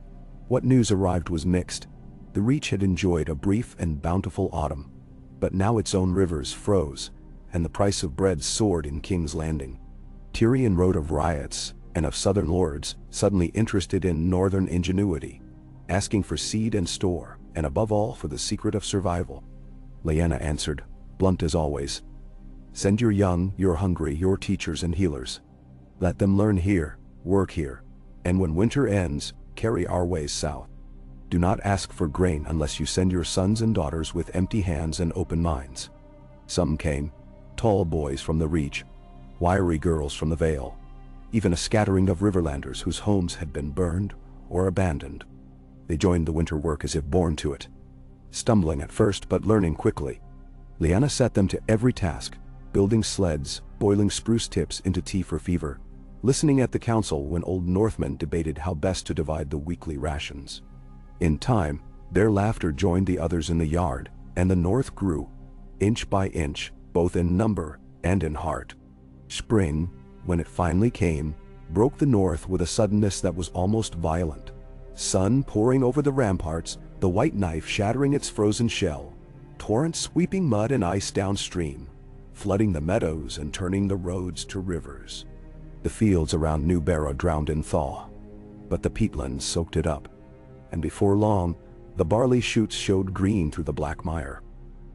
Speaker 1: What news arrived was mixed. The Reach had enjoyed a brief and bountiful autumn, but now its own rivers froze, and the price of bread soared in King's Landing. Tyrion wrote of riots and of southern lords suddenly interested in northern ingenuity, asking for seed and store, and above all for the secret of survival. Lyanna answered, blunt as always, "Send your young, your hungry, your teachers and healers. Let them learn here, work here, and when winter ends, carry our ways south. Do not ask for grain unless you send your sons and daughters with empty hands and open minds." Some came, tall boys from the Reach, wiry girls from the Vale, even a scattering of Riverlanders whose homes had been burned or abandoned. They joined the winter work as if born to it. Stumbling at first but learning quickly, Lyanna set them to every task, building sleds, boiling spruce tips into tea for fever, listening at the council when old Northmen debated how best to divide the weekly rations. In time, their laughter joined the others in the yard, and the North grew, inch by inch, both in number and in heart. Spring, when it finally came, broke the North with a suddenness that was almost violent. Sun pouring over the ramparts, the white knife shattering its frozen shell, torrents sweeping mud and ice downstream, flooding the meadows and turning the roads to rivers. The fields around New Barrow drowned in thaw, but the peatlands soaked it up, and before long, the barley shoots showed green through the black mire.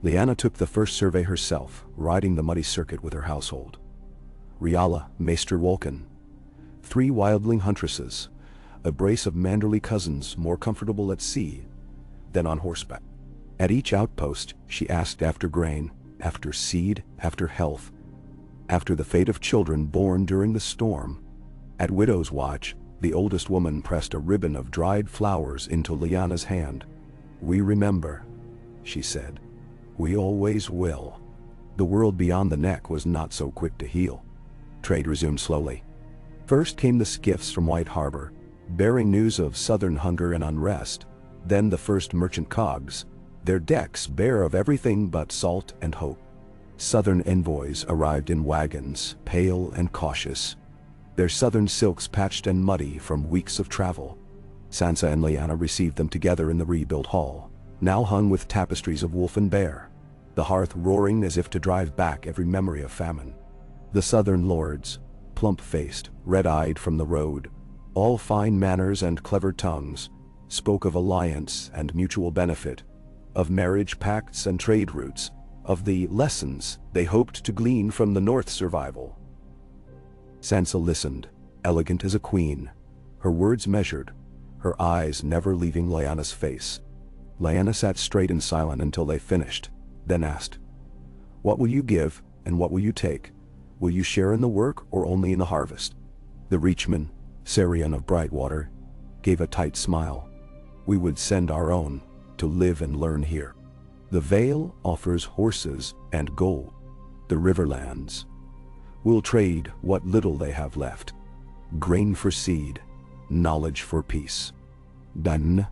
Speaker 1: Lyanna took the first survey herself, riding the muddy circuit with her household. Riala, Maester Wolken, 3 wildling huntresses, a brace of manderly cousins more comfortable at sea than on horseback. At each outpost, she asked after grain, after seed, after health, after the fate of children born during the storm. At Widow's Watch, the oldest woman pressed a ribbon of dried flowers into Lyanna's hand. "We remember," she said. "We always will." The world beyond the neck was not so quick to heal. Trade resumed slowly. First came the skiffs from White Harbor, bearing news of southern hunger and unrest. Then the first merchant cogs, their decks bare of everything but salt and hope. Southern envoys arrived in wagons, pale and cautious, their southern silks patched and muddy from weeks of travel. Sansa and Lyanna received them together in the rebuilt hall, now hung with tapestries of wolf and bear, the hearth roaring as if to drive back every memory of famine. The southern lords, plump-faced, red-eyed from the road, all fine manners and clever tongues, spoke of alliance and mutual benefit, of marriage pacts and trade routes, of the lessons they hoped to glean from the North's survival. Sansa listened, elegant as a queen, her words measured, her eyes never leaving Lyanna's face. Lyanna sat straight and silent until they finished, then asked, "What will you give, and what will you take? Will you share in the work or only in the harvest?" The Reachman, Sarion of Brightwater, gave a tight smile. "We would send our own, to live and learn here. The Vale offers horses and gold. The Riverlands will trade what little they have left. Grain for seed, knowledge for peace." "Done?"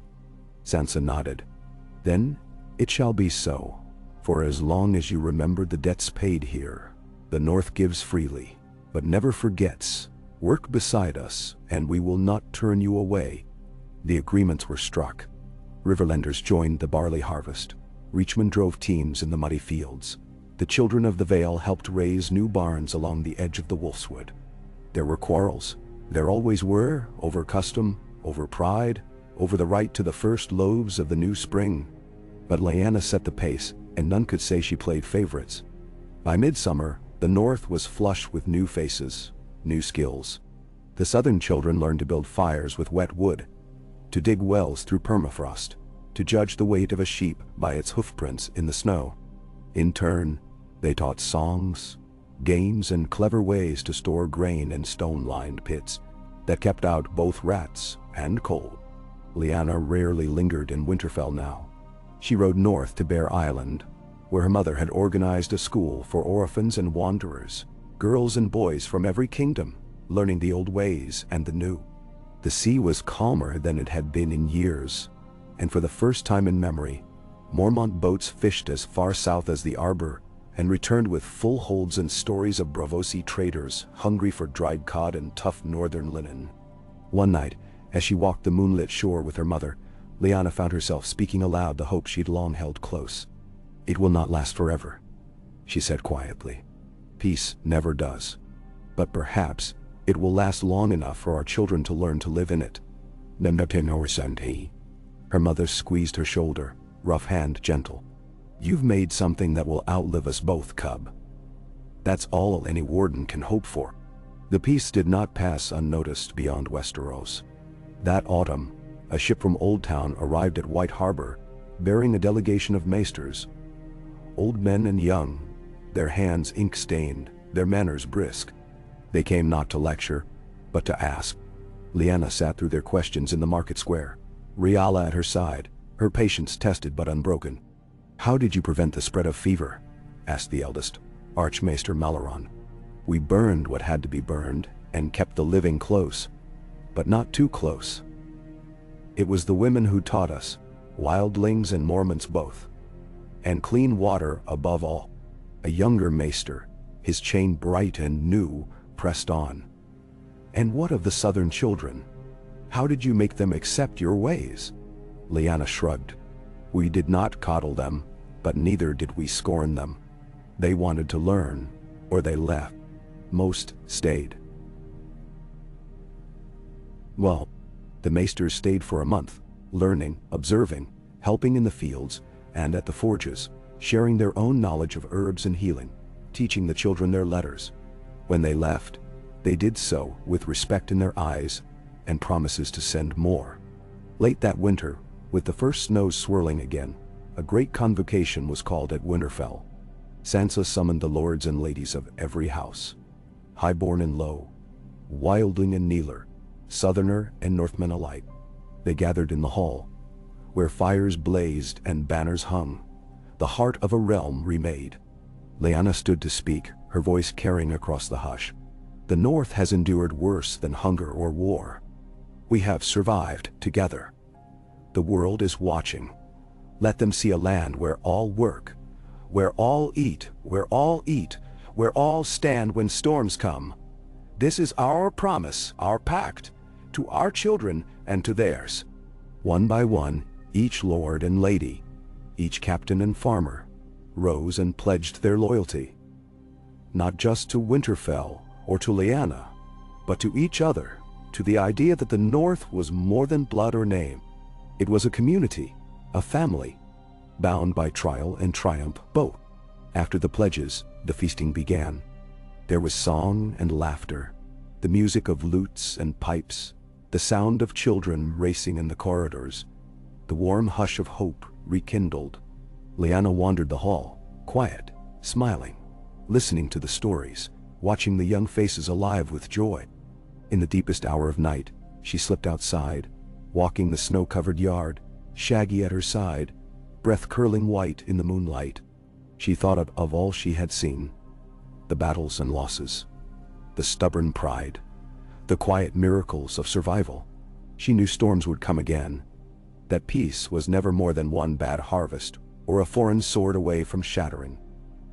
Speaker 1: Sansa nodded. "Then it shall be so. For as long as you remember the debts paid here, the North gives freely, but never forgets. Work beside us, and we will not turn you away." The agreements were struck. Riverlanders joined the barley harvest. Reachmen drove teams in the muddy fields. The children of the Vale helped raise new barns along the edge of the Wolfswood. There were quarrels. There always were, over custom, over pride, over the right to the first loaves of the new spring. But Lyanna set the pace, and none could say she played favorites. By midsummer, the North was flush with new faces, new skills. The southern children learned to build fires with wet wood, to dig wells through permafrost, to judge the weight of a sheep by its hoofprints in the snow. In turn, they taught songs, games, and clever ways to store grain in stone-lined pits that kept out both rats and cold. Lyanna rarely lingered in Winterfell now. She rode north to Bear Island, where her mother had organized a school for orphans and wanderers, girls and boys from every kingdom, learning the old ways and the new. The sea was calmer than it had been in years, and for the first time in memory, Mormont boats fished as far south as the Arbor and returned with full holds and stories of Braavosi traders hungry for dried cod and tough northern linen. One night, as she walked the moonlit shore with her mother, Lyanna found herself speaking aloud the hope she'd long held close. "It will not last forever," she said quietly. "Peace never does. But perhaps it will last long enough for our children to learn to live in it." Her mother squeezed her shoulder, rough hand gentle. "You've made something that will outlive us both, cub. That's all any warden can hope for." The peace did not pass unnoticed beyond Westeros. That autumn, a ship from Old Town arrived at White Harbor, bearing a delegation of maesters. Old men and young, their hands ink-stained, their manners brisk. They came not to lecture, but to ask. Lyanna sat through their questions in the market square. Riala at her side, her patience tested but unbroken. "How did you prevent the spread of fever?" asked the eldest, Archmaester Malaron. "We burned what had to be burned and kept the living close, but not too close. It was the women who taught us, wildlings and Mormonts both. And clean water above all." A younger maester, his chain bright and new, pressed on. "And what of the southern children? How did you make them accept your ways?" Lyanna shrugged. "We did not coddle them, but neither did we scorn them. They wanted to learn, or they left. Most stayed." Well, the maesters stayed for a month, learning, observing, helping in the fields and at the forges, sharing their own knowledge of herbs and healing, teaching the children their letters. When they left, they did so with respect in their eyes and promises to send more. Late that winter, with the first snows swirling again, a great convocation was called at Winterfell. Sansa summoned the lords and ladies of every house, highborn and low, wildling and kneeler, southerner and northman alike. They gathered in the hall, where fires blazed and banners hung, the heart of a realm remade. Lyanna stood to speak, her voice carrying across the hush. "The North has endured worse than hunger or war. We have survived together. The world is watching. Let them see a land where all work, where all eat, where all stand when storms come. This is our promise, our pact, to our children and to theirs." One by one, each lord and lady, each captain and farmer, rose and pledged their loyalty. Not just to Winterfell or to Lyanna, but to each other, to the idea that the North was more than blood or name. It was a community, a family, bound by trial and triumph both. After the pledges, the feasting began. There was song and laughter, the music of lutes and pipes, the sound of children racing in the corridors, the warm hush of hope rekindled. Lyanna wandered the hall, quiet, smiling, listening to the stories, watching the young faces alive with joy. In the deepest hour of night, she slipped outside, walking the snow-covered yard, Shaggy at her side, breath curling white in the moonlight. She thought of all she had seen, the battles and losses, the stubborn pride, the quiet miracles of survival. She knew storms would come again, that peace was never more than one bad harvest or a foreign sword away from shattering.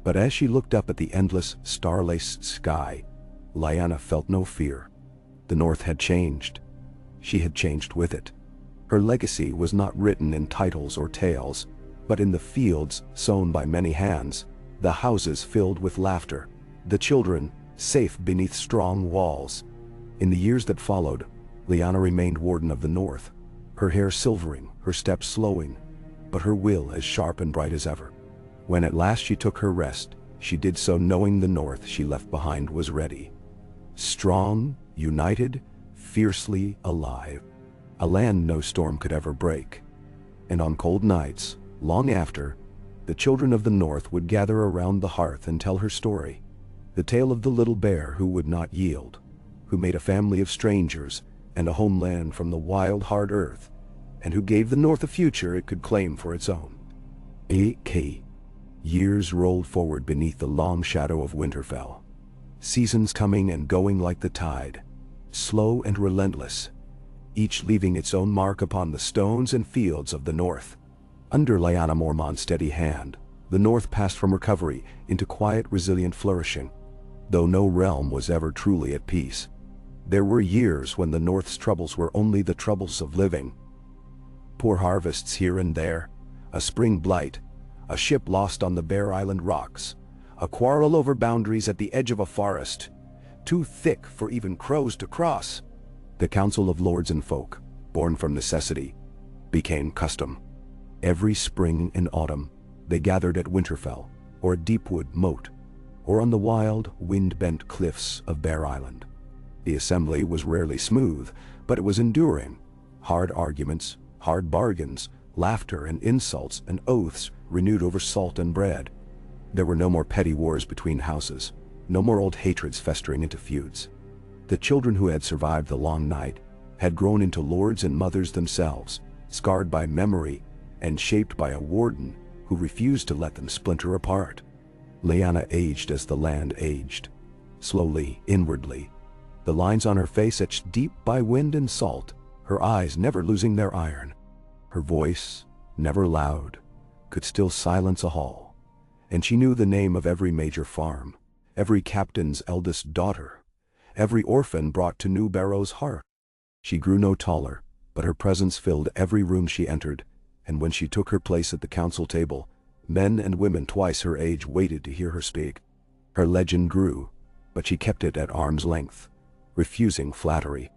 Speaker 1: But as she looked up at the endless, star-laced sky, Lyanna felt no fear. The North had changed. She had changed with it. Her legacy was not written in titles or tales, but in the fields sown by many hands, the houses filled with laughter, the children safe beneath strong walls. In the years that followed, Lyanna remained Warden of the North, her hair silvering, her steps slowing, but her will as sharp and bright as ever. When at last she took her rest, she did so knowing the North she left behind was ready. Strong, united, fiercely alive. A land no storm could ever break. And on cold nights, long after, the children of the North would gather around the hearth and tell her story. The tale of the little bear who would not yield, who made a family of strangers and a homeland from the wild, hard earth, and who gave the North a future it could claim for its own. A.K. Years rolled forward beneath the long shadow of Winterfell. Seasons coming and going like the tide, slow and relentless, each leaving its own mark upon the stones and fields of the North. Under Lyanna Mormont's steady hand, the North passed from recovery into quiet, resilient flourishing. Though no realm was ever truly at peace, there were years when the North's troubles were only the troubles of living. Poor harvests here and there, a spring blight, a ship lost on the Bear Island rocks, a quarrel over boundaries at the edge of a forest, too thick for even crows to cross. The council of lords and folk, born from necessity, became custom. Every spring and autumn, they gathered at Winterfell, or at Deepwood Moat, or on the wild, wind-bent cliffs of Bear Island. The assembly was rarely smooth, but it was enduring. Hard arguments, hard bargains, laughter and insults and oaths renewed over salt and bread. There were no more petty wars between houses, no more old hatreds festering into feuds. The children who had survived the long night had grown into lords and mothers themselves, scarred by memory and shaped by a warden who refused to let them splinter apart. Lyanna aged as the land aged, slowly, inwardly, the lines on her face etched deep by wind and salt, her eyes never losing their iron. Her voice, never loud, could still silence a hall, and she knew the name of every major farm, every captain's eldest daughter, every orphan brought to New Barrow's heart. She grew no taller, but her presence filled every room she entered, and when she took her place at the council table, men and women twice her age waited to hear her speak. Her legend grew, but she kept it at arm's length, refusing flattery.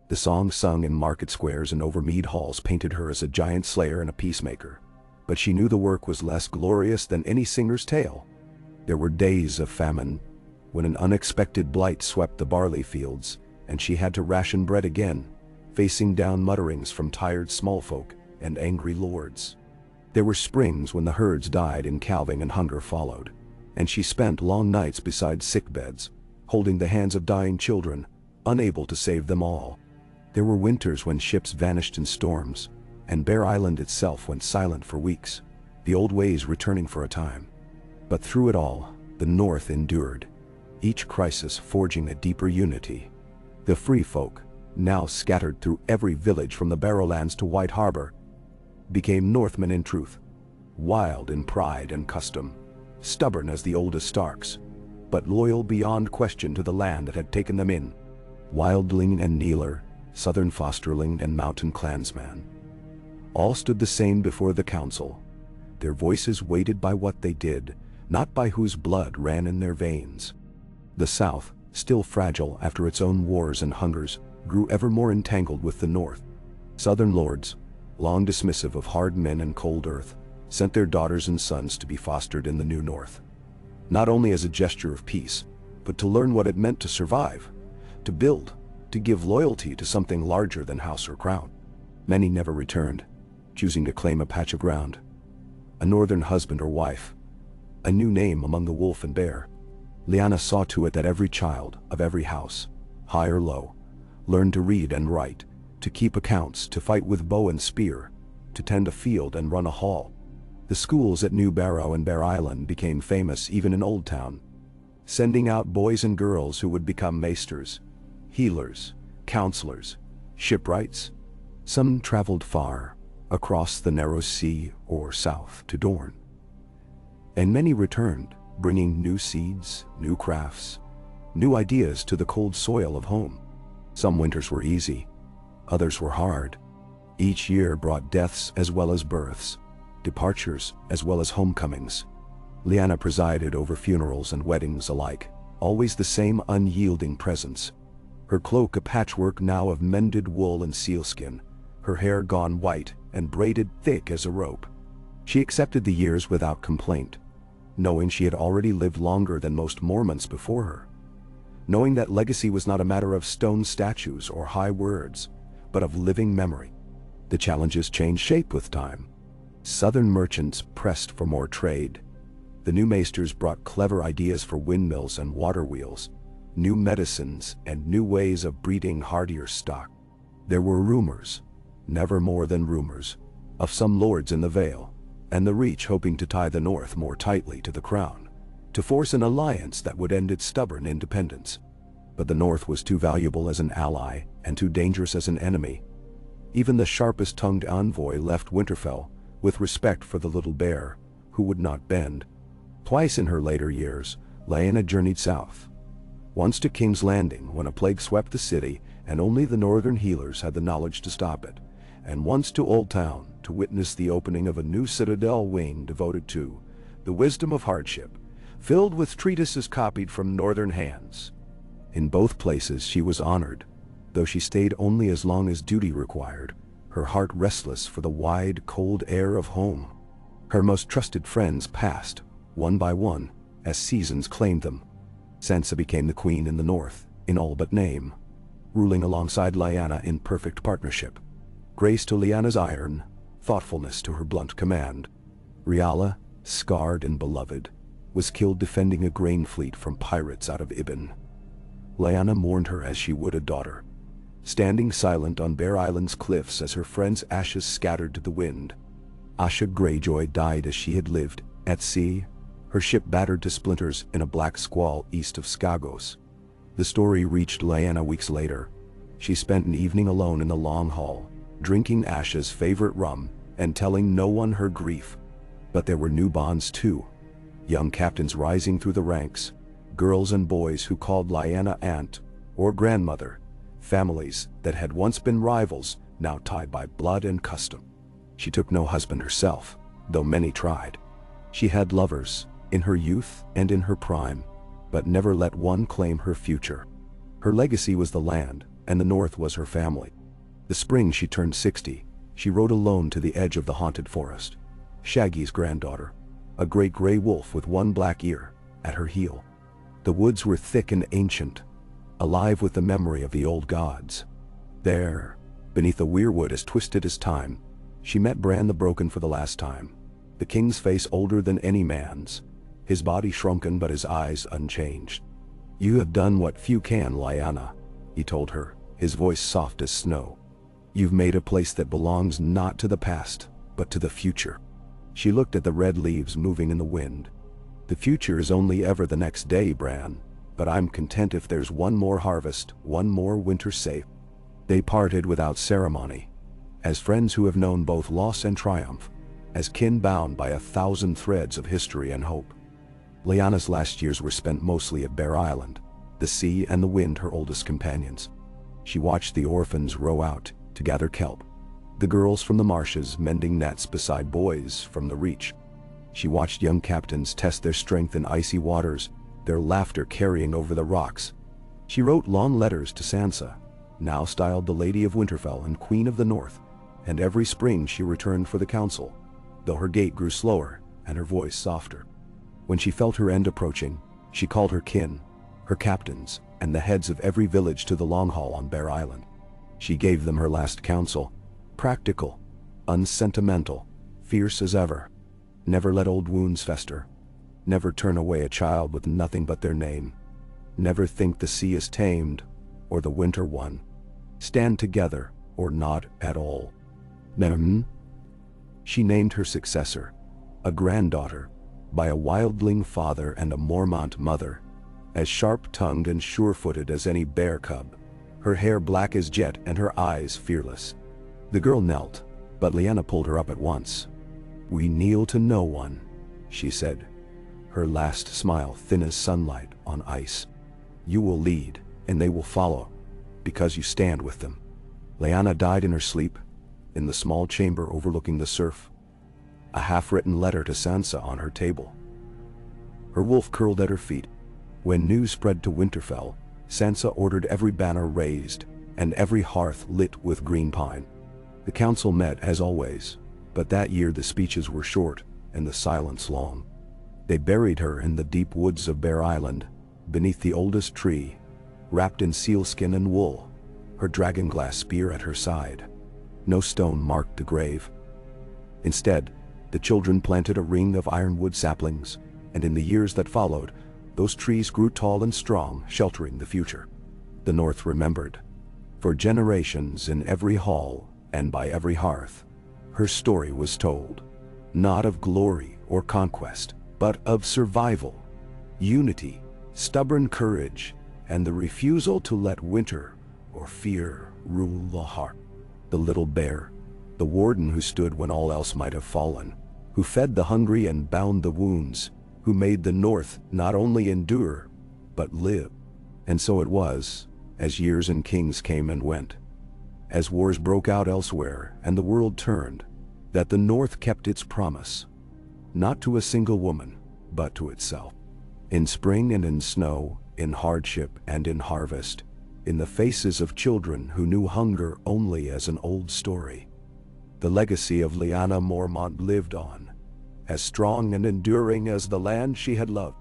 Speaker 1: The songs sung in market squares and over mead halls painted her as a giant slayer and a peacemaker, but she knew the work was less glorious than any singer's tale. There were days of famine, when an unexpected blight swept the barley fields, and she had to ration bread again, facing down mutterings from tired smallfolk and angry lords. There were springs when the herds died in calving and hunger followed, and she spent long nights beside sick beds, holding the hands of dying children, unable to save them all. There were winters when ships vanished in storms, and Bear Island itself went silent for weeks, the old ways returning for a time. But through it all, the North endured, each crisis forging a deeper unity. The free folk, now scattered through every village from the Barrowlands to White Harbor, became Northmen in truth, wild in pride and custom, stubborn as the oldest Starks, but loyal beyond question to the land that had taken them in. Wildling and Kneeler, Southern Fosterling and Mountain Clansman, all stood the same before the council, their voices weighted by what they did, not by whose blood ran in their veins. The South, still fragile after its own wars and hungers, grew ever more entangled with the North. Southern lords, long dismissive of hard men and cold earth, sent their daughters and sons to be fostered in the new North, not only as a gesture of peace, but to learn what it meant to survive, to build, to give loyalty to something larger than house or crown. Many never returned, choosing to claim a patch of ground, a northern husband or wife, a new name among the wolf and bear. Lyanna saw to it that every child of every house, high or low, learned to read and write, to keep accounts, to fight with bow and spear, to tend a field and run a hall. The schools at New Barrow and Bear Island became famous even in Old Town, sending out boys and girls who would become maesters, healers, counselors, shipwrights. Some traveled far, across the narrow sea or south to Dorne, and many returned, bringing new seeds, new crafts, new ideas to the cold soil of home. Some winters were easy, others were hard. Each year brought deaths as well as births, departures as well as homecomings. Lyanna presided over funerals and weddings alike, always the same unyielding presence. Her cloak a patchwork now of mended wool and sealskin, her hair gone white and braided thick as a rope. She accepted the years without complaint, knowing she had already lived longer than most Mormonts before her, knowing that legacy was not a matter of stone statues or high words, but of living memory. The challenges changed shape with time. Southern merchants pressed for more trade. The new maesters brought clever ideas for windmills and water wheels, new medicines and new ways of breeding hardier stock. There were rumors, never more than rumors, of some lords in the Vale, and the Reach hoping to tie the North more tightly to the crown, to force an alliance that would end its stubborn independence. But the North was too valuable as an ally and too dangerous as an enemy. Even the sharpest-tongued envoy left Winterfell with respect for the little bear, who would not bend. Twice in her later years, Lyanna journeyed south. Once to King's Landing when a plague swept the city and only the northern healers had the knowledge to stop it, and once to Old Town to witness the opening of a new citadel wing devoted to the wisdom of hardship, filled with treatises copied from northern hands. In both places she was honored, though she stayed only as long as duty required, her heart restless for the wide, cold air of home. Her most trusted friends passed, one by one, as seasons claimed them. Sansa became the queen in the north, in all but name, ruling alongside Lyanna in perfect partnership. Grace to Lyanna's iron, thoughtfulness to her blunt command. Rhialla, scarred and beloved, was killed defending a grain fleet from pirates out of Ibn. Lyanna mourned her as she would a daughter, standing silent on Bear Island's cliffs as her friend's ashes scattered to the wind. Asha Greyjoy died as she had lived, at sea, her ship battered to splinters in a black squall east of Skagos. The story reached Lyanna weeks later. She spent an evening alone in the long hall, drinking Asha's favorite rum and telling no one her grief. But there were new bonds too. Young captains rising through the ranks, girls and boys who called Lyanna aunt or grandmother, families that had once been rivals now tied by blood and custom. She took no husband herself, though many tried. She had lovers, in her youth and in her prime, but never let one claim her future. Her legacy was the land, and the North was her family. The spring she turned 60, she rode alone to the edge of the haunted forest. Shaggy's granddaughter, a great gray wolf with one black ear, at her heel. The woods were thick and ancient, alive with the memory of the old gods. There, beneath a weirwood as twisted as time, she met Bran the Broken for the last time. The king's face older than any man's, his body shrunken but his eyes unchanged. "You have done what few can, Lyanna," he told her, his voice soft as snow. "You've made a place that belongs not to the past, but to the future." She looked at the red leaves moving in the wind. "The future is only ever the next day, Bran, but I'm content if there's one more harvest, one more winter safe." They parted without ceremony, as friends who have known both loss and triumph, as kin bound by 1,000 threads of history and hope. Lyanna's last years were spent mostly at Bear Island, the sea and the wind her oldest companions. She watched the orphans row out to gather kelp, the girls from the marshes mending nets beside boys from the reach. She watched young captains test their strength in icy waters, their laughter carrying over the rocks. She wrote long letters to Sansa, now styled the Lady of Winterfell and Queen of the North, and every spring she returned for the council, though her gait grew slower and her voice softer. When she felt her end approaching, she called her kin, her captains, and the heads of every village to the Long Hall on Bear Island. She gave them her last counsel, practical, unsentimental, fierce as ever. Never let old wounds fester. Never turn away a child with nothing but their name. Never think the sea is tamed, or the winter won. Stand together, or not at all. She named her successor, a granddaughter, by a wildling father and a Mormont mother, as sharp-tongued and sure-footed as any bear cub, her hair black as jet and her eyes fearless. The girl knelt, but Lyanna pulled her up at once. "We kneel to no one," she said, her last smile thin as sunlight on ice. "You will lead, and they will follow, because you stand with them." Lyanna died in her sleep, in the small chamber overlooking the surf, a half-written letter to Sansa on her table. Her wolf curled at her feet. When news spread to Winterfell, Sansa ordered every banner raised, and every hearth lit with green pine. The council met as always, but that year the speeches were short and the silence long. They buried her in the deep woods of Bear Island, beneath the oldest tree, wrapped in sealskin and wool, her dragonglass spear at her side. No stone marked the grave. Instead, the children planted a ring of ironwood saplings, and in the years that followed, those trees grew tall and strong, sheltering the future. The North remembered. For generations in every hall and by every hearth, her story was told, not of glory or conquest, but of survival, unity, stubborn courage, and the refusal to let winter or fear rule the heart. The little bear, the warden who stood when all else might have fallen, who fed the hungry and bound the wounds, who made the North not only endure, but live. And so it was, as years and kings came and went, as wars broke out elsewhere and the world turned, that the North kept its promise, not to a single woman, but to itself. In spring and in snow, in hardship and in harvest, in the faces of children who knew hunger only as an old story, the legacy of Lyanna Mormont lived on, as strong and enduring as the land she had loved.